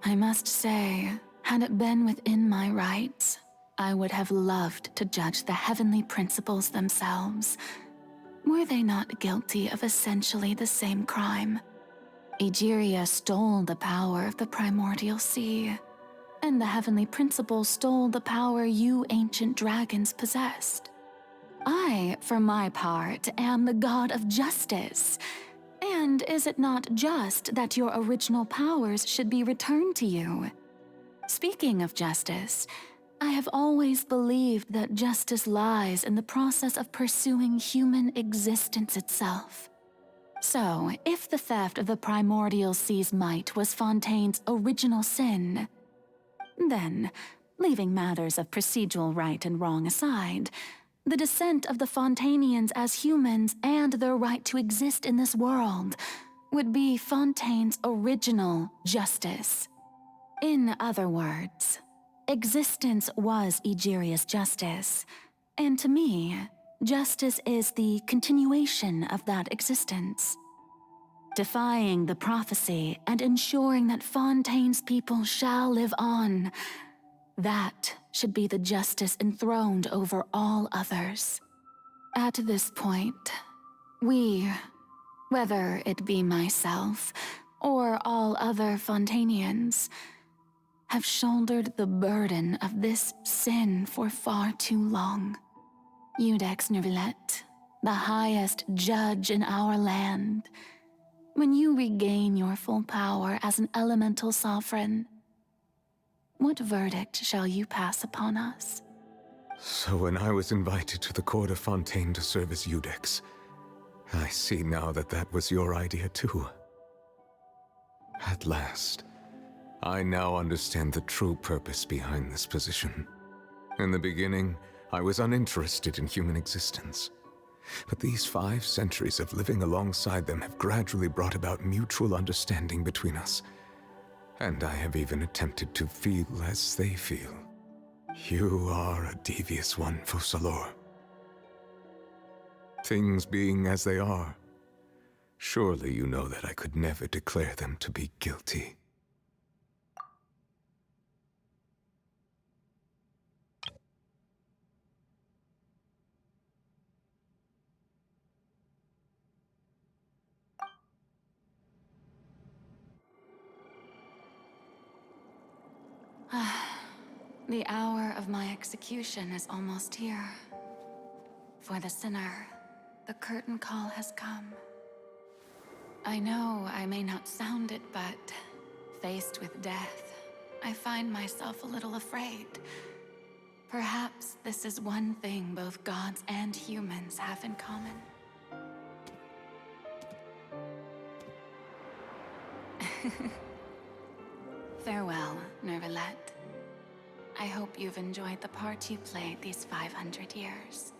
I must say, had it been within my rights, I would have loved to judge the heavenly principles themselves. Were they not guilty of essentially the same crime? Egeria stole the power of the primordial sea. and the heavenly principle stole the power you ancient dragons possessed. I, for my part, am the god of justice. And is it not just that your original powers should be returned to you? Speaking of justice, I have always believed that justice lies in the process of pursuing human existence itself. So, if the theft of the primordial sea's might was Fontaine's original sin, then, leaving matters of procedural right and wrong aside, the descent of the Fontainians as humans and their right to exist in this world would be Fontaine's original justice. In other words, existence was Egeria's justice, and to me, justice is the continuation of that existence. Defying the prophecy and ensuring that Fontaine's people shall live on, that should be the justice enthroned over all others. At this point, we, whether it be myself or all other Fontainians, have shouldered the burden of this sin for far too long. Iudex Neuvillette, the highest judge in our land, when you regain your full power as an elemental sovereign, what verdict shall you pass upon us? So when I was invited to the court of Fontaine to serve as Iudex, I see now that that was your idea too. At last, I now understand the true purpose behind this position. In the beginning, I was uninterested in human existence. But these 5 centuries of living alongside them have gradually brought about mutual understanding between us. And I have even attempted to feel as they feel. You are a devious one, Focalors. Things being as they are, surely you know that I could never declare them to be guilty. The hour of my execution is almost here. For the sinner, the curtain call has come. I know I may not sound it, but faced with death, I find myself a little afraid. Perhaps this is one thing both gods and humans have in common. Farewell, Neuvillette. I hope you've enjoyed the part you played these 500 years.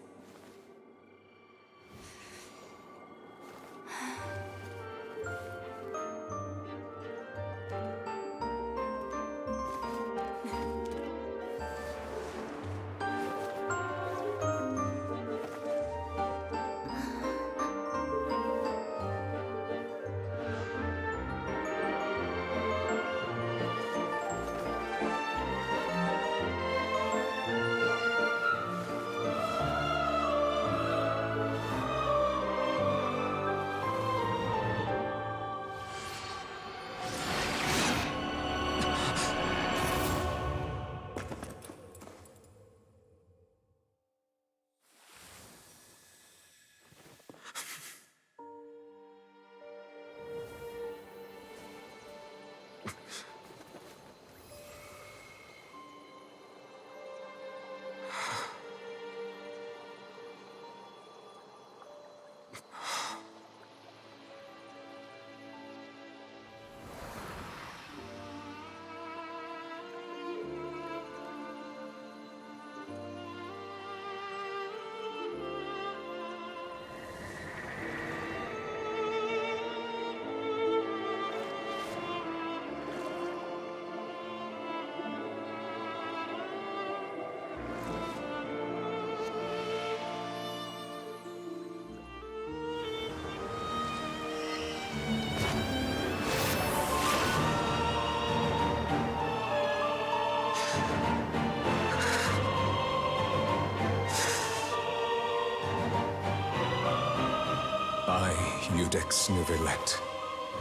I, Iudex Neuvillette,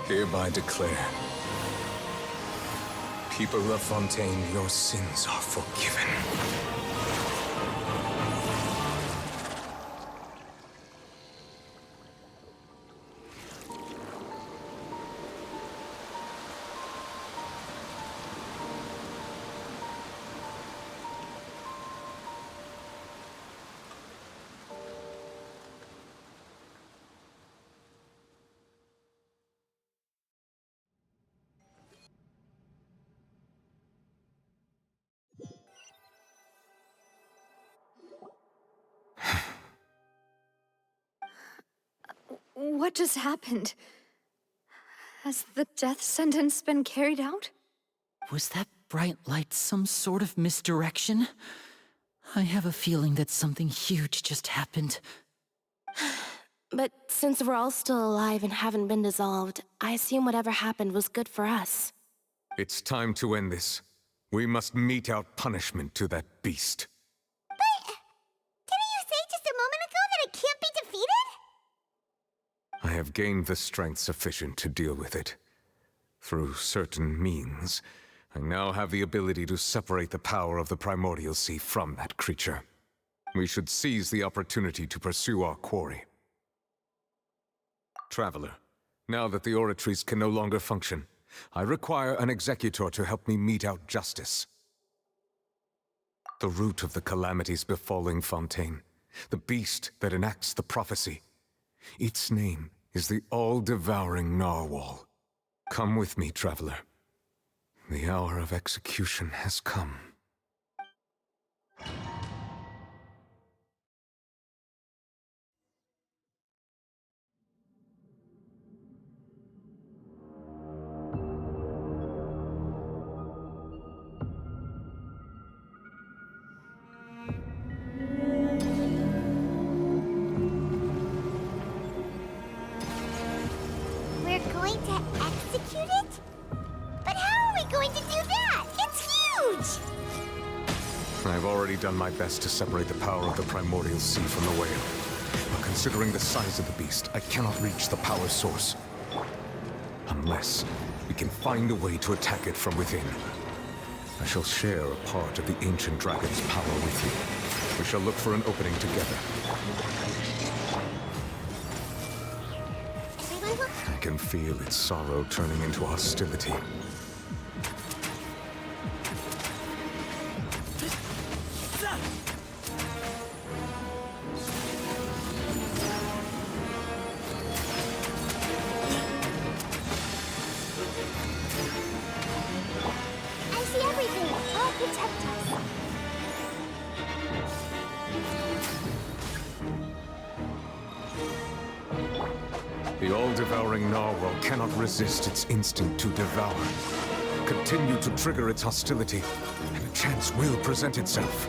hereby declare People of Fontaine, your sins are forgiven. What just happened? Has the death sentence been carried out? Was that bright light some sort of misdirection? I have a feeling that something huge just happened. But since we're all still alive and haven't been dissolved, I assume whatever happened was good for us. It's time to end this. We must mete out punishment to that beast. Didn't you say just a moment ago that it can't be defeated? I have gained the strength sufficient to deal with it. Through certain means, I now have the ability to separate the power of the Primordial Sea from that creature. We should seize the opportunity to pursue our quarry. Traveler, now that the oratories can no longer function, I require an executor to help me mete out justice. The root of the calamities befalling Fontaine, the beast that enacts the prophecy. Its name is the all-devouring narwhal. Come with me, traveler. The hour of execution has come. We're going to execute it? But how are we going to do that? It's huge! I've already done my best to separate the power of the Primordial Sea from the whale. But considering the size of the beast, I cannot reach the power source. Unless we can find a way to attack it from within. I shall share a part of the ancient dragon's power with you. We shall look for an opening together. I can feel its sorrow turning into hostility. I see everything. I'll protect us. The all-devouring narwhal cannot resist its instinct to devour. Continue to trigger its hostility, and a chance will present itself.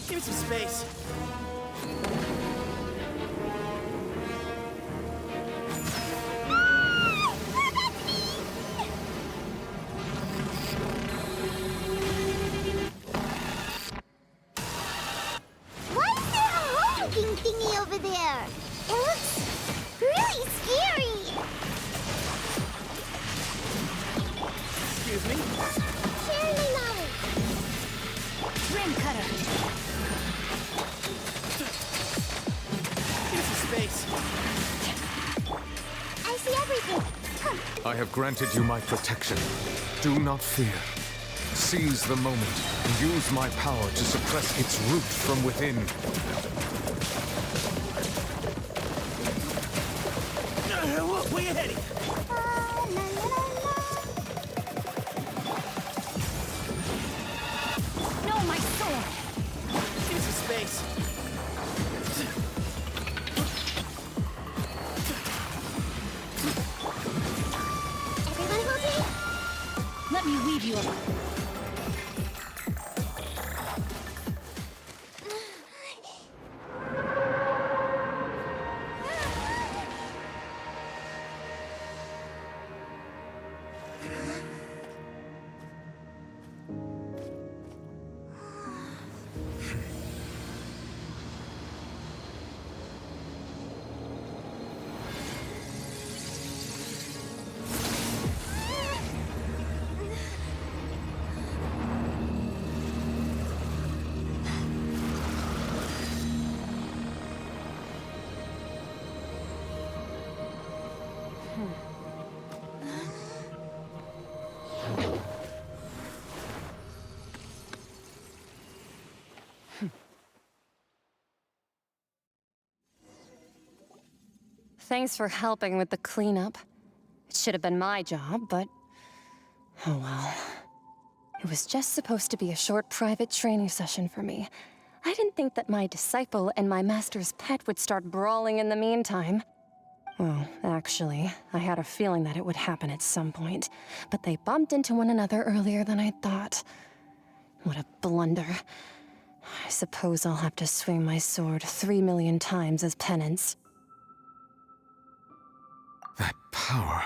Give me some space. Why is there a honking thingy over there? It looks really scary. Excuse me. Sharing my knowledge. Rim cutter. Give me some space. I see everything. I have granted you my protection. Do not fear. Seize the moment and use my power to suppress its root from within. Where you heading? No, my sword! Give me some space. Everyone okay? Let me weave you up. Thanks for helping with the cleanup. It should have been my job, but... oh well. It was just supposed to be a short private training session for me. I didn't think that my disciple and my master's pet would start brawling in the meantime. Well, actually, I had a feeling that it would happen at some point, but they bumped into one another earlier than I thought. What a blunder. I suppose I'll have to swing my sword 3 million times as penance. That power.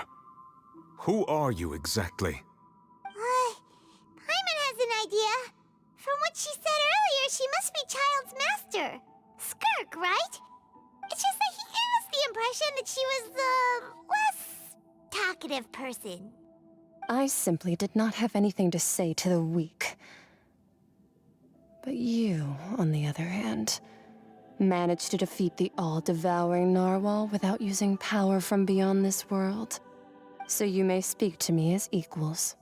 Who are you exactly? Paimon has an idea. From what she said earlier, she must be Child's master. Skirk, right? It's just that he gave us the impression that she was the less talkative person. I simply did not have anything to say to the weak. But you, on the other hand, managed to defeat the all-devouring narwhal without using power from beyond this world. So you may speak to me as equals.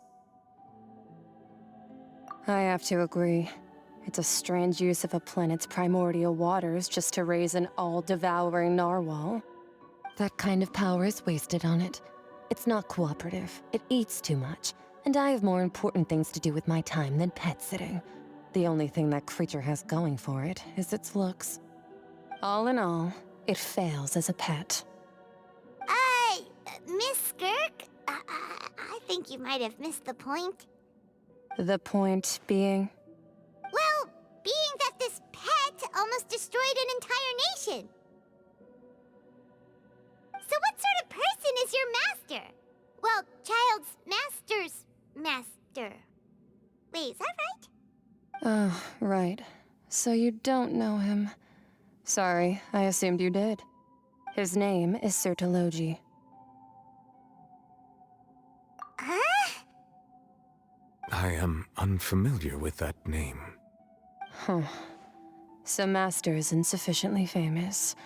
I have to agree. It's a strange use of a planet's primordial waters just to raise an all-devouring narwhal. That kind of power is wasted on it. It's not cooperative, it eats too much, and I have more important things to do with my time than pet sitting. The only thing that creature has going for it is its looks. All in all, it fails as a pet. Miss Skirk? I think you might have missed the point. The point being? Well, being that this pet almost destroyed an entire nation. So what sort of person is your master? Well, Child's master's master. Wait, is that right? Oh, right. So you don't know him. Sorry, I assumed you did. His name is Sertologi. Huh? I am unfamiliar with that name. Huh. So Master isn't sufficiently famous.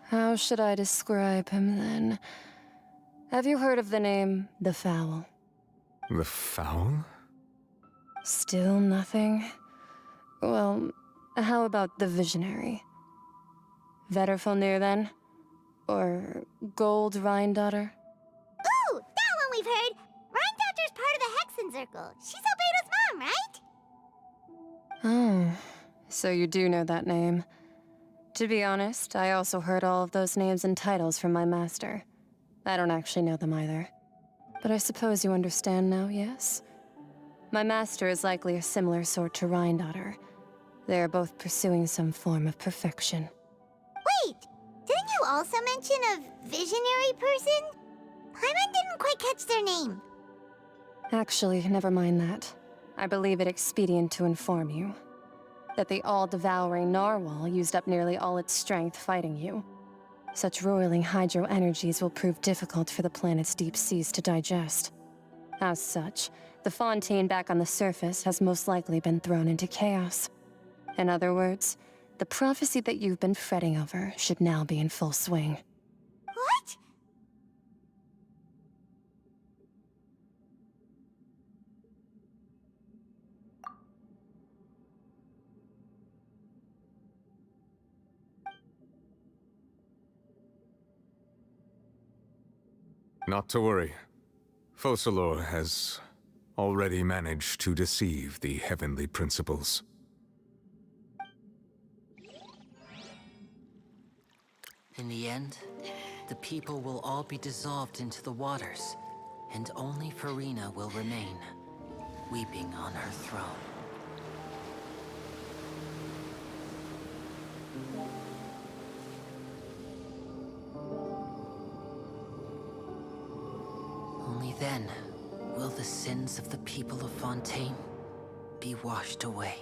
How should I describe him then? Have you heard of the name The Fowl? The Fowl? Still nothing? Well, how about the Visionary? Vetterfalnir then? Or Gold Rhine-daughter? Ooh, that one we've heard! Rhine-daughter's part of the Hexen Circle. She's Albedo's mom, right? Oh, so you do know that name. To be honest, I also heard all of those names and titles from my master. I don't actually know them either. But I suppose you understand now, yes? My master is likely a similar sort to Rhine-daughter. They are both pursuing some form of perfection. Wait! Didn't you also mention a visionary person? Paimon didn't quite catch their name. Actually, never mind that. I believe it expedient to inform you that the all-devouring narwhal used up nearly all its strength fighting you. Such roiling hydro energies will prove difficult for the planet's deep seas to digest. As such, the fontaine back on the surface has most likely been thrown into chaos. In other words, the prophecy that you've been fretting over should now be in full swing. What? Not to worry. Focalor has already managed to deceive the heavenly principles. In the end, the people will all be dissolved into the waters, and only Farina will remain, weeping on her throne. Only then will the sins of the people of Fontaine be washed away.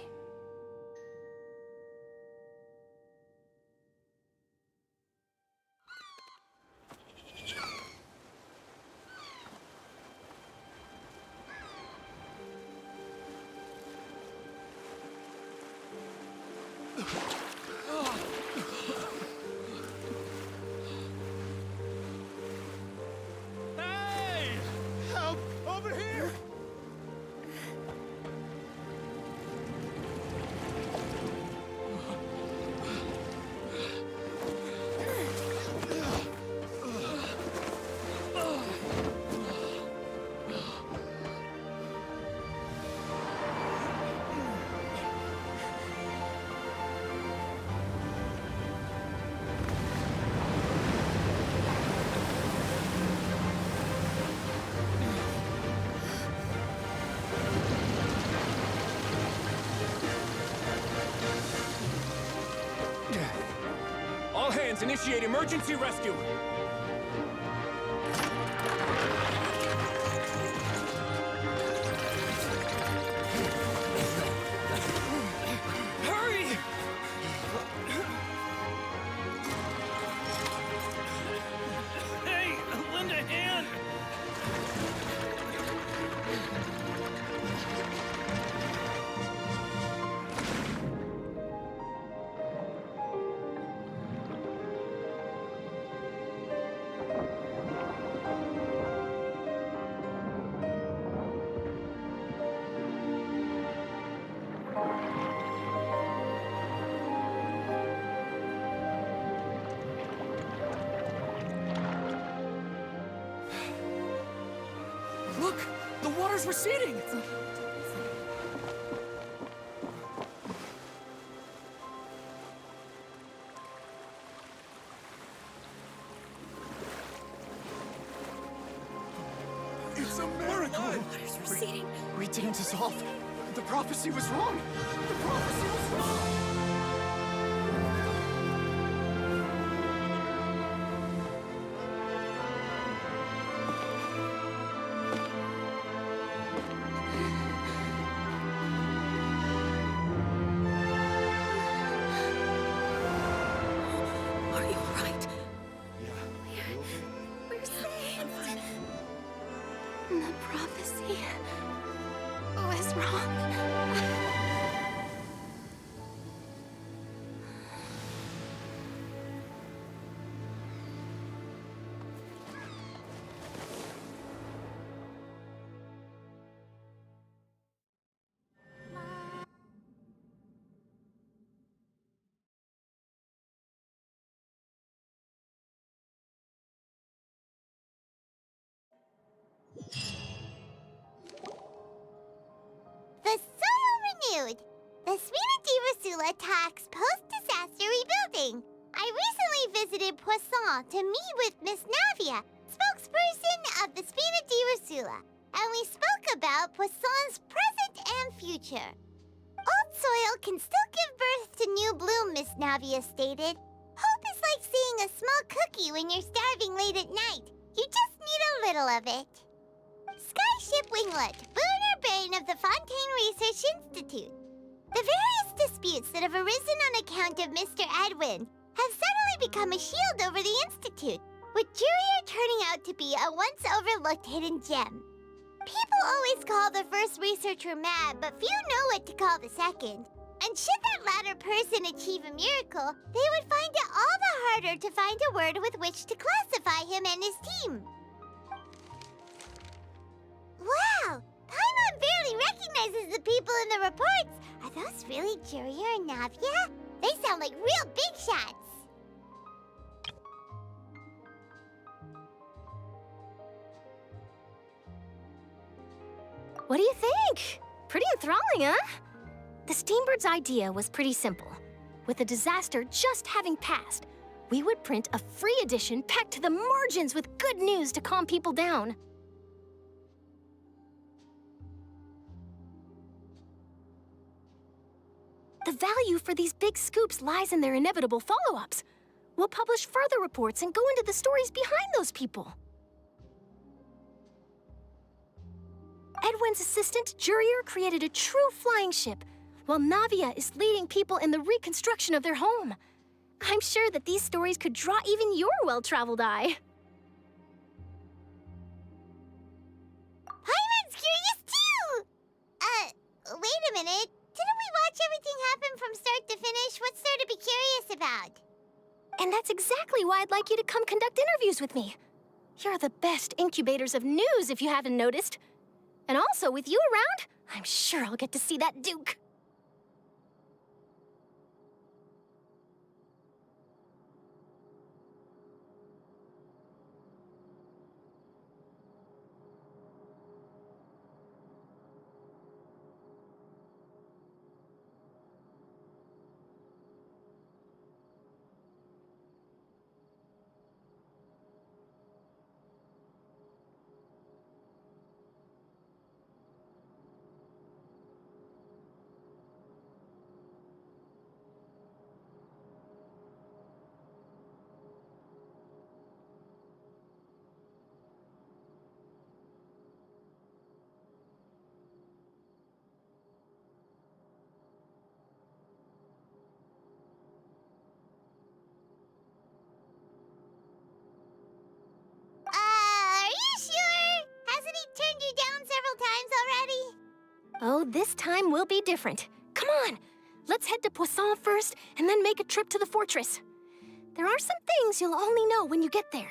Hey! Help! Over here! Trans, initiate emergency rescue! Hurry! Hey, lend a hand! Look! The water's receding! It's a miracle! Water's receding. We didn't dissolve. The prophecy was wrong. The prophecy was wrong. Are you all right? We're saved. The prophecy was wrong. The soil renewed. The Spina di Rosula talks post-disaster rebuilding. I recently visited Poisson to meet with Miss Navia, spokesperson of the Spina di Rosula, and we spoke about Poisson's present and future. Old soil can still give birth to new bloom, Miss Navia stated. Hope is like seeing a small cookie when you're starving late at night. You just need a little of it. Skyship Winglet, Booner Brain of the Fontaine Research Institute. The various disputes that have arisen on account of Mr. Edwin have suddenly become a shield over the Institute, with Jurier turning out to be a once overlooked hidden gem. People always call the first researcher mad, but few know what to call the second. And should that latter person achieve a miracle, they would find it all the harder to find a word with which to classify him and his team. Wow! Paimon barely recognizes the people in the reports. Are those really Jurier and Navia? They sound like real big shots. What do you think? Pretty enthralling, huh? The Steambird's idea was pretty simple. With the disaster just having passed, we would print a free edition packed to the margins with good news to calm people down. The value for these big scoops lies in their inevitable follow-ups. We'll publish further reports and go into the stories behind those people. Edwin's assistant, Jurier, created a true flying ship, while Navia is leading people in the reconstruction of their home. I'm sure that these stories could draw even your well-traveled eye. Paimon's curious too! Wait a minute. Didn't we watch everything happen from start to finish? What's there to be curious about? And that's exactly why I'd like you to come conduct interviews with me. You're the best incubators of news, if you haven't noticed. And also, with you around, I'm sure I'll get to see that Duke. Oh, this time will be different. Come on! Let's head to Poisson first, and then make a trip to the fortress. There are some things you'll only know when you get there.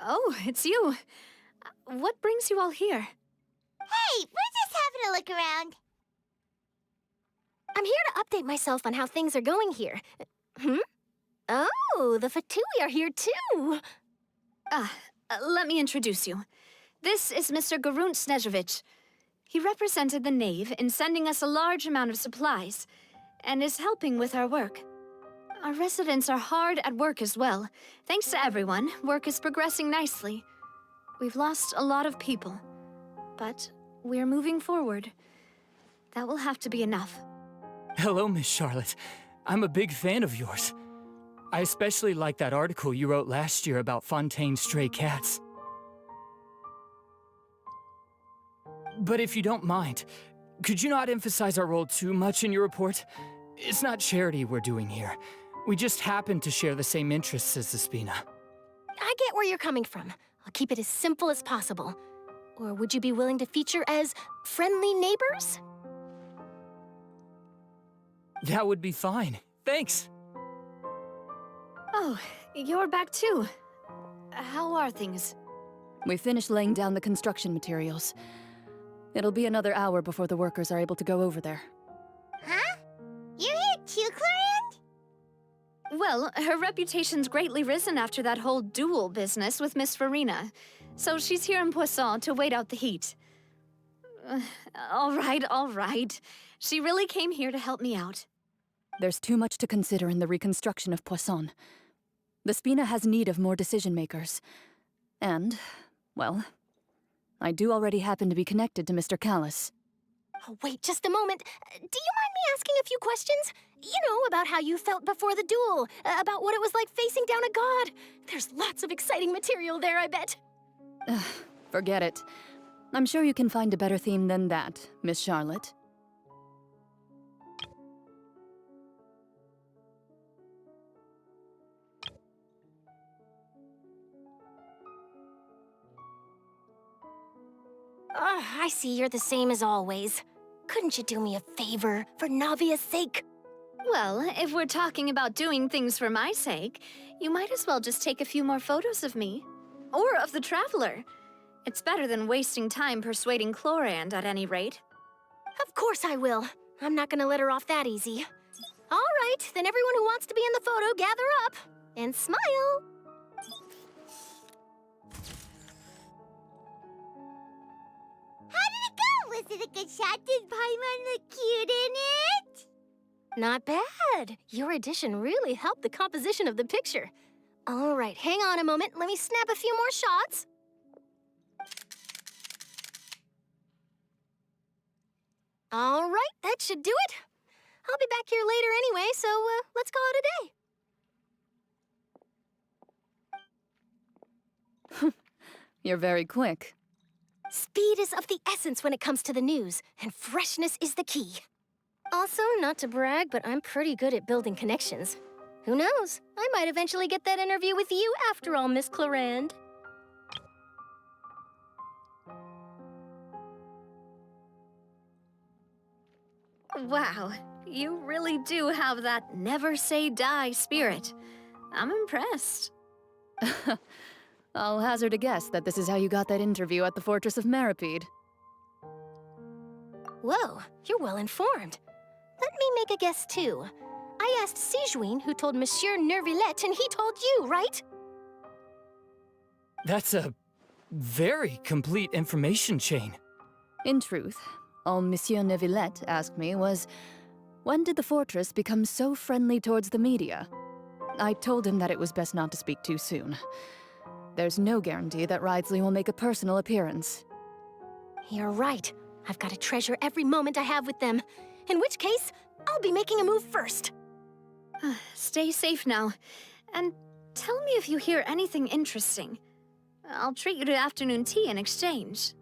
Oh, it's you. What brings you all here? Hey, we're just having a look around. I'm here to update myself on how things are going here. Oh, the Fatui are here too. Let me introduce you. This is Mr. Garunt Snezhevich. He represented the Knave in sending us a large amount of supplies, and is helping with our work. Our residents are hard at work as well. Thanks to everyone, work is progressing nicely. We've lost a lot of people, but we're moving forward. That will have to be enough. Hello, Miss Charlotte. I'm a big fan of yours. I especially like that article you wrote last year about Fontaine's stray cats. But if you don't mind, could you not emphasize our role too much in your report? It's not charity we're doing here. We just happen to share the same interests as the Spina. I get where you're coming from. I'll keep it as simple as possible. Or would you be willing to feature as friendly neighbors? That would be fine. Thanks. Oh, you're back too. How are things? We finished laying down the construction materials. It'll be another hour before the workers are able to go over there. Huh? You're here too, Clorinde? Well, her reputation's greatly risen after that whole duel business with Miss Farina. So she's here in Poisson to wait out the heat. All right. She really came here to help me out. There's too much to consider in the reconstruction of Poisson. The Spina has need of more decision-makers. And, well, I do already happen to be connected to Mr. Callis. Oh, wait just a moment. Do you mind me asking a few questions? You know, about how you felt before the duel, about what it was like facing down a god. There's lots of exciting material there, I bet. Forget it. I'm sure you can find a better theme than that, Miss Charlotte. I see you're the same as always. Couldn't you do me a favor, for Navia's sake? Well, if we're talking about doing things for my sake, you might as well just take a few more photos of me. Or of the Traveler. It's better than wasting time persuading Clorinde, at any rate. Of course I will. I'm not gonna let her off that easy. All right, then everyone who wants to be in the photo, gather up. And smile. How did it go? Was it a good shot? Did Paimon look cute in it? Not bad. Your addition really helped the composition of the picture. All right, hang on a moment. Let me snap a few more shots. All right, that should do it. I'll be back here later anyway, so let's call it a day. You're very quick. Speed is of the essence when it comes to the news, and freshness is the key. Also, not to brag, but I'm pretty good at building connections. Who knows? I might eventually get that interview with you after all, Miss Clarand. Wow, you really do have that never-say-die spirit. I'm impressed. I'll hazard a guess that this is how you got that interview at the Fortress of Maripede. Whoa, you're well informed. Let me make a guess, too. I asked Sijuin, who told Monsieur Nervillette, and he told you, right? That's a very complete information chain. In truth, all Monsieur Nervillette asked me was, when did the Fortress become so friendly towards the media? I told him that it was best not to speak too soon. There's no guarantee that Ridesley will make a personal appearance. You're right. I've got to treasure every moment I have with them. In which case, I'll be making a move first. Stay safe now. And tell me if you hear anything interesting. I'll treat you to afternoon tea in exchange.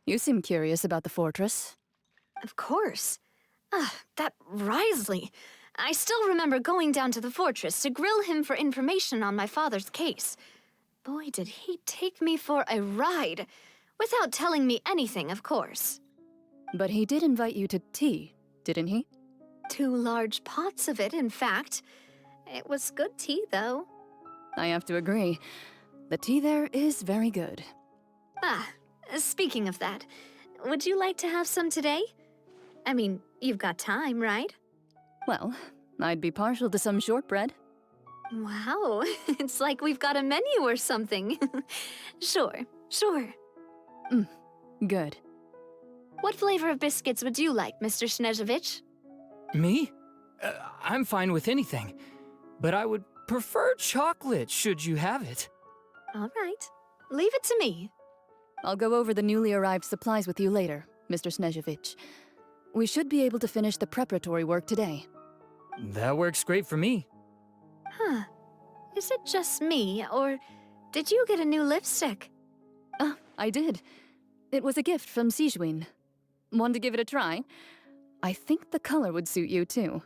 You seem curious about the Fortress. Of course. That Ridesley. I still remember going down to the Fortress to grill him for information on my father's case. Boy, did he take me for a ride. Without telling me anything, of course. But he did invite you to tea, didn't he? 2 large pots of it, in fact. It was good tea, though. I have to agree. The tea there is very good. Speaking of that, would you like to have some today? I mean, you've got time, right? Well, I'd be partial to some shortbread. Wow, it's like we've got a menu or something. Sure. Good. What flavor of biscuits would you like, Mr. Snezhevich? Me? I'm fine with anything. But I would prefer chocolate, should you have it. All right. Leave it to me. I'll go over the newly arrived supplies with you later, Mr. Snezhevich. We should be able to finish the preparatory work today. That works great for me. Huh. Is it just me, or did you get a new lipstick? I did. It was a gift from Sijuin. Want to give it a try? I think the color would suit you, too.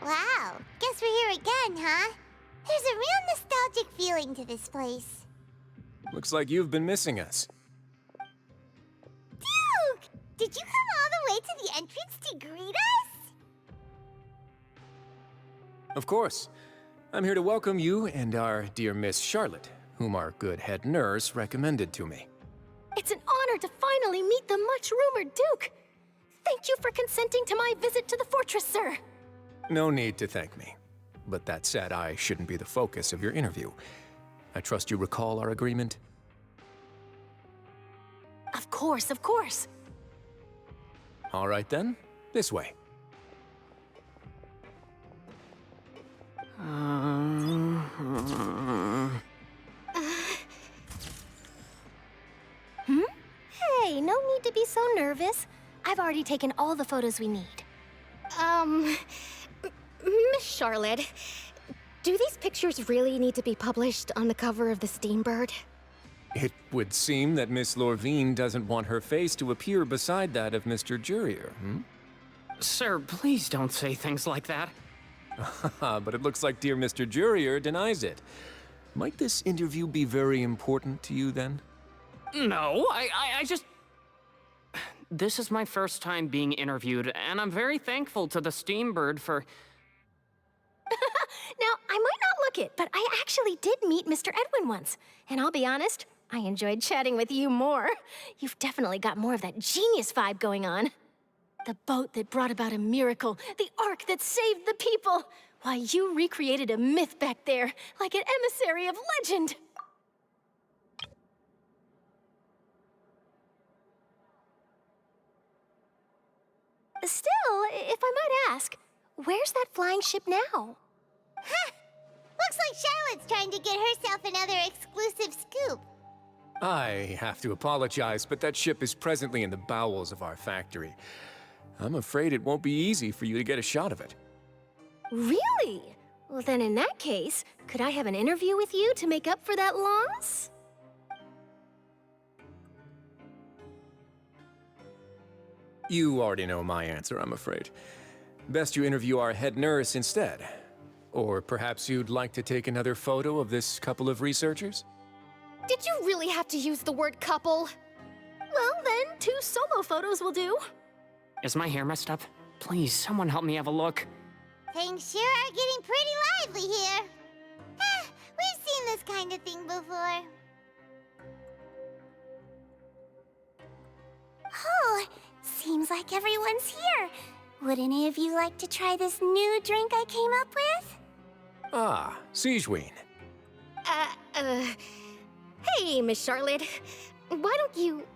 Wow, guess we're here again, huh? There's a real nostalgic feeling to this place. Looks like you've been missing us. Duke! Did you come all the way to the entrance to greet us? Of course. I'm here to welcome you and our dear Miss Charlotte, whom our good head nurse recommended to me. It's an honor to finally meet the much-rumored Duke. Thank you for consenting to my visit to the fortress, sir. No need to thank me. But that said, I shouldn't be the focus of your interview. I trust you recall our agreement? Of course, of course. All right then, this way. Hey, no need to be so nervous. I've already taken all the photos we need. Miss Charlotte, do these pictures really need to be published on the cover of the Steambird? It would seem that Miss Lorvine doesn't want her face to appear beside that of Mr. Jurier, Sir, please don't say things like that. But it looks like dear Mr. Jurier denies it. Might this interview be very important to you, then? No, I just... This is my first time being interviewed, and I'm very thankful to the Steambird for... Now, I might not look it, but I actually did meet Mr. Edwin once. And I'll be honest, I enjoyed chatting with you more. You've definitely got more of that genius vibe going on. The boat that brought about a miracle, the ark that saved the people. Why, you recreated a myth back there, like an emissary of legend. Still, if I might ask, where's that flying ship now? Huh! Looks like Charlotte's trying to get herself another exclusive scoop. I have to apologize, but that ship is presently in the bowels of our factory. I'm afraid it won't be easy for you to get a shot of it. Really? Well, then in that case, could I have an interview with you to make up for that loss? You already know my answer, I'm afraid. Best you interview our head nurse instead. Or perhaps you'd like to take another photo of this couple of researchers? Did you really have to use the word couple? Well, then, 2 solo photos will do. Is my hair messed up? Please, someone help me have a look. Things sure are getting pretty lively here. We've seen this kind of thing before. Oh, seems like everyone's here. Would any of you like to try this new drink I came up with? Ah, Siegeween. Hey, Miss Charlotte. Why don't you,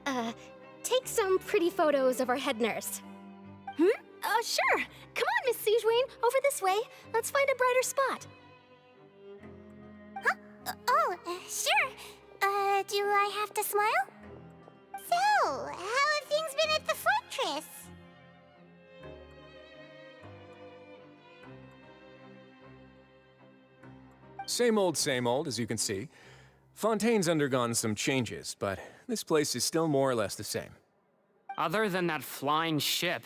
take some pretty photos of our head nurse? Sure. Come on, Miss Siegeween. Over this way. Let's find a brighter spot. Huh? Sure. Do I have to smile? So, how have things been at the fortress? Same old, as you can see. Fontaine's undergone some changes, but this place is still more or less the same. Other than that flying ship,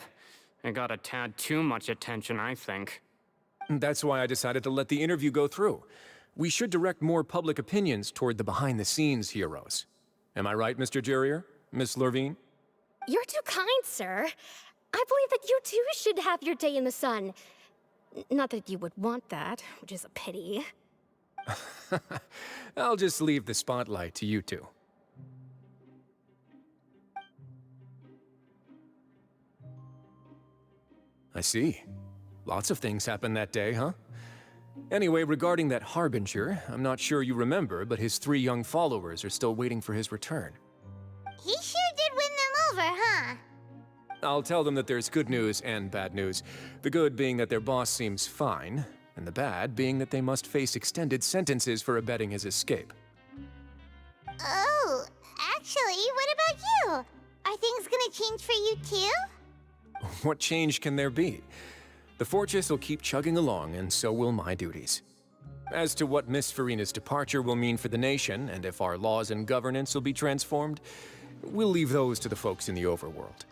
it got a tad too much attention, I think. That's why I decided to let the interview go through. We should direct more public opinions toward the behind-the-scenes heroes. Am I right, Mr. Jurier? Miss Lorvine? You're too kind, sir. I believe that you too should have your day in the sun. Not that you would want that, which is a pity. I'll just leave the spotlight to you two. I see. Lots of things happened that day, huh? Anyway, regarding that Harbinger, I'm not sure you remember, but his 3 young followers are still waiting for his return. He sure did win them over, huh? I'll tell them that there's good news and bad news. The good being that their boss seems fine, and the bad being that they must face extended sentences for abetting his escape. Oh, actually, what about you? Are things gonna change for you too? What change can there be? The fortress will keep chugging along, and so will my duties. As to what Miss Farina's departure will mean for the nation, and if our laws and governance will be transformed, we'll leave those to the folks in the overworld.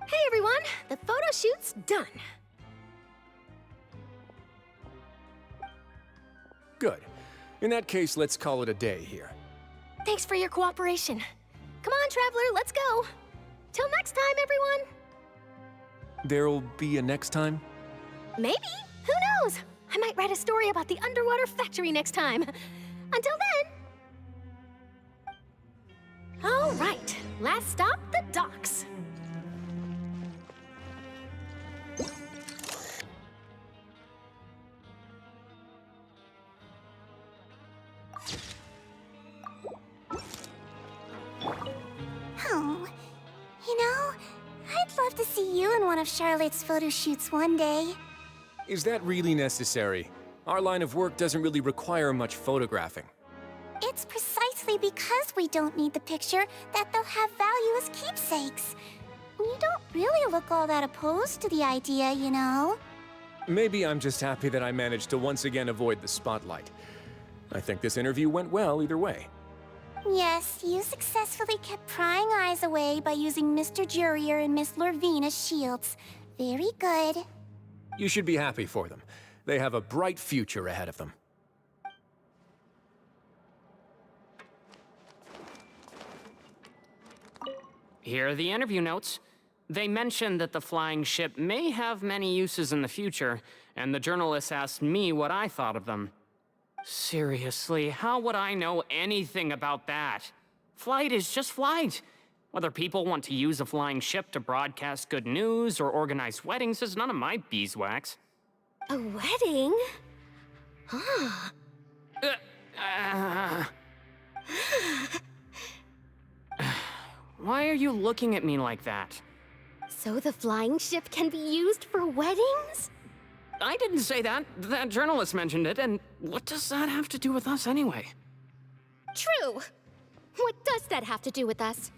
Hey everyone, the photo shoot's done. Good. In that case, let's call it a day here. Thanks for your cooperation. Come on, Traveler, let's go. Till next time, everyone. There'll be a next time? Maybe. Who knows? I might write a story about the underwater factory next time. Until then. All right, last stop, the docks. Oh, you know, I'd love to see you in one of Charlotte's photo shoots one day. Is that really necessary? Our line of work doesn't really require much photographing. It's precisely because we don't need the picture that they'll have value as keepsakes. You don't really look all that opposed to the idea, you know. Maybe I'm just happy that I managed to once again avoid the spotlight. I think this interview went well either way. Yes, you successfully kept prying eyes away by using Mr. Jurier and Miss Lorvine as shields. Very good. You should be happy for them. They have a bright future ahead of them. Here are the interview notes. They mentioned that the flying ship may have many uses in the future, and the journalist asked me what I thought of them. Seriously, how would I know anything about that? Flight is just flight. Whether people want to use a flying ship to broadcast good news or organize weddings is none of my beeswax. A wedding? Huh. Why are you looking at me like that? So the flying ship can be used for weddings? I didn't say that. That journalist mentioned it, and what does that have to do with us anyway? True. What does that have to do with us?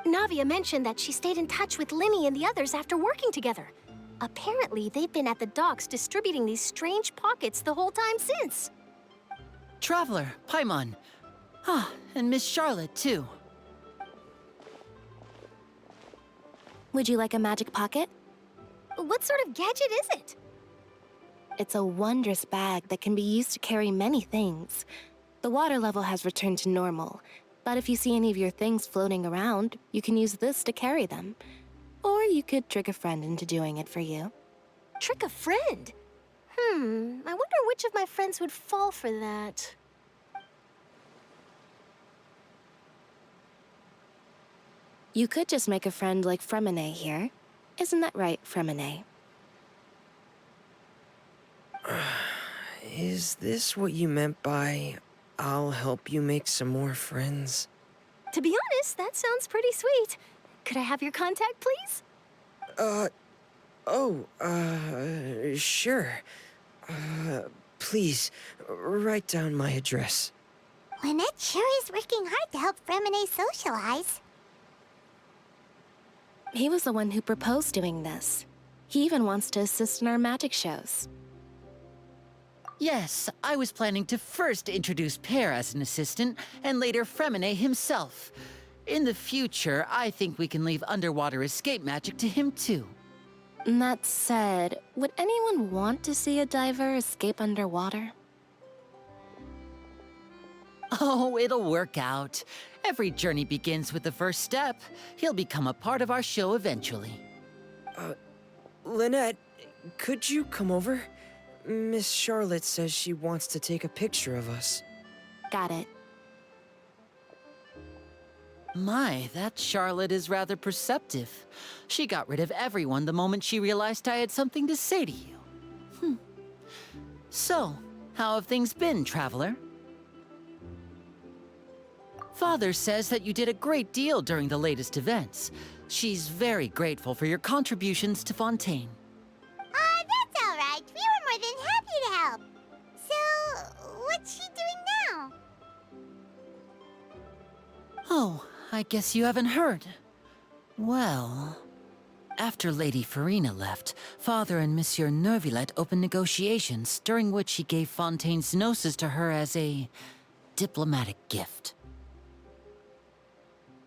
Navia mentioned that she stayed in touch with Linny and the others after working together. Apparently, they've been at the docks distributing these strange pockets the whole time since. Traveler, Paimon. Ah, and Miss Charlotte, too. Would you like a magic pocket? What sort of gadget is it? It's a wondrous bag that can be used to carry many things. The water level has returned to normal, but if you see any of your things floating around, you can use this to carry them. Or you could trick a friend into doing it for you. Trick a friend? I wonder which of my friends would fall for that. You could just make a friend like Fremine here. Isn't that right, Fremine? Is this what you meant by, I'll help you make some more friends? To be honest, that sounds pretty sweet. Could I have your contact, please? Sure. Please, write down my address. Lynette sure is working hard to help Fremine socialize. He was the one who proposed doing this. He even wants to assist in our magic shows. Yes, I was planning to first introduce Pear as an assistant, and later Fremine himself. In the future, I think we can leave underwater escape magic to him too. That said, would anyone want to see a diver escape underwater? Oh, it'll work out. Every journey begins with the first step. He'll become a part of our show eventually. Lynette, could you come over? Miss Charlotte says she wants to take a picture of us. Got it. My, that Charlotte is rather perceptive. She got rid of everyone the moment she realized I had something to say to you. So, how have things been, Traveler? Father says that you did a great deal during the latest events. She's very grateful for your contributions to Fontaine. That's all right. We were more than happy to help. So, Oh, I guess you haven't heard. Well, after Lady Farina left, Father and Monsieur Neuvillette opened negotiations, during which he gave Fontaine's gnosis to her as a diplomatic gift.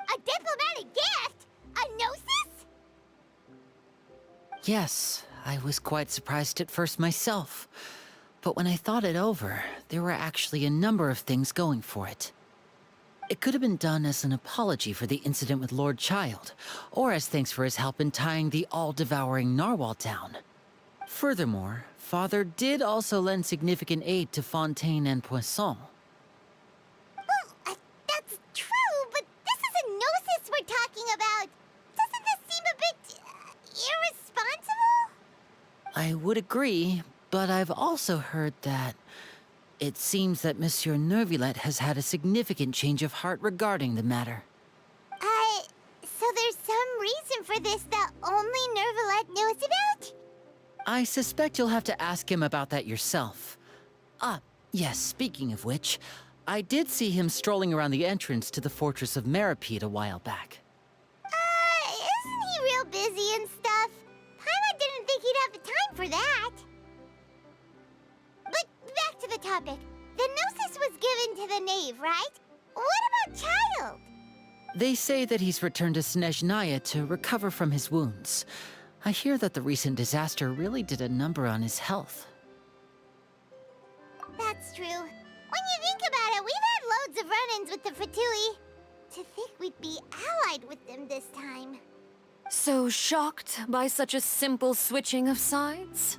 A diplomatic gift? A gnosis? Yes, I was quite surprised at first myself. But when I thought it over, there were actually a number of things going for it. It could have been done as an apology for the incident with Lord Child, or as thanks for his help in tying the all-devouring narwhal down. Furthermore, Father did also lend significant aid to Fontaine and Poisson. Well, that's true, but this is a gnosis we're talking about. Doesn't this seem a bit irresponsible? I would agree, but I've also heard that it seems that Monsieur Neuvillette has had a significant change of heart regarding the matter. So there's some reason for this that only Neuvillette knows about? I suspect you'll have to ask him about that yourself. Ah, yes, speaking of which, I did see him strolling around the entrance to the Fortress of Meripede a while back. Isn't he real busy and stuff? Paimon didn't think he'd have the time for that. But back to the topic. The gnosis was given to the knave, right? What about Child? They say that he's returned to Snezhnaya to recover from his wounds. I hear that the recent disaster really did a number on his health. That's true. When you think about it, we've had loads of run-ins with the Fatui. To think we'd be allied with them this time. So shocked by such a simple switching of sides?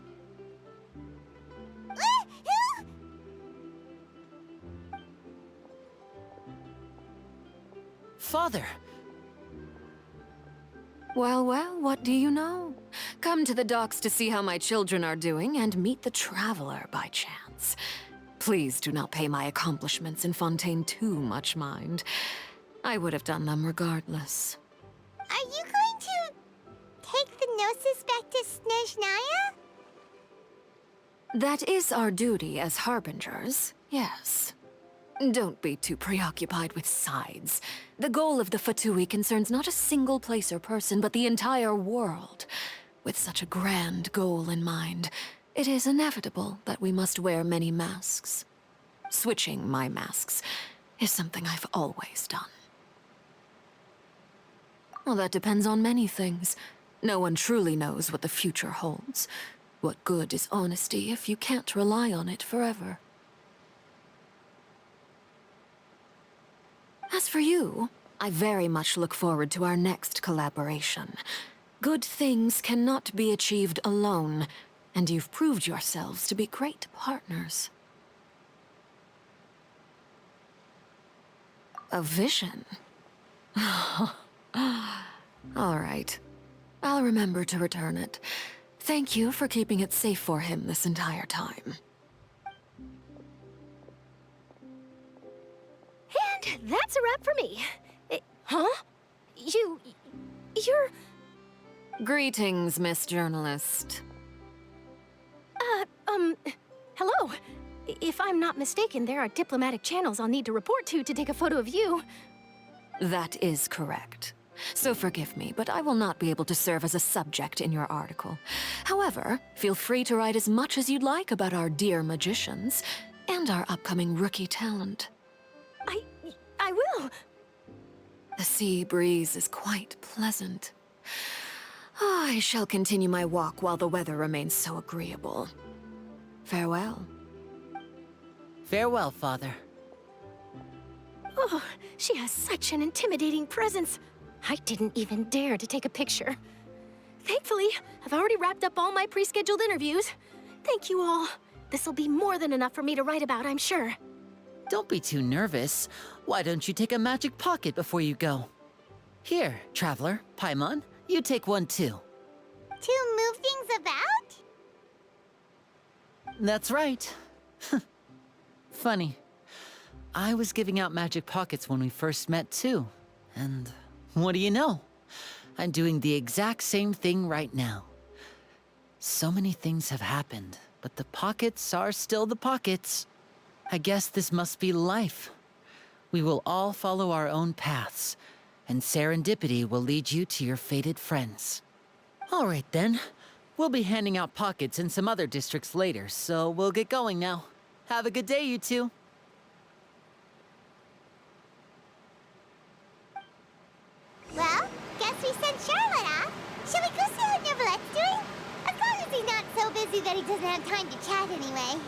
Father! Well, well, what do you know? Come to the docks to see how my children are doing and meet the Traveler by chance. Please do not pay my accomplishments in Fontaine too much mind. I would have done them regardless. Are you going to take the gnosis back to Snezhnaya? That is our duty as harbingers, yes. Don't be too preoccupied with sides. The goal of the Fatui concerns not a single place or person, but the entire world. With such a grand goal in mind, it is inevitable that we must wear many masks. Switching my masks is something I've always done. Well, that depends on many things. No one truly knows what the future holds. What good is honesty if you can't rely on it forever? As for you, I very much look forward to our next collaboration. Good things cannot be achieved alone, and you've proved yourselves to be great partners. A vision? All right. I'll remember to return it. Thank you for keeping it safe for him this entire time. And that's a wrap for me. Huh? You're... Greetings, Miss Journalist. Hello. If I'm not mistaken, there are diplomatic channels I'll need to report to take a photo of you. That is correct. So forgive me, but I will not be able to serve as a subject in your article. However, feel free to write as much as you'd like about our dear magicians and our upcoming rookie talent. I will. The sea breeze is quite pleasant. I shall continue my walk while the weather remains so agreeable. Farewell. Farewell, Father. Oh, she has such an intimidating presence. I didn't even dare to take a picture. Thankfully, I've already wrapped up all my pre-scheduled interviews. Thank you all. This'll be more than enough for me to write about, I'm sure. Don't be too nervous. Why don't you take a magic pocket before you go? Here, Traveler, Paimon, you take one too. To move things about? That's right. Funny. I was giving out magic pockets when we first met too. And what do you know? I'm doing the exact same thing right now. So many things have happened, but the pockets are still the pockets. I guess this must be life. We will all follow our own paths, and serendipity will lead you to your fated friends. All right then. We'll be handing out pockets in some other districts later, so we'll get going now. Have a good day, you two. Well, guess we sent Charlotte off. Shall we go see how Nervalet's doing? As long as he's not so busy that he doesn't have time to chat anyway.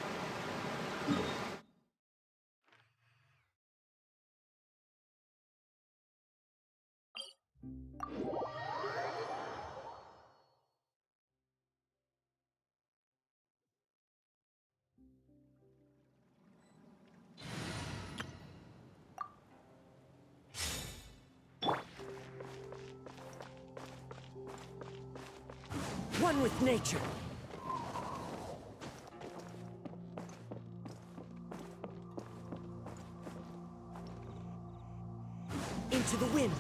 One with nature. Into the wind.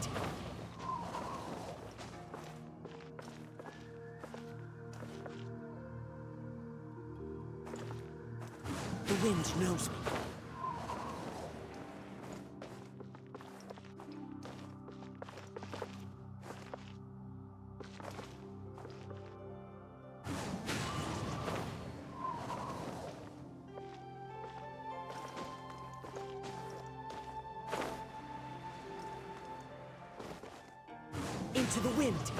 The wind knows me. Into the wind.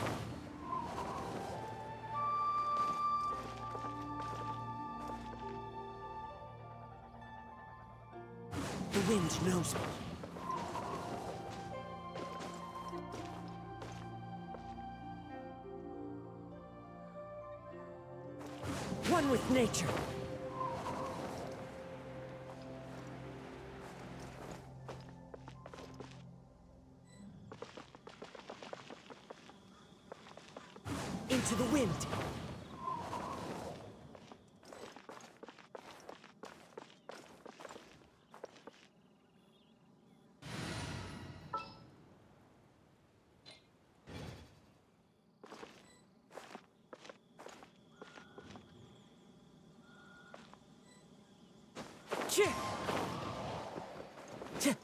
The wind knows me. One with nature. Into the wind. Cheh! Cheh!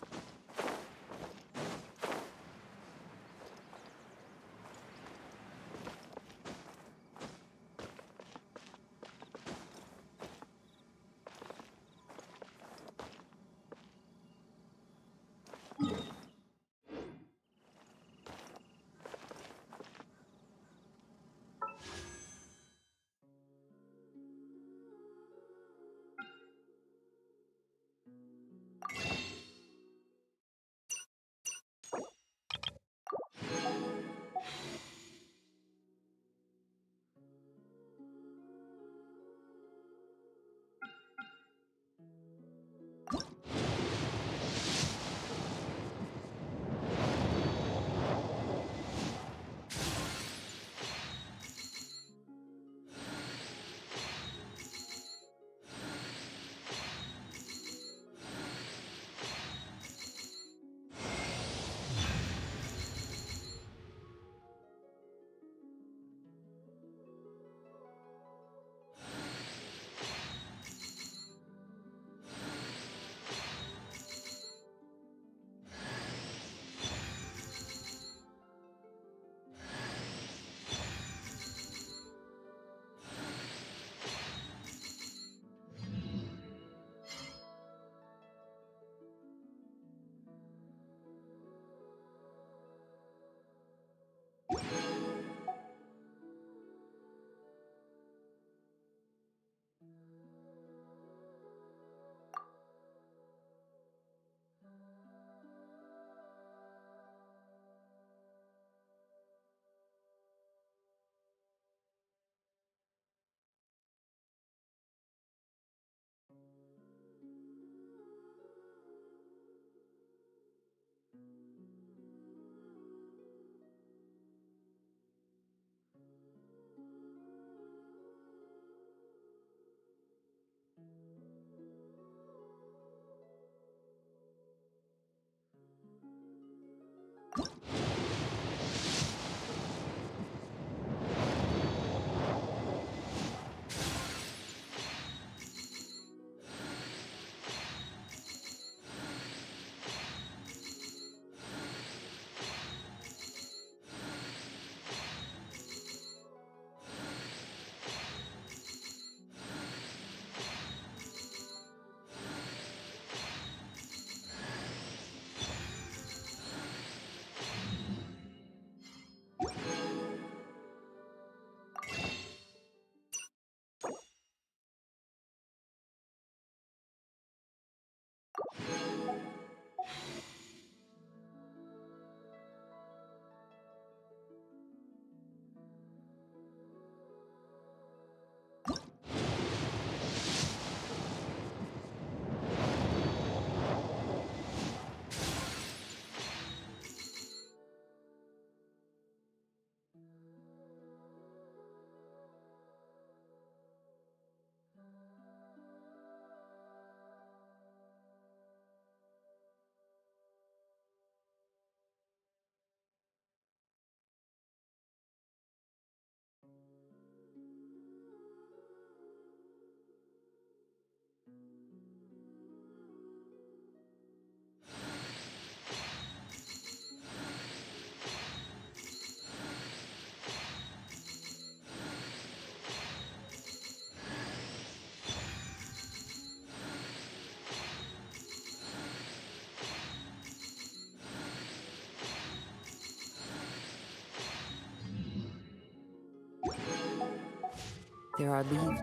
There are leaves.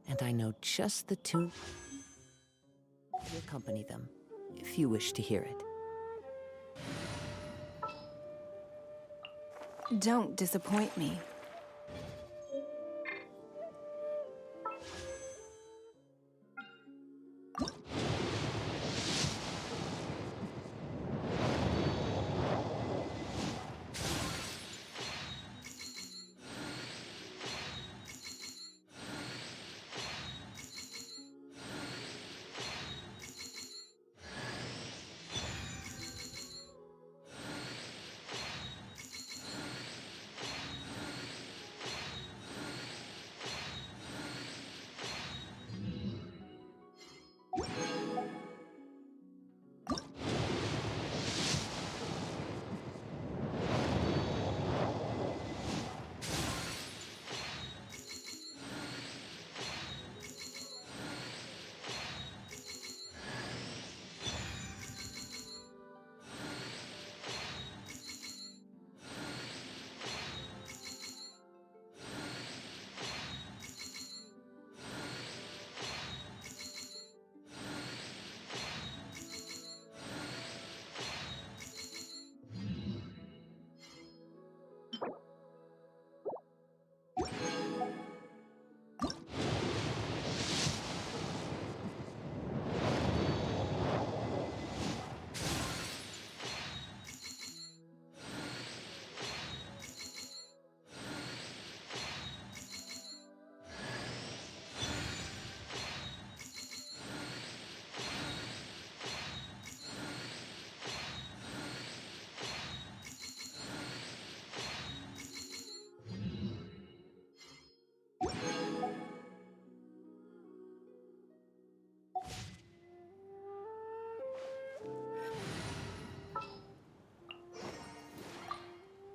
And I know just the tune to accompany them, if you wish to hear it. Don't disappoint me.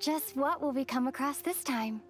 Just what will we come across this time?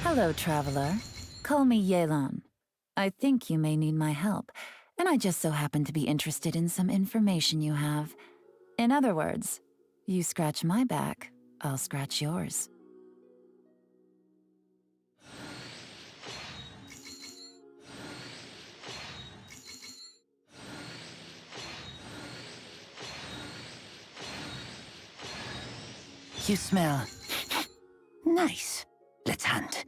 Hello, traveler. Call me Yelan. I think you may need my help, and I just so happen to be interested in some information you have. In other words, you scratch my back, I'll scratch yours. You smell nice. Let's hunt.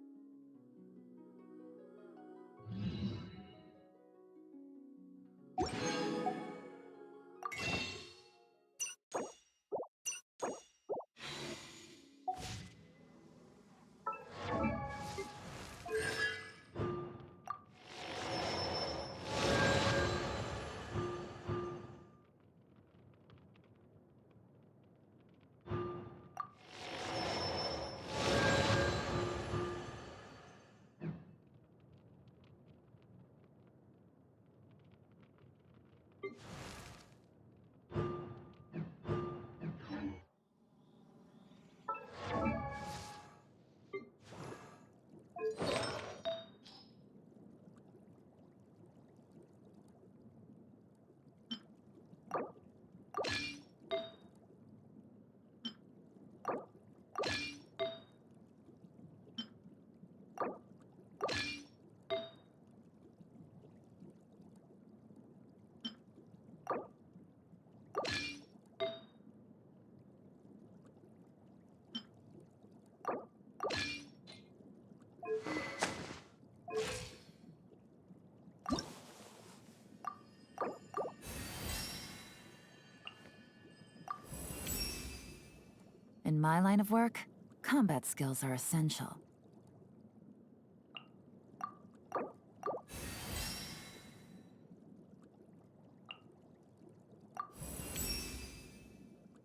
In my line of work, combat skills are essential.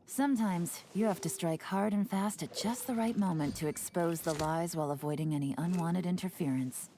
Sometimes, you have to strike hard and fast at just the right moment to expose the lies while avoiding any unwanted interference.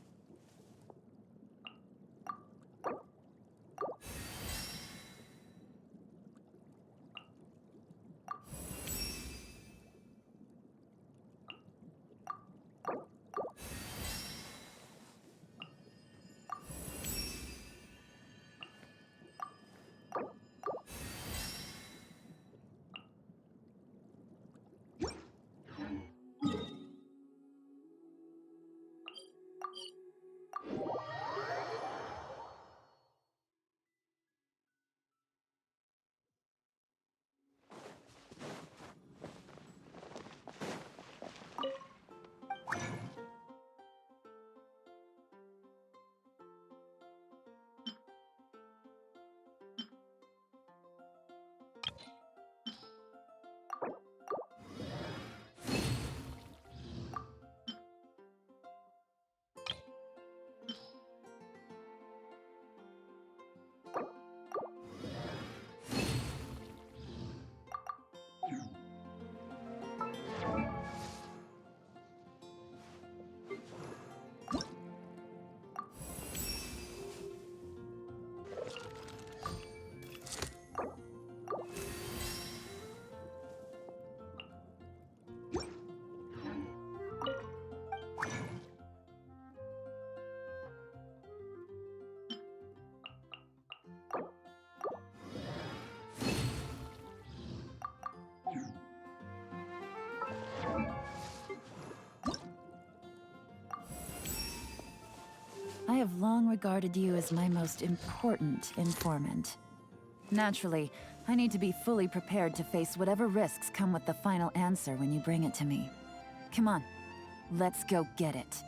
I have long regarded you as my most important informant. Naturally, I need to be fully prepared to face whatever risks come with the final answer when you bring it to me. Come on, let's go get it.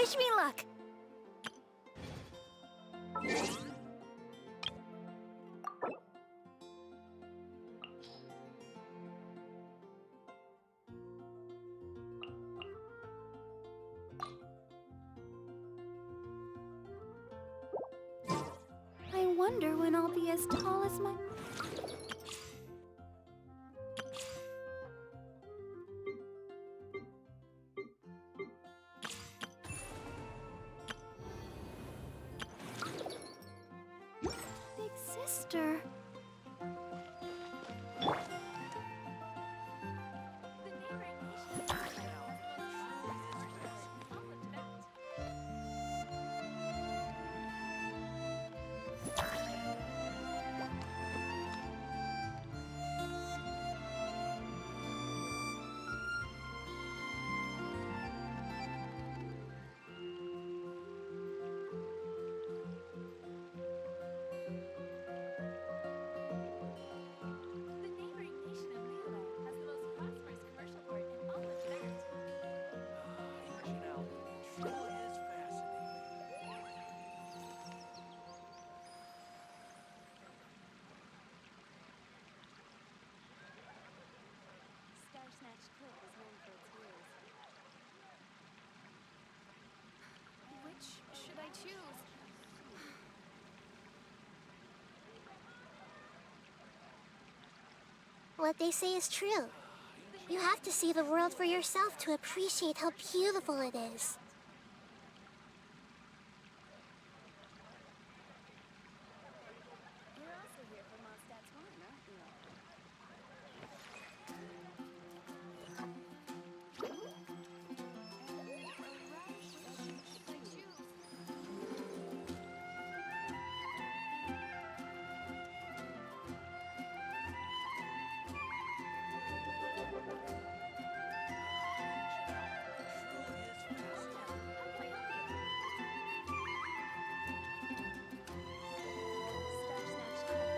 Wish me luck! I wonder when I'll be as tall as my... Big sister. Which should I choose? What they say is true. You have to see the world for yourself to appreciate how beautiful it is.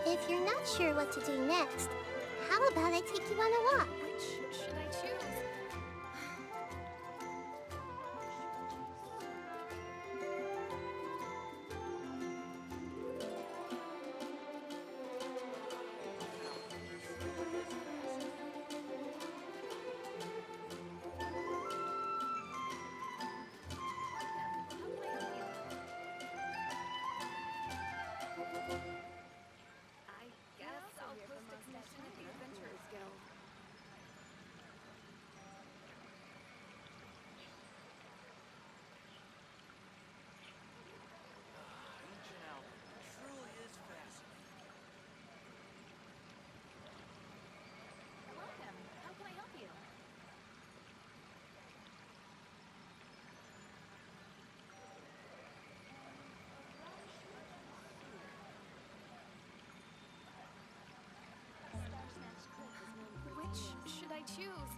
If you're not sure what to do next, how about I take you on a walk? Which should I choose? Which should I choose?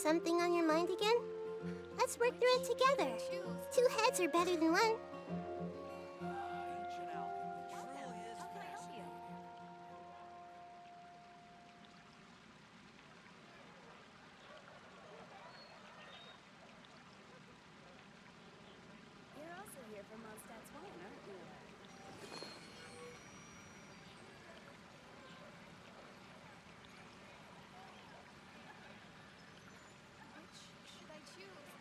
Something on your mind again? Let's work through it together. Two heads are better than one. You're also here for Mondstadt's wine, aren't you? Which should I choose?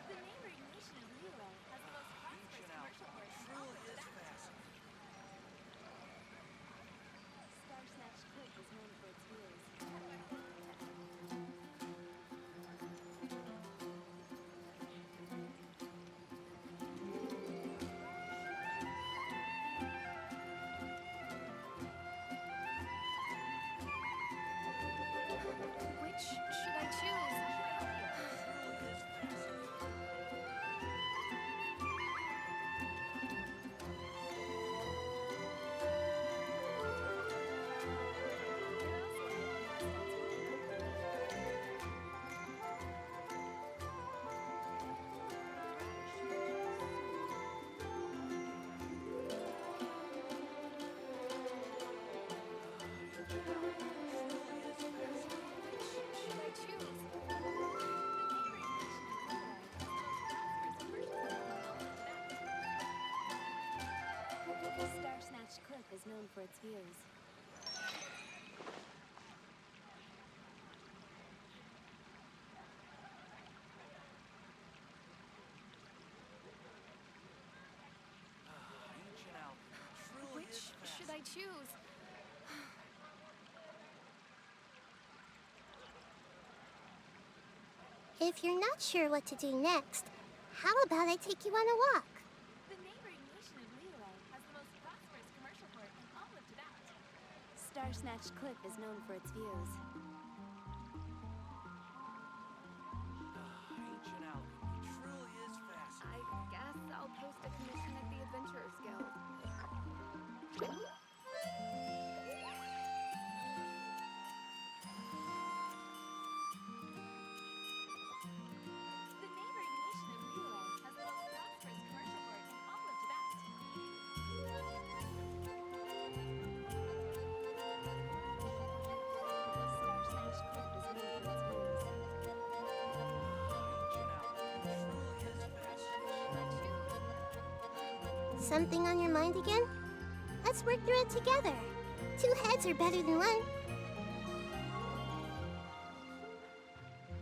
The neighboring nation of Lilo has the most prosperous commercial port in all of Tibet. Star Snatch Cliff is known for its views. Which should I choose? Star Snatch Cliff is known for its views. Which should I choose? If you're not sure what to do next, how about I take you on a walk? The neighboring nation of Lilo has the most prosperous commercial port in all of Tibet. Star Snatch Cliff is known for its views. Ancient alchemy truly is fascinating. I guess I'll post a commission at the Adventurers Guild. The neighboring nation of Lilo has the most prosperous commercial port in all of Tibet. Star Snatch Cliff is known for its views. Something on your mind again? Let's work through it together. Two heads are better than one.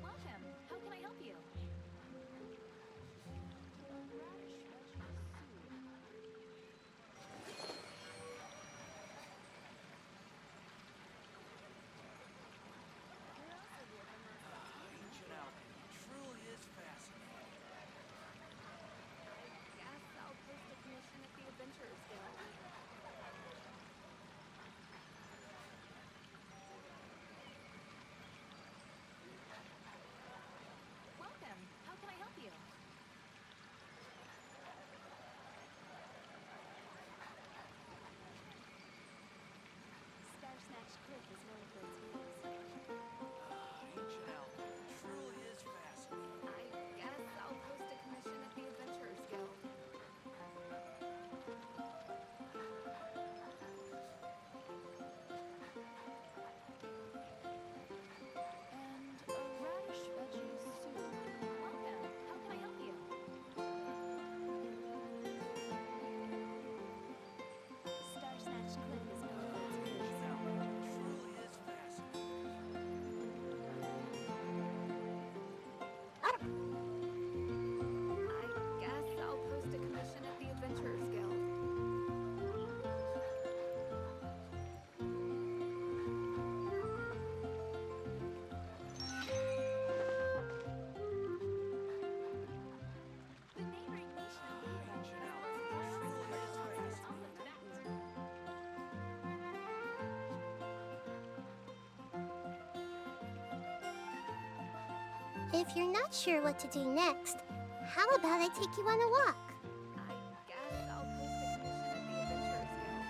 Welcome. How can I help you? Ancient alchemy truly is fascinating. Guess I'll post a commission at the Adventurers Guild. Welcome. How can I help you? Star Snatch Cliff is known for its views. Ancient alchemy truly is fascinating. I guess I'll post a commission at the Adventurers Guild. And a radish veggie soup. Welcome. How can I help you? Star Snatch Cliff is known for its views. Truly is fascinating. I guess I'll post a commission at the Adventurers Guild. The neighboring nation of Lilo has the most prosperous commercial port in all of Tibet. If you're not sure what to do next, how about I take you on a walk? I guess I'll post a commission at the Adventurers Guild.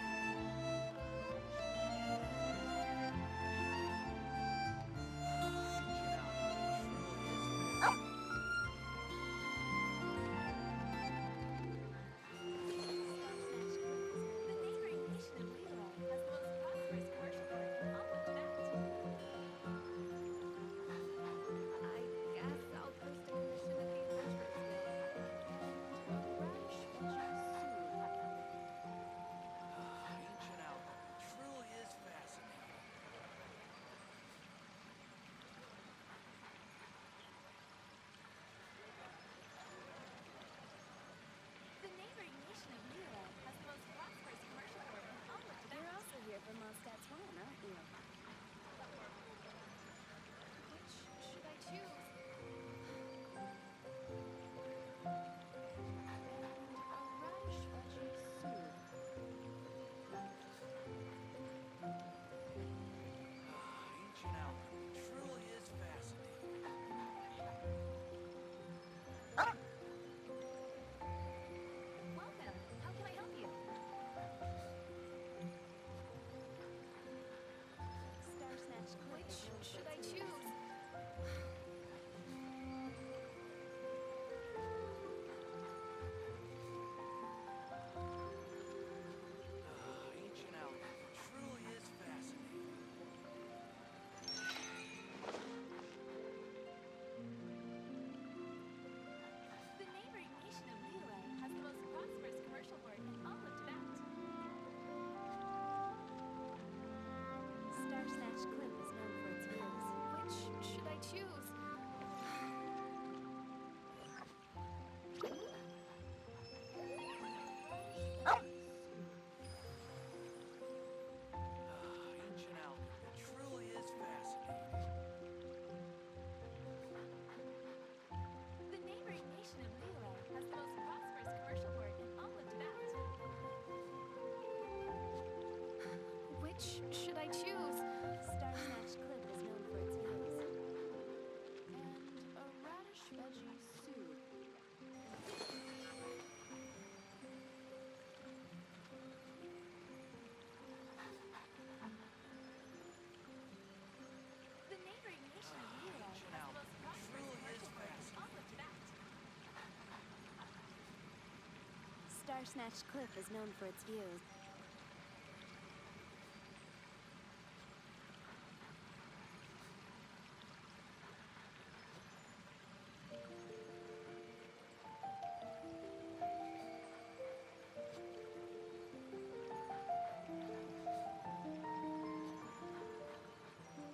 Star Snatch Cliff is known for its views.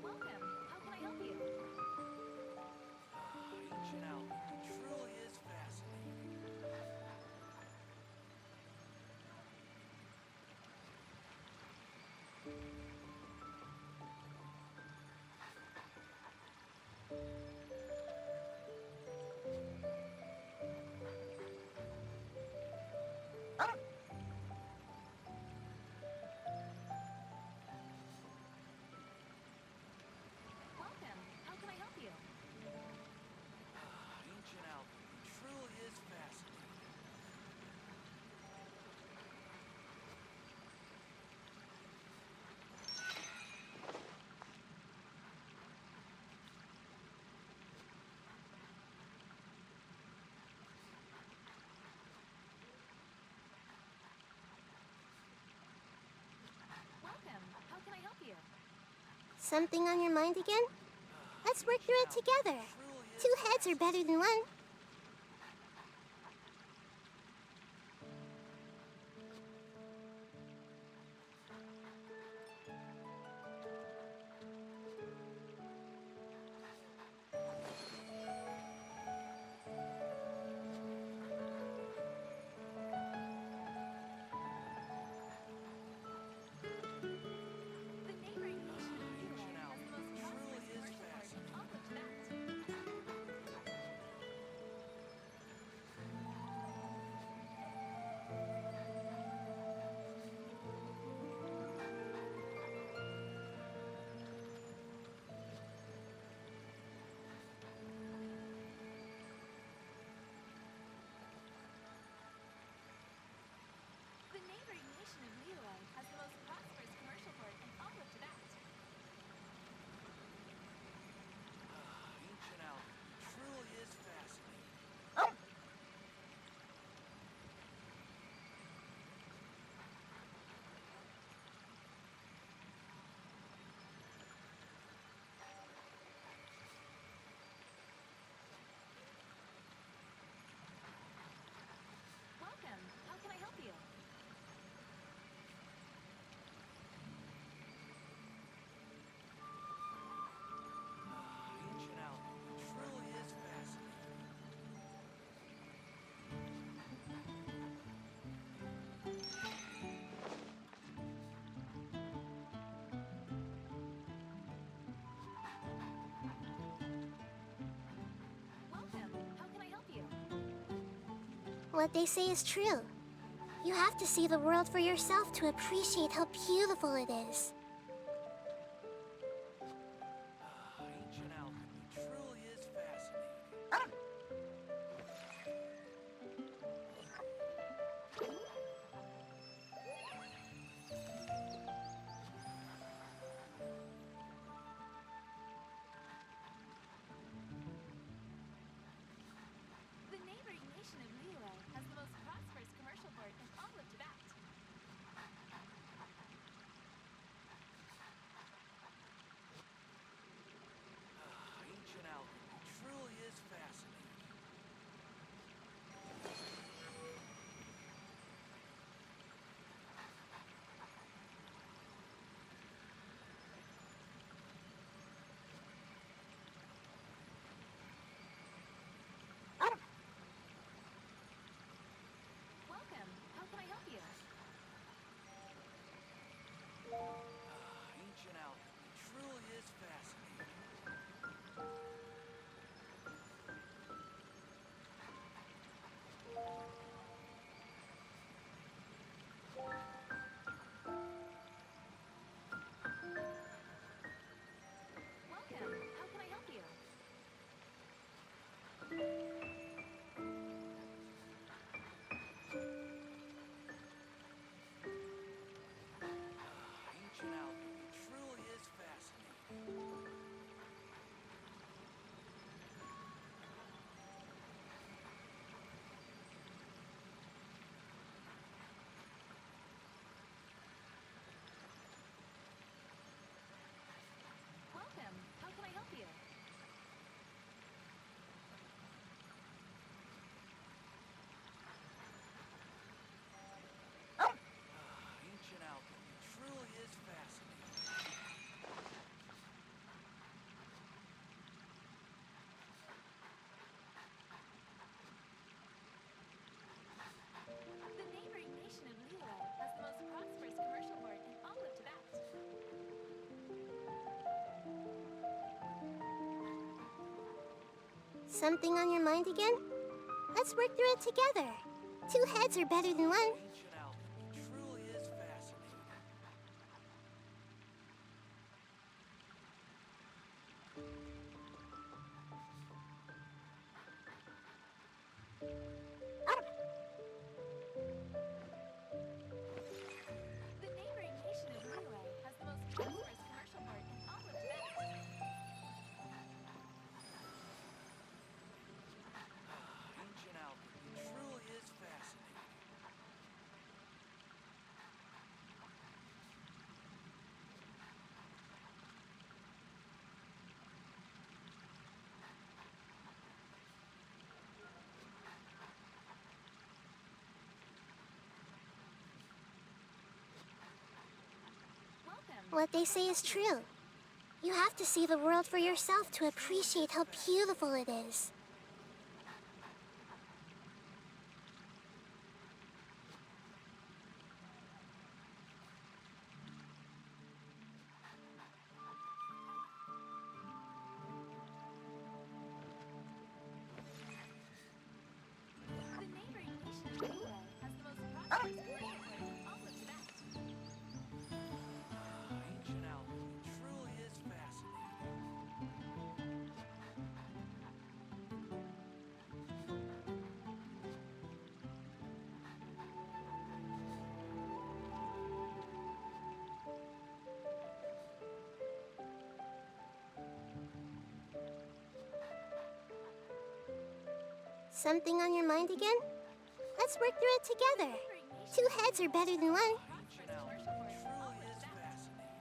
Welcome. How can I help you? Ancient alchemy truly is fascinating. Welcome. How can I help you? Ancient alchemy truly is fascinating. Welcome. How can I help you? Something on your mind again? Let's work through it together. Two heads are better than one. The neighboring nation of Relay has the most prosperous commercial port in all of Tibet. The neighboring nation of Relay has the most prosperous commercial port in all of Tibet. Ancient alchemy truly is fascinating. Welcome. How can I help you? Ancient alchemy truly is fascinating. Welcome. How can I help you? What they say is true. You have to see the world for yourself to appreciate how beautiful it is. Ancient alchemy truly is fascinating. The neighboring nation of Relay has the most prosperous commercial port in all of Tibet. Something on your mind again? Let's work through it together. Two heads are better than one. Ancient alchemy truly is fascinating. The neighboring nation of Liyue has the most prosperous commercial port in all of Tibet. Ancient alchemy truly is fascinating. What they say is true. You have to see the world for yourself to appreciate how beautiful it is. The neighboring nation of Liyue has the most prosperous commercial port in all of Tibet. Ancient alchemy truly is fascinating. Something on your mind again? Let's work through it together. Two heads are better than one. Ancient alchemy truly is fascinating.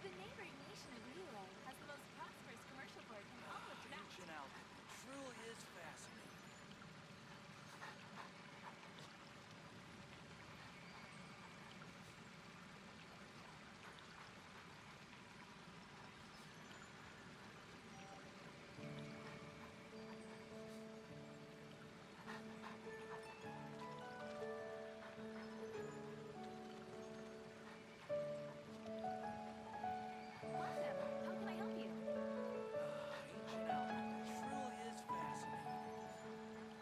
The neighboring nation of Liyue has the most prosperous commercial port in all of Tibet. Ancient alchemy truly is fascinating. How can I help you? Ancient alchemy truly is fascinating.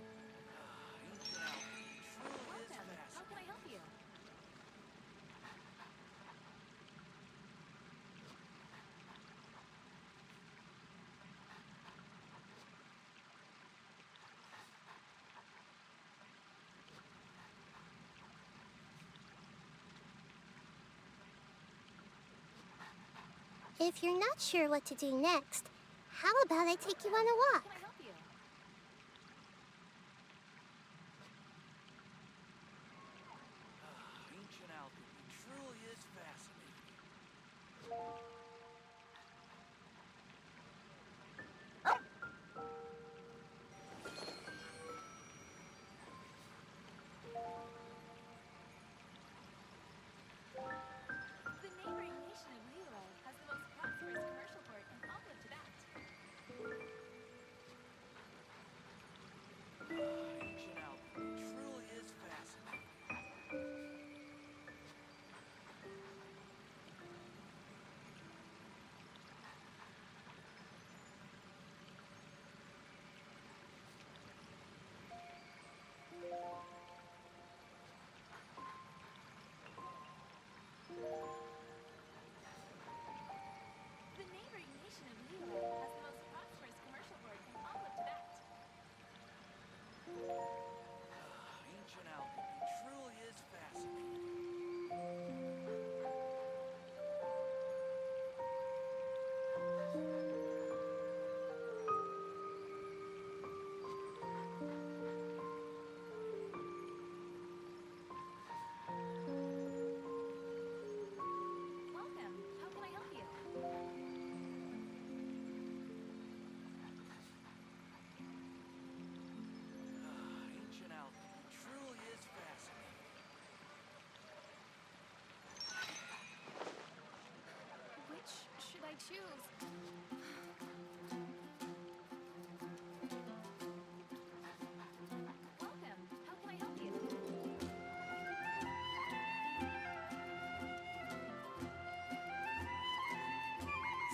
Ancient alchemy truly is How fascinating. can I help you? If you're not sure what to do next, how about I take you on a walk? How can I help you? Ancient alchemy truly is fascinating. The neighboring nation of Liyue has the most prosperous commercial port in all of Tibet.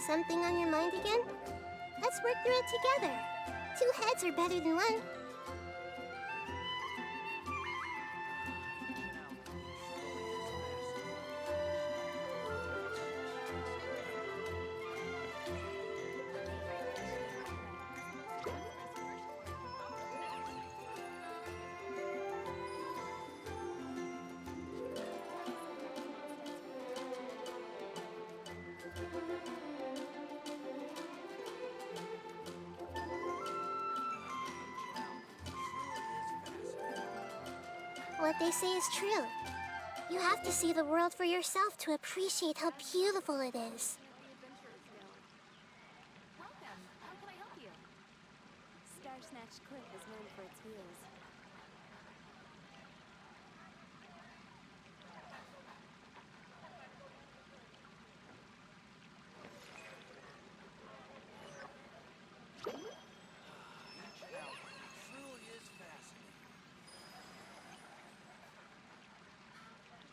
Something on your mind again? Let's work through it together. Two heads are better than one. What they say is true. You have to see the world for yourself to appreciate how beautiful it is. Welcome. How can I help you? Star Snatch Cliff is known for its views. Truly is fascinating.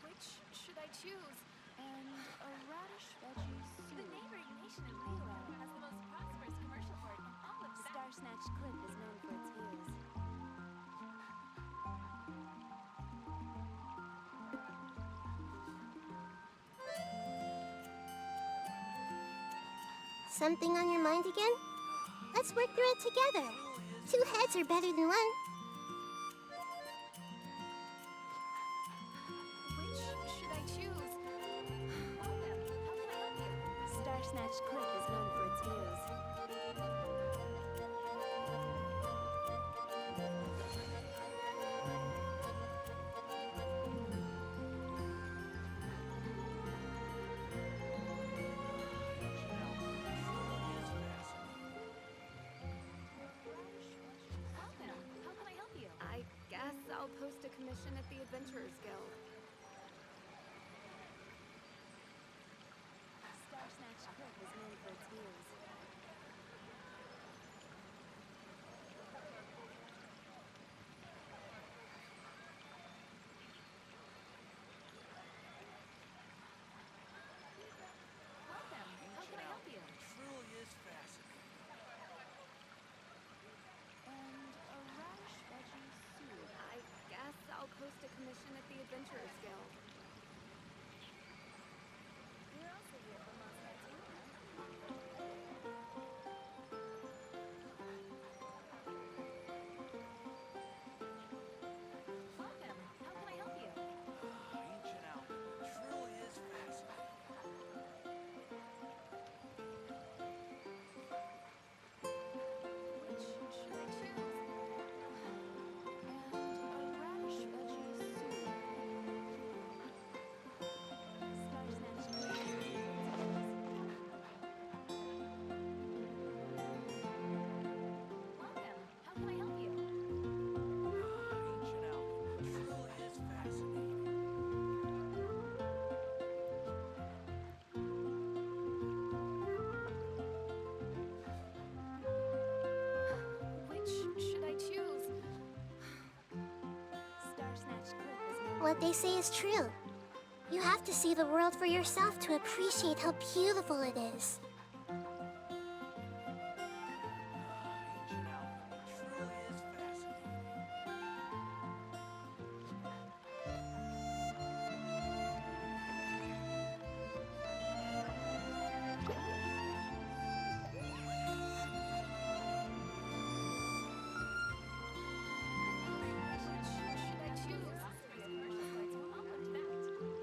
Which should I choose? And a radish veggie soup. The neighboring nation of Leland has the most prosperous commercial port in all of Star Snatch Cliff is known for its views. Something on your mind again? Let's work through it together. Two heads are better than one. Which should I choose? Welcome. How can I help you? Star Snatch Cliff is known for its views. Welcome. How can I help you? I guess I'll post a commission at the Adventurers Guild. Star Snatch Cliff is known for its views. Welcome. How can I help you? Truly is fascinating. And a radish veggie soup. I guess I'll post a commission at the Adventurers Guild. We're also here for Moscow too. Welcome. How can I help you? Ancient Alchemy truly is fascinating. Which should I choose? And a radish veggie soup. Star Snatch Cliff. Welcome. How can I help you? Ancient Alchemy truly is fascinating. Which should I choose? Star Snatch Cliff is known What they say is true. You have to see the world for yourself to appreciate how beautiful it is. Ancient Alchemy truly is fascinating. Which should I choose? I'll look to that.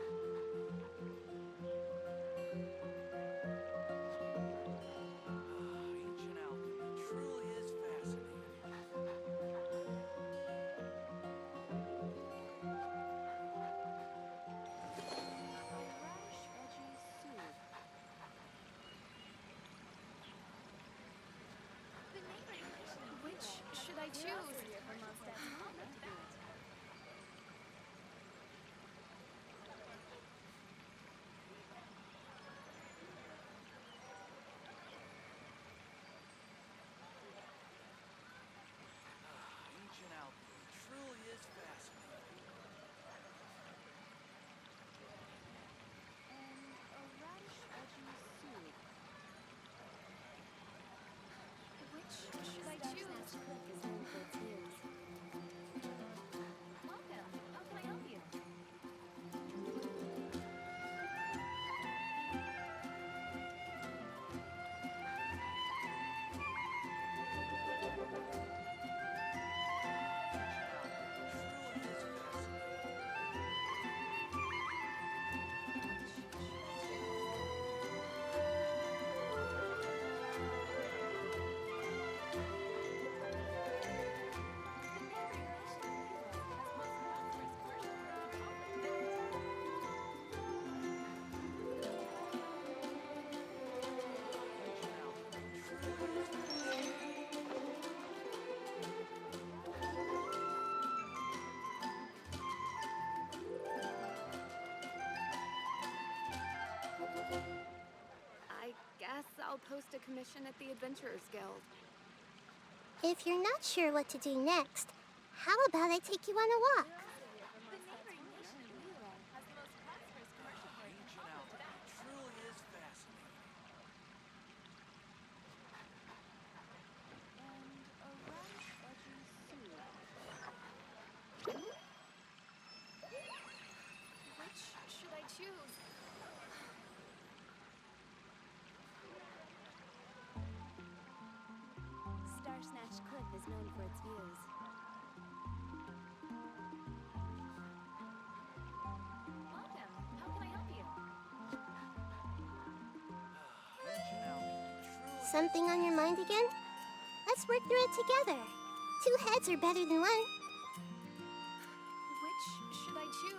post a commission at the Adventurers Guild. If you're not sure what to do next, how about I take you on a walk? The neighboring nation of Liyue has the most prosperous commercial port in all of Tibet. It truly is fascinating. And a radish veggie soup. Which should I choose? Star Snatch Cliff is known for its views. Welcome. How can I help you? Something on your mind again? Let's work through it together. 2 heads are better than 1. Which should I choose?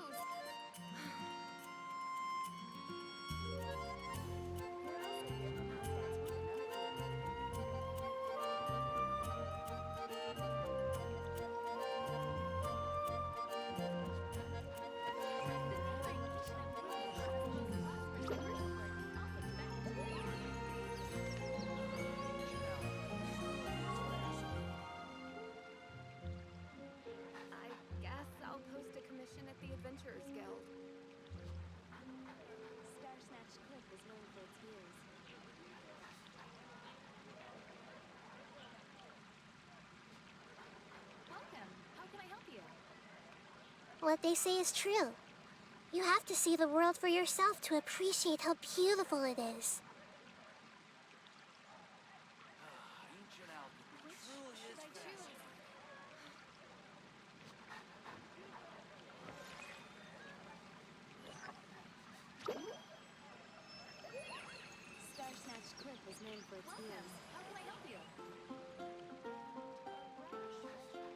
I guess I'll post a commission at the Adventurers Guild. Star Snatch Cliff is known for its views. Welcome. How can I help you? What they say is true. You have to see the world for yourself to appreciate how beautiful it is. Ancient alchemy Which truly should is I choose? fascinating. Star Snatch Cliff is known for its views. How can I help you? Ancient alchemy truly is fascinating.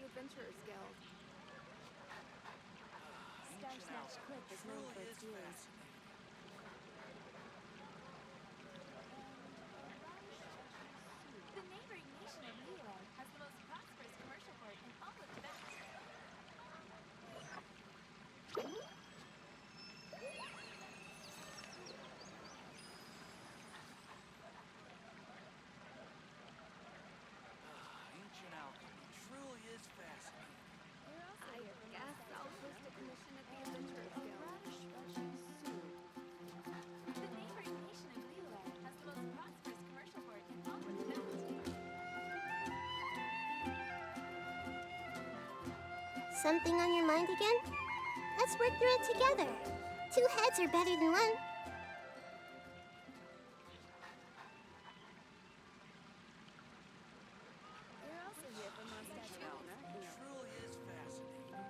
Adventurers Guild. Star Snatch Cliff is known for its views. The neighboring nation of Liyue has the most prosperous commercial port in all of Tibet. Ancient alchemy truly is fascinating. I guess I'll post a commission at the Adventurers Guild. The neighboring nation of Liyue has the most prosperous commercial port in all of Tibet. Something on your mind again? Let's work through it together. 2 heads are better than 1. You're also here for Mustache Truly is fascinating.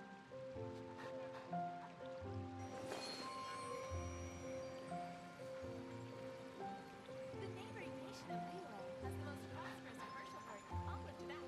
The neighboring nation of Liyue has the most prosperous commercial port in all of Tibet.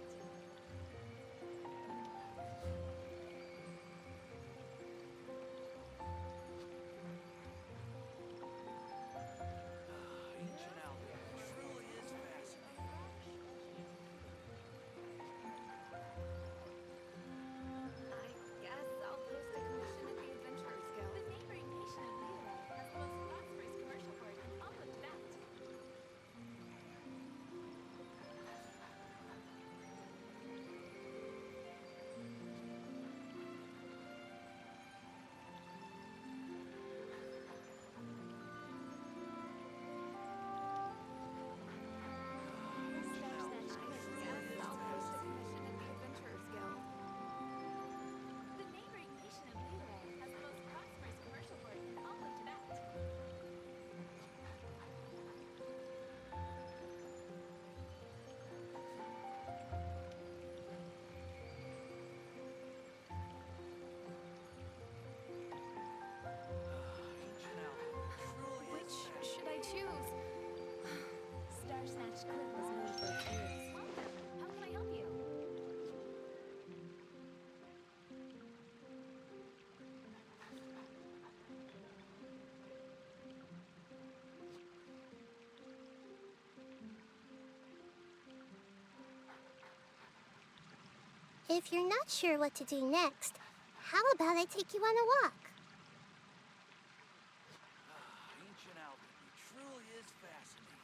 If you're not sure what to do next, how about I take you on a walk? Ancient alchemy truly is fascinating.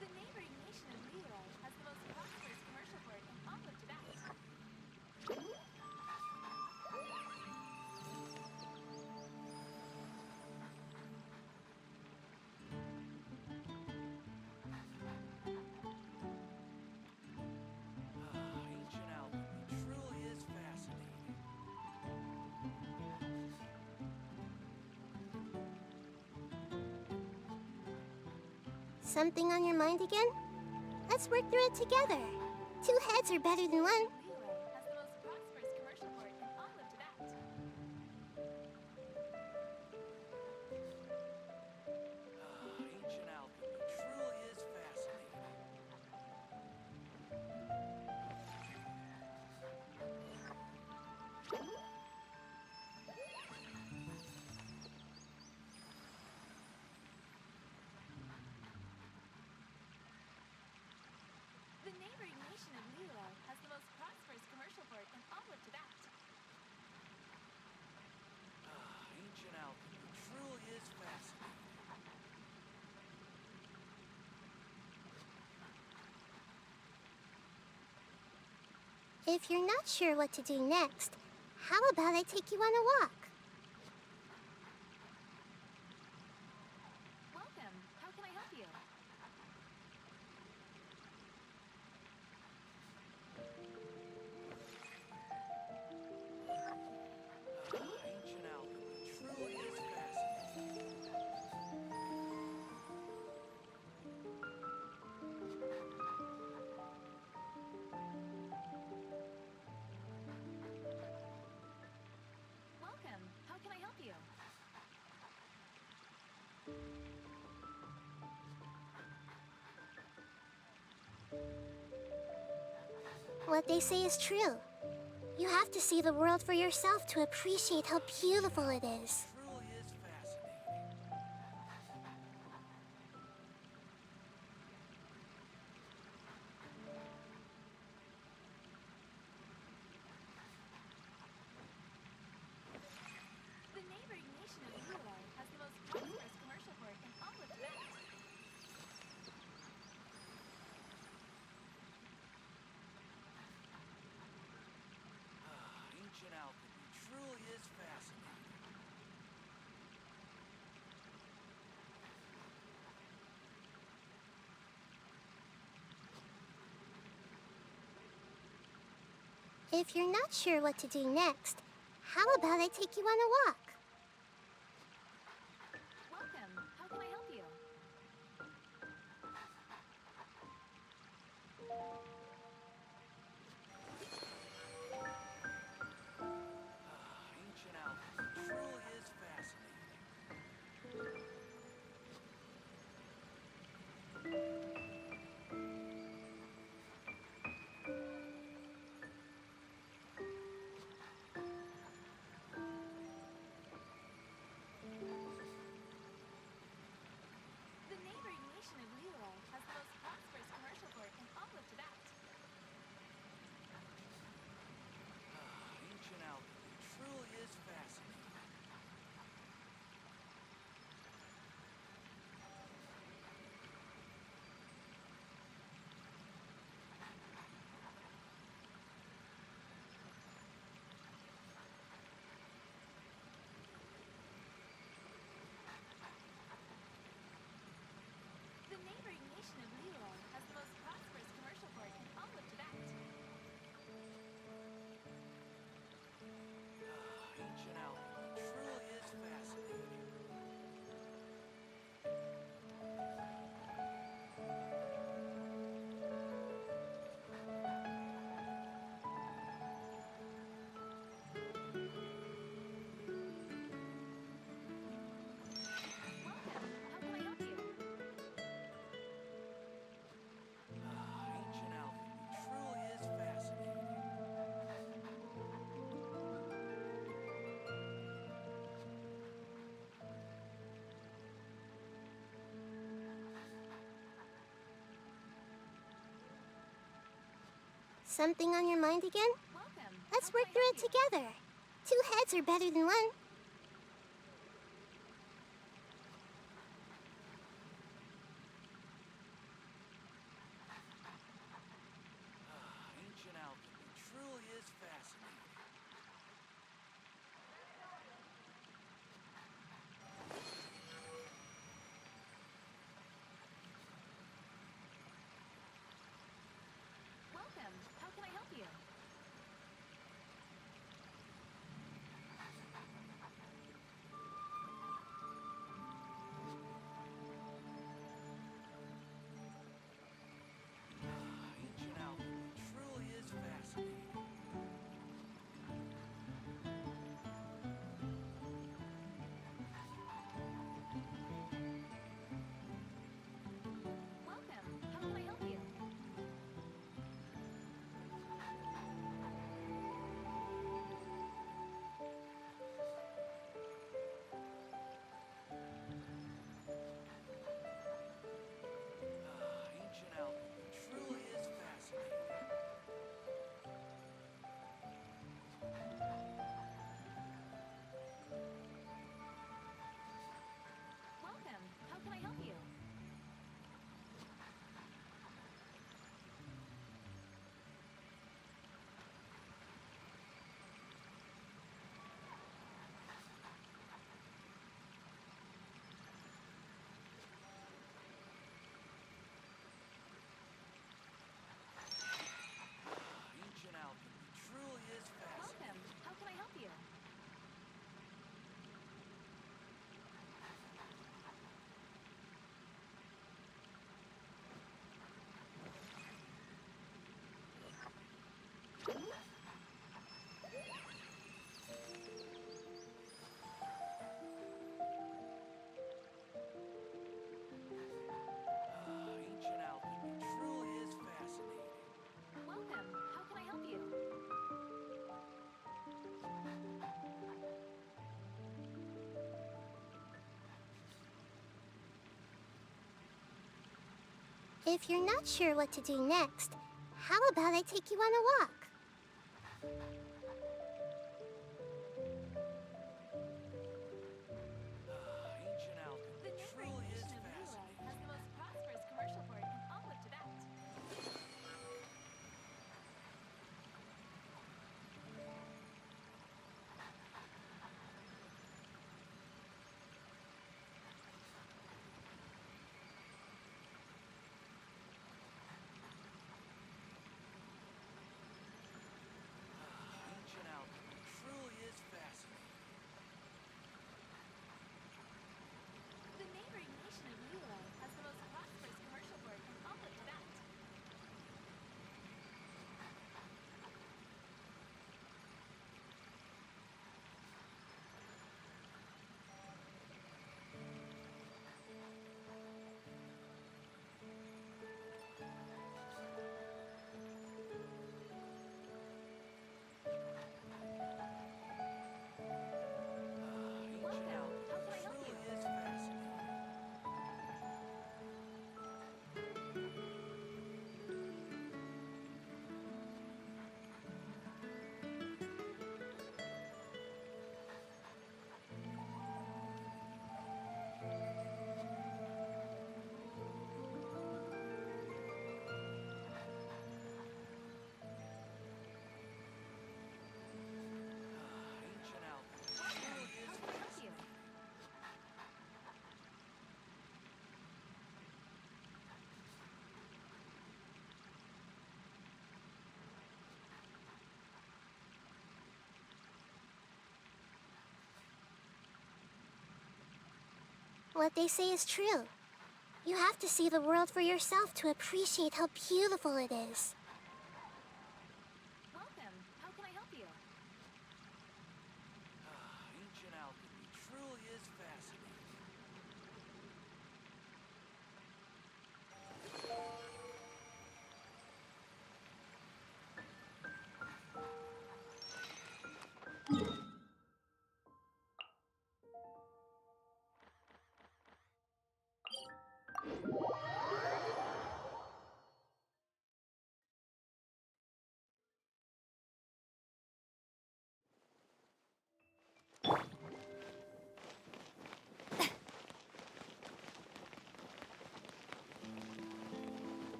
The neighboring nation of Leroy has the most prosperous commercial port in all of Tibet. Ancient alchemy truly is fascinating. Something on your mind again? Let's work through it together. Two heads are better than one. Leroy has the most prosperous commercial port in all of Tibet. Ancient alchemy truly is fascinating. The neighboring nation of Leroy has the most prosperous commercial port in all of Tibet. Ancient alchemy truly is fascinating. If you're not sure what to do next, how about I take you on a walk? Welcome. How can I help you? Ancient alchemy truly is fascinating. Welcome. How can I help you? What they say is true. You have to see the world for yourself to appreciate how beautiful it is. Truly is fascinating. The neighboring nation of Leroy has the most prosperous commercial port in all of Tibet. Ancient alchemy truly is fascinating. If you're not sure what to do next, how about I take you on a walk? Welcome. How can I help you? Ancient alchemy truly is fascinating. Something on your mind again? Let's work through it together. 2 heads are better than 1. Ancient alchemy truly is fascinating. Welcome. How can I help you? Ancient alchemy truly is fascinating. Welcome. How can I help you? Ancient alchemy truly is fascinating. Welcome. How can I help you? Ancient alchemy truly is fascinating. Welcome. How can I help you? Ancient alchemy truly is fascinating. Welcome. How can I help you? If you're not sure what to do next, how about I take you on a walk? Ancient alchemy truly is Nation of Liyue fascinating. has the most prosperous commercial port in all of Tibet. Ancient alchemy truly is fascinating. The neighboring nation of Liyue has the most prosperous commercial port in all of Tibet. Ancient alchemy truly is fascinating. Ancient alchemy truly is How can I help you? fascinating. What they say is true. You have to see the world for yourself to appreciate how beautiful it is. Welcome. How can I help you? Ancient alchemy truly is fascinating.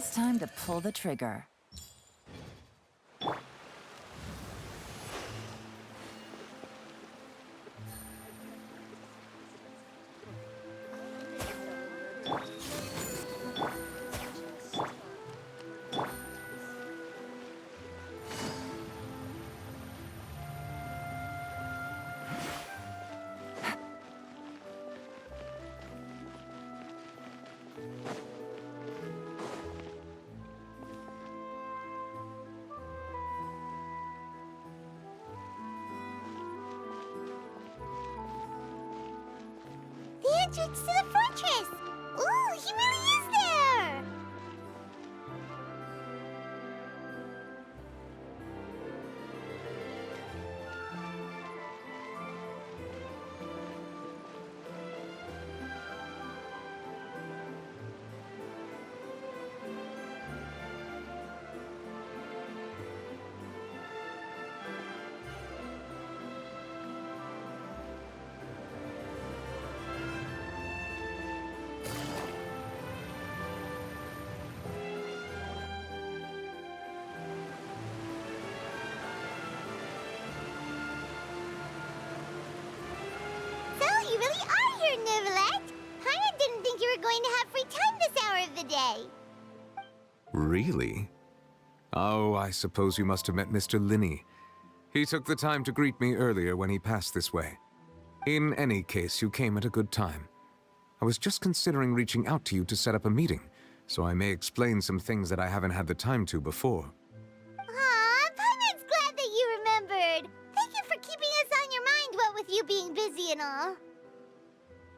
it's time to pull the trigger. The entrance to the fortress! Ooh, he really is there! You really are here, Neuvillette! Paimon didn't think you were going to have free time this hour of the day. Really? Oh, I suppose you must have met Mr. Linney. He took the time to greet me earlier when he passed this way. In any case, you came at a good time. I was just considering reaching out to you to set up a meeting, so I may explain some things that I haven't had the time to before. Aw, Paimon's glad that you remembered. Thank you for keeping us on your mind, what with you being busy and all.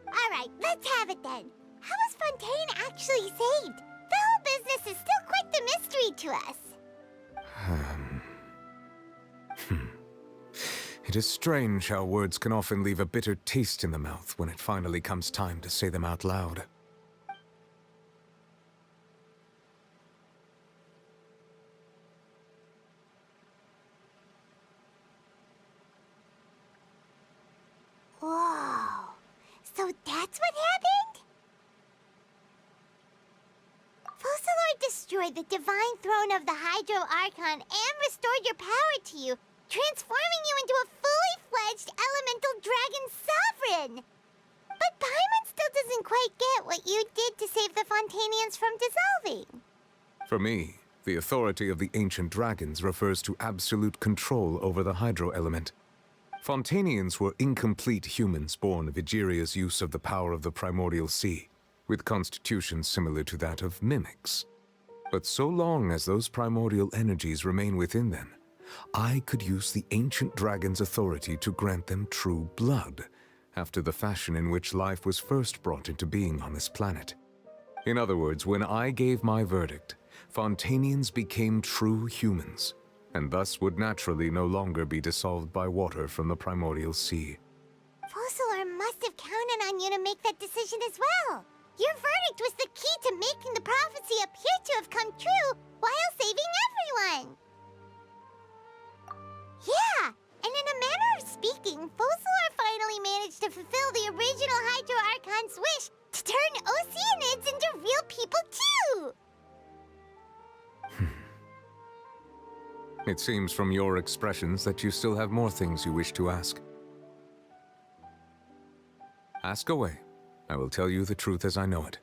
Alright, let's have it then. How was Fontaine actually saved? The whole business is still quite the mystery to us. It is strange how words can often leave a bitter taste in the mouth when it finally comes time to say them out loud. Whoa. So that's what happened? Focalor destroyed the divine throne of the Hydro Archon and restored your power to you, transforming you into a fully fledged elemental dragon sovereign. But Paimon still doesn't quite get what you did to save the Fontainians from dissolving. For me, the authority of the ancient dragons refers to absolute control over the hydro element. Fontainians were incomplete humans born of Egeria's use of the power of the primordial sea, with constitutions similar to that of mimics. But so long as those primordial energies remain within them, I could use the ancient dragon's authority to grant them true blood, after the fashion in which life was first brought into being on this planet. In other words, when I gave my verdict, Fontainians became true humans, and thus would naturally no longer be dissolved by water from the primordial sea. Focalor must have counted on you to make that decision as well. Your verdict was the key to making the prophecy appear to have come true while saving everyone. Yeah, and in a manner of speaking, Focalor finally managed to fulfill the original Hydro Archon's wish to turn Oceanids into real people too! It seems from your expressions that you still have more things you wish to ask. Ask away. I will tell you the truth as I know it.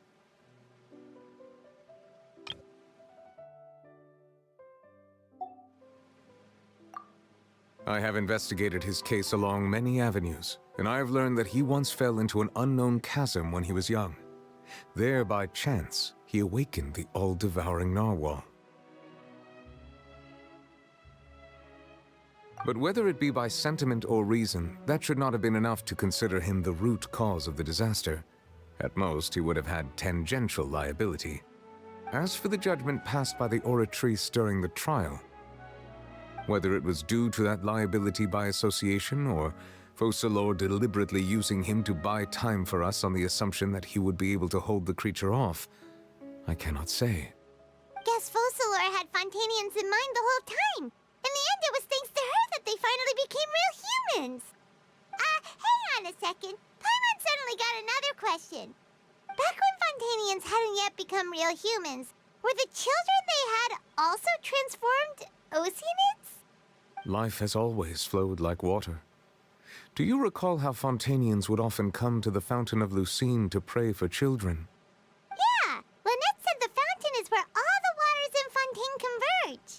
I have investigated his case along many avenues, and I have learned that he once fell into an unknown chasm when he was young. There, by chance, he awakened the all-devouring narwhal. But whether it be by sentiment or reason, that should not have been enough to consider him the root cause of the disaster. At most, he would have had tangential liability. As for the judgment passed by the Oratrice during the trial, whether it was due to that liability by association, or Focalor deliberately using him to buy time for us on the assumption that he would be able to hold the creature off, I cannot say. Guess Focalor had Fontainians in mind the whole time. In the end, it was thanks to her that they finally became real humans. Hang on a second. Paimon suddenly got another question. Back when Fontainians hadn't yet become real humans, Were the children they had also transformed Oceanids? Life has always flowed like water. Do you recall how Fontanians would often come to the Fountain of Lucine to pray for children? Yeah, Lynette said the fountain is where all the waters in Fontaine converge.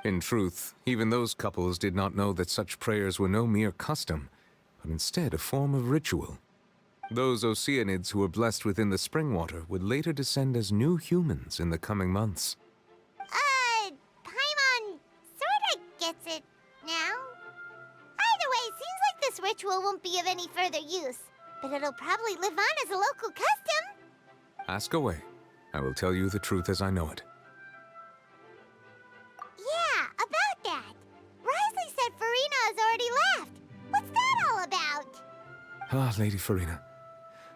In truth, even those couples did not know that such prayers were no mere custom, but instead a form of ritual. Those Oceanids who were blessed within the spring water would later descend as new humans in the coming months. Paimon sorta gets it now. Either way, seems like this ritual won't be of any further use, but it'll probably live on as a local custom. Ask away. I will tell you the truth as I know it. Yeah, about that. Risley said Farina has already left. What's that all about? Ah, Lady Farina.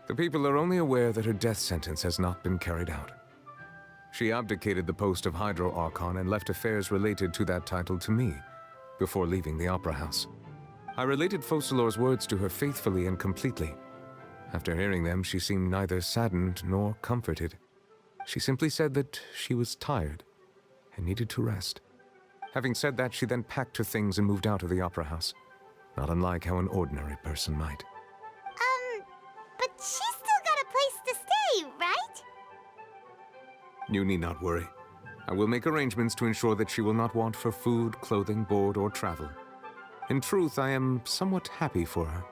The people are only aware that her death sentence has not been carried out. She abdicated the post of Hydro Archon and left affairs related to that title to me, before leaving the Opera House. I related Focalor's words to her faithfully and completely. After hearing them, she seemed neither saddened nor comforted. She simply said that she was tired and needed to rest. Having said that, she then packed her things and moved out of the Opera House, not unlike how an ordinary person might. But she's still got a place to stay, right? You need not worry. I will make arrangements to ensure that she will not want for food, clothing, board, or travel. In truth, I am somewhat happy for her.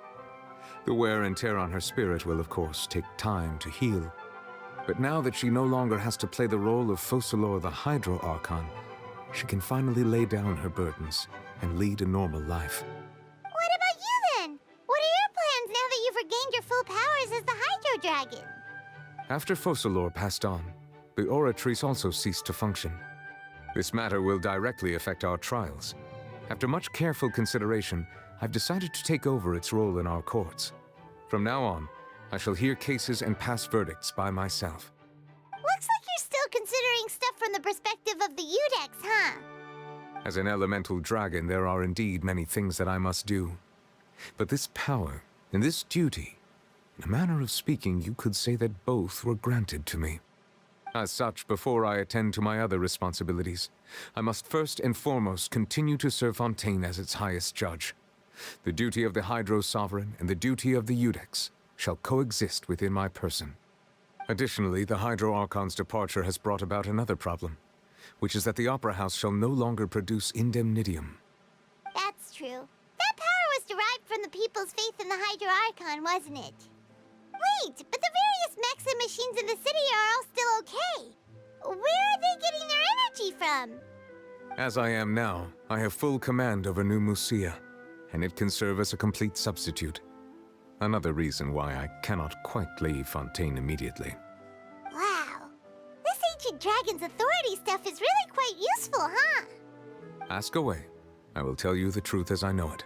The wear and tear on her spirit will, of course, take time to heal. But now that she no longer has to play the role of Focalor the Hydro Archon, she can finally lay down her burdens and lead a normal life. What about you then? What are your plans now that you've regained your full powers as the Hydro Dragon? After Focalor passed on, the Oratrice also ceased to function. This matter will directly affect our trials. After much careful consideration, I've decided to take over its role in our courts. From now on, I shall hear cases and pass verdicts by myself. Looks like you're still considering stuff from the perspective of the Udex, huh? As an elemental dragon, there are indeed many things that I must do. But this power and this duty, in a manner of speaking, you could say that both were granted to me. As such, before I attend to my other responsibilities, I must first and foremost continue to serve Fontaine as its highest judge. The duty of the Hydro Sovereign and the duty of the Udex shall coexist within my person. Additionally, the Hydro Archon's departure has brought about another problem, which is that the Opera House shall no longer produce indemnitium. That's true. That power was derived from the people's faith in the Hydro Archon, wasn't it? Wait, but the various mechs and machines in the city are all still okay. Where are they getting their energy from? As I am now, I have full command over New Musia, and it can serve as a complete substitute. Another reason why I cannot quite leave Fontaine immediately. Wow. This ancient dragon's authority stuff is really quite useful, huh? Ask away. I will tell you the truth as I know it.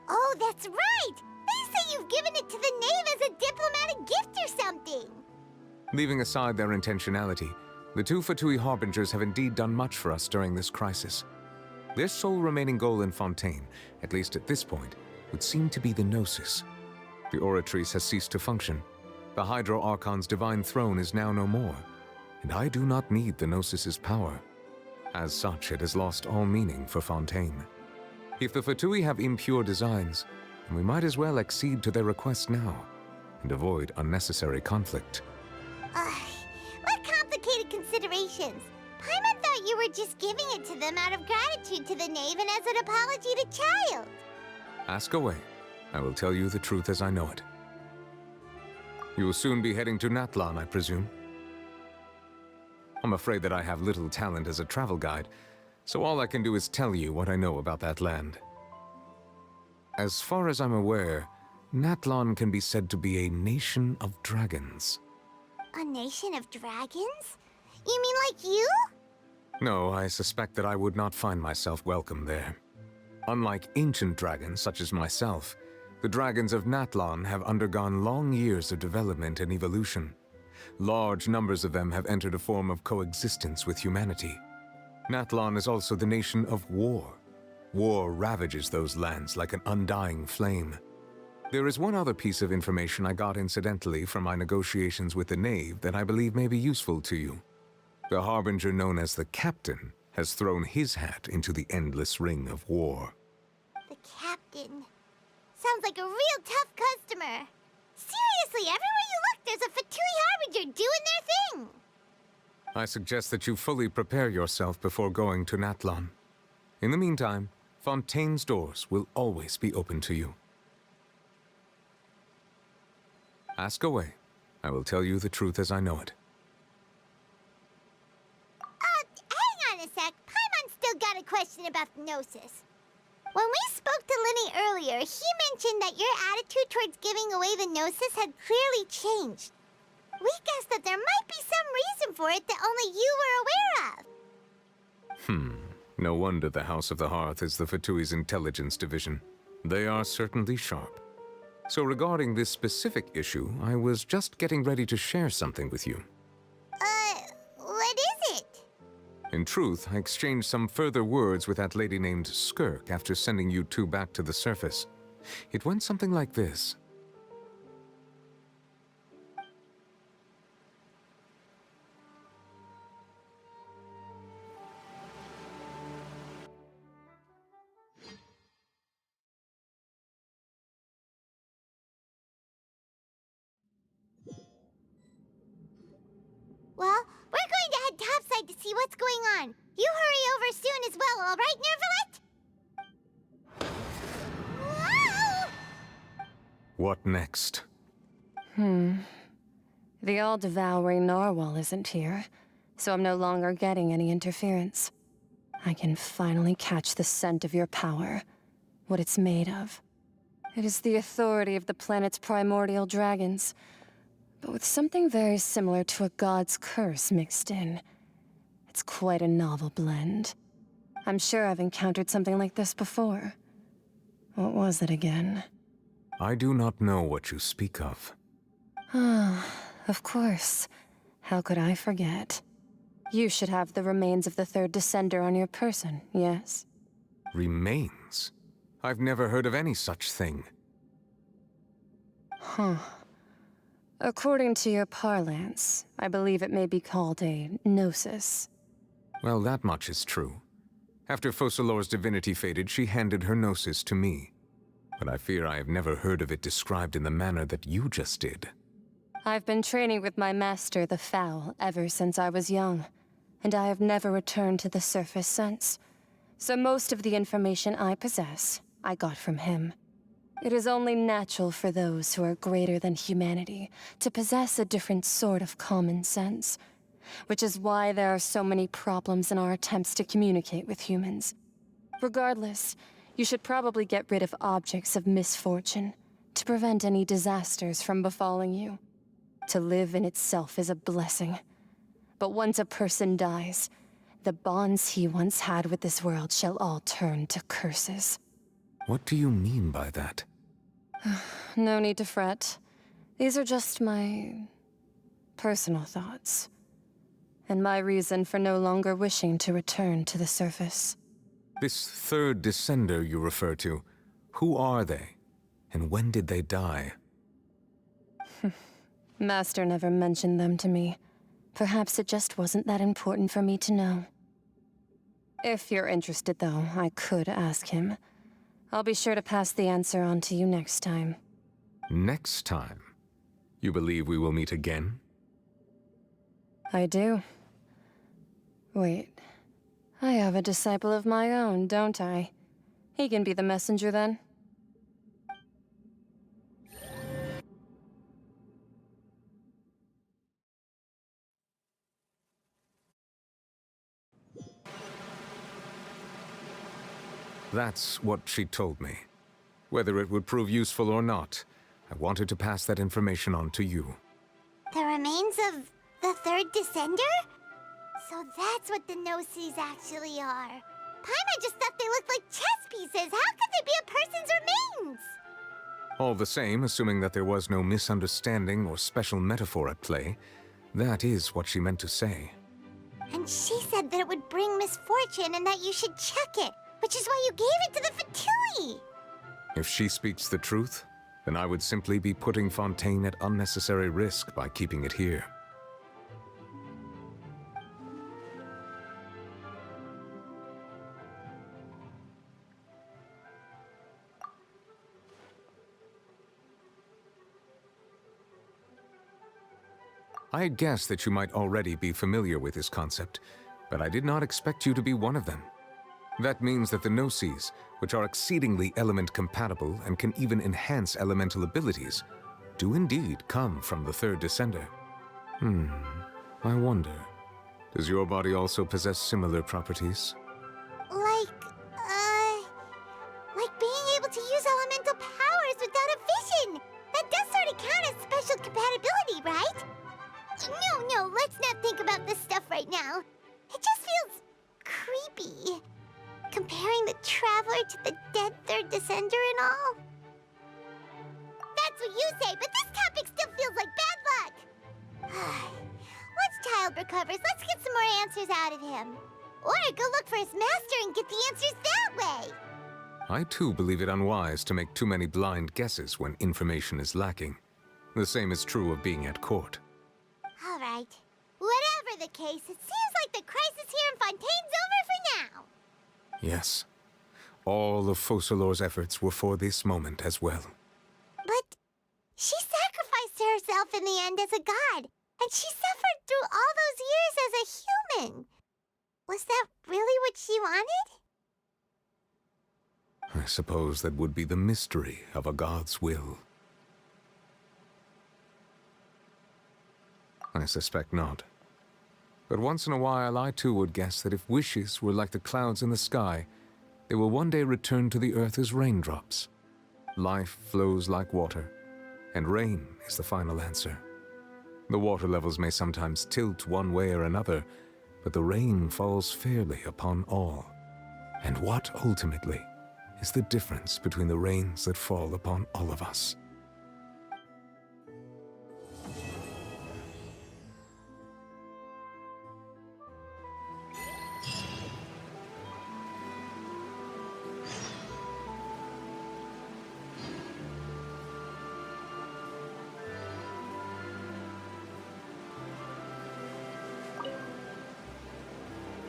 Oh, that's right! They say you've given it to the knave as a diplomatic gift or something! Leaving aside their intentionality, the two Fatui Harbingers have indeed done much for us during this crisis. Their sole remaining goal in Fontaine, at least at this point, would seem to be the Gnosis. The Oratrice has ceased to function. The Hydro Archon's divine throne is now no more, and I do not need the Gnosis's power. As such, it has lost all meaning for Fontaine. If the Fatui have impure designs, then we might as well accede to their request now, and avoid unnecessary conflict. What complicated considerations. Paimon thought you were just giving it to them out of gratitude to the knave and as an apology to Child. Ask away. I will tell you the truth as I know it. You will soon be heading to Natlan, I presume? I'm afraid that I have little talent as a travel guide, so all I can do is tell you what I know about that land. As far as I'm aware, Natlan can be said to be a nation of dragons. A nation of dragons? You mean like you? No, I suspect that I would not find myself welcome there. Unlike ancient dragons such as myself, the dragons of Natlan have undergone long years of development and evolution. Large numbers of them have entered a form of coexistence with humanity. Natlan is also the nation of war. War ravages those lands like an undying flame. There is one other piece of information I got incidentally from my negotiations with the Knave that I believe may be useful to you. The Harbinger known as the Captain has thrown his hat into the endless ring of war. The Captain. Sounds like a real tough customer. Seriously, everywhere you look, there's a Fatui Harbinger doing their thing. I suggest that you fully prepare yourself before going to Natlan. In the meantime, Fontaine's doors will always be open to you. Ask away. I will tell you the truth as I know it. Hang on a sec. Paimon's still got a question about the Gnosis. When we spoke to Linny earlier, he mentioned that your attitude towards giving away the Gnosis had clearly changed. We guessed that there might be some reason for it that only you were aware of. No wonder the House of the Hearth is the Fatui's intelligence division. They are certainly sharp. So regarding this specific issue, I was just getting ready to share something with you. What is it? In truth, I exchanged some further words with that lady named Skirk after sending you two back to the surface. It went something like this. Well, we're going to head topside to see what's going on. You hurry over soon as well, all right, Nervalet? Whoa! What next? The all-devouring narwhal isn't here, so I'm no longer getting any interference. I can finally catch the scent of your power, what it's made of. It is the authority of the planet's primordial dragons, but with something very similar to a god's curse mixed in. It's quite a novel blend. I'm sure I've encountered something like this before. What was it again? I do not know what you speak of. Ah, of course. How could I forget? You should have the remains of the third Descender on your person, yes? Remains? I've never heard of any such thing. Huh. According to your parlance, I believe it may be called a gnosis. Well, that much is true. After Focalor's divinity faded, she handed her gnosis to me. But I fear I have never heard of it described in the manner that you just did. I've been training with my master, the Foul, ever since I was young, and I have never returned to the surface since. So most of the information I possess, I got from him. It is only natural for those who are greater than humanity to possess a different sort of common sense, which is why there are so many problems in our attempts to communicate with humans. Regardless, you should probably get rid of objects of misfortune to prevent any disasters from befalling you. To live in itself is a blessing, but once a person dies, the bonds he once had with this world shall all turn to curses. What do you mean by that? No need to fret. These are just my personal thoughts, and my reason for no longer wishing to return to the surface. This third Descender you refer to, who are they? And when did they die? Master never mentioned them to me. Perhaps it just wasn't that important for me to know. If you're interested, though, I could ask him. I'll be sure to pass the answer on to you next time. Next time? You believe we will meet again? I do. Wait. I have a disciple of my own, don't I? He can be the messenger then. That's what she told me. Whether it would prove useful or not, I wanted to pass that information on to you. The remains of the third Descender? So that's what the Gnosis actually are. Paimon just thought they looked like chess pieces. How could they be a person's remains? All the same, assuming that there was no misunderstanding or special metaphor at play, that is what she meant to say. And she said that it would bring misfortune and that you should check it, which is why you gave it to the Fatui. If she speaks the truth, then I would simply be putting Fontaine at unnecessary risk by keeping it here. I had guessed that you might already be familiar with this concept, but I did not expect you to be one of them. That means that the Gnosis, which are exceedingly element-compatible and can even enhance elemental abilities, do indeed come from the third Descender. I wonder, does your body also possess similar properties? Like being able to use elemental powers without a vision! That does sort of count as special compatibility, right? No, let's not think about this stuff right now. It just feels creepy. Comparing the Traveler to the dead Third Descender and all. That's what you say, but this topic still feels like bad luck. Once Child recovers, let's get some more answers out of him. Or go look for his master and get the answers that way. I too believe it unwise to make too many blind guesses when information is lacking. The same is true of being at court. All right. Whatever the case, it seems like the crisis here in Fontaine's over for now. Yes. All of Focalor's efforts were for this moment as well. But she sacrificed herself in the end as a god, and she suffered through all those years as a human. Was that really what she wanted? I suppose that would be the mystery of a god's will. I suspect not. But once in a while, I too would guess that if wishes were like the clouds in the sky, they will one day return to the earth as raindrops. Life flows like water, and rain is the final answer. The water levels may sometimes tilt one way or another, but the rain falls fairly upon all. And what, ultimately, is the difference between the rains that fall upon all of us?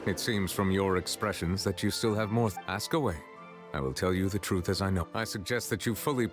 It seems from your expressions that you still have more. Ask away. I will tell you the truth as I know. I suggest that you fully...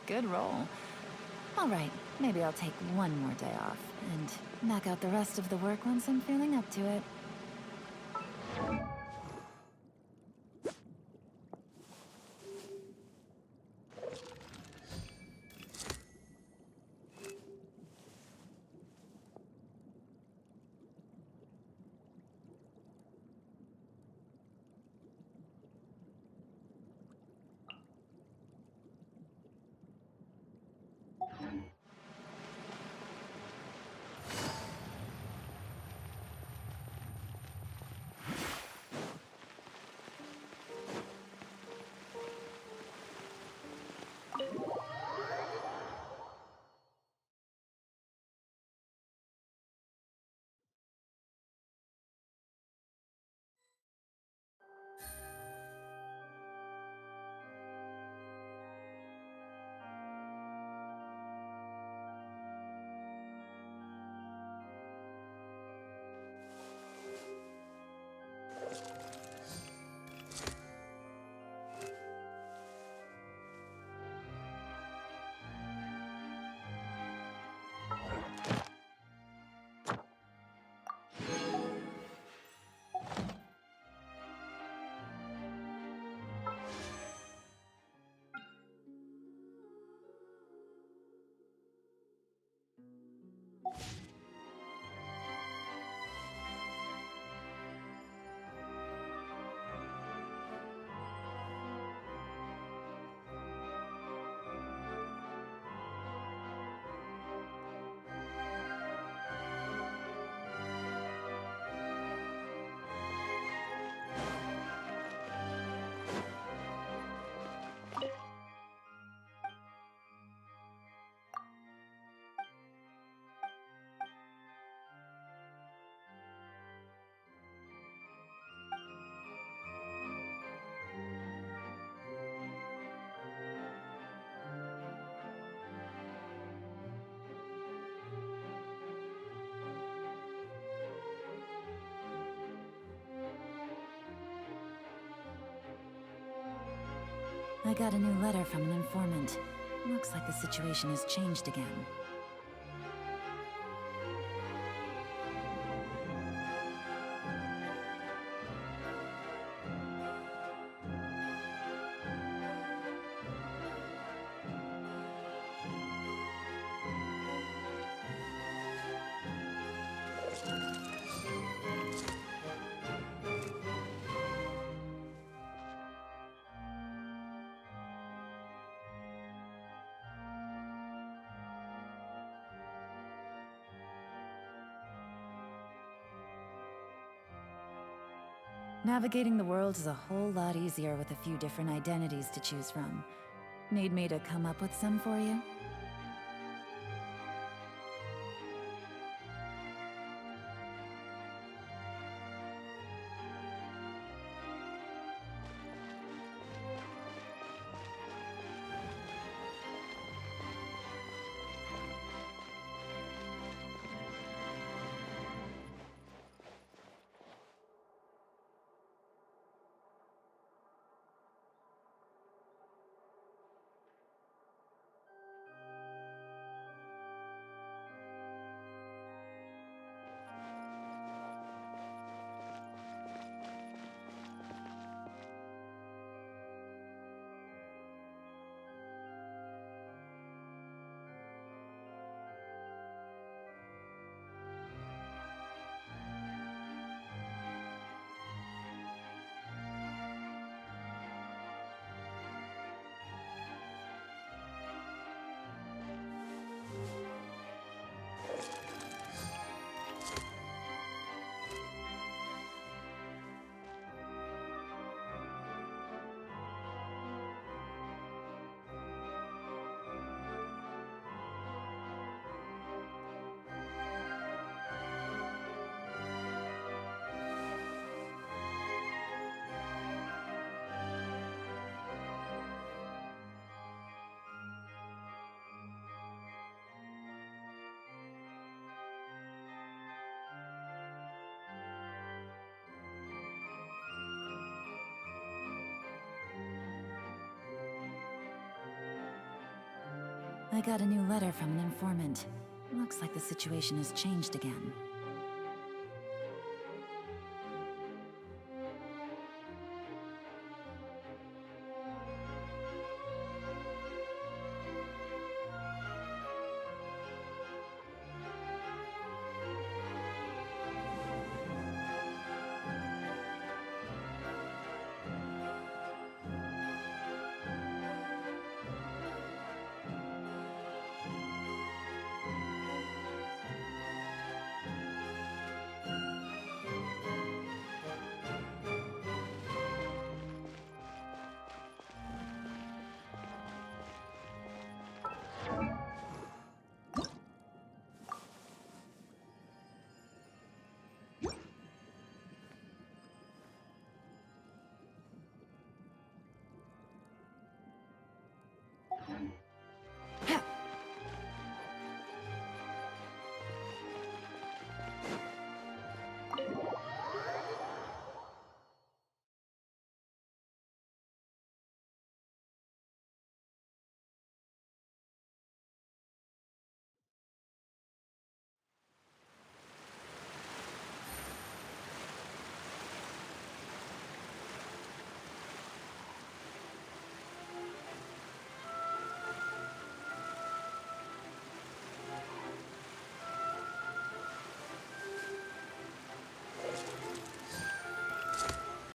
Good roll. All right, maybe I'll take one more day off and knock out the rest of the work once I'm feeling up to it. I got a new letter from an informant. Looks like the situation has changed again. Navigating the world is a whole lot easier with a few different identities to choose from. Need me to come up with some for you? I got a new letter from an informant. Looks like the situation has changed again.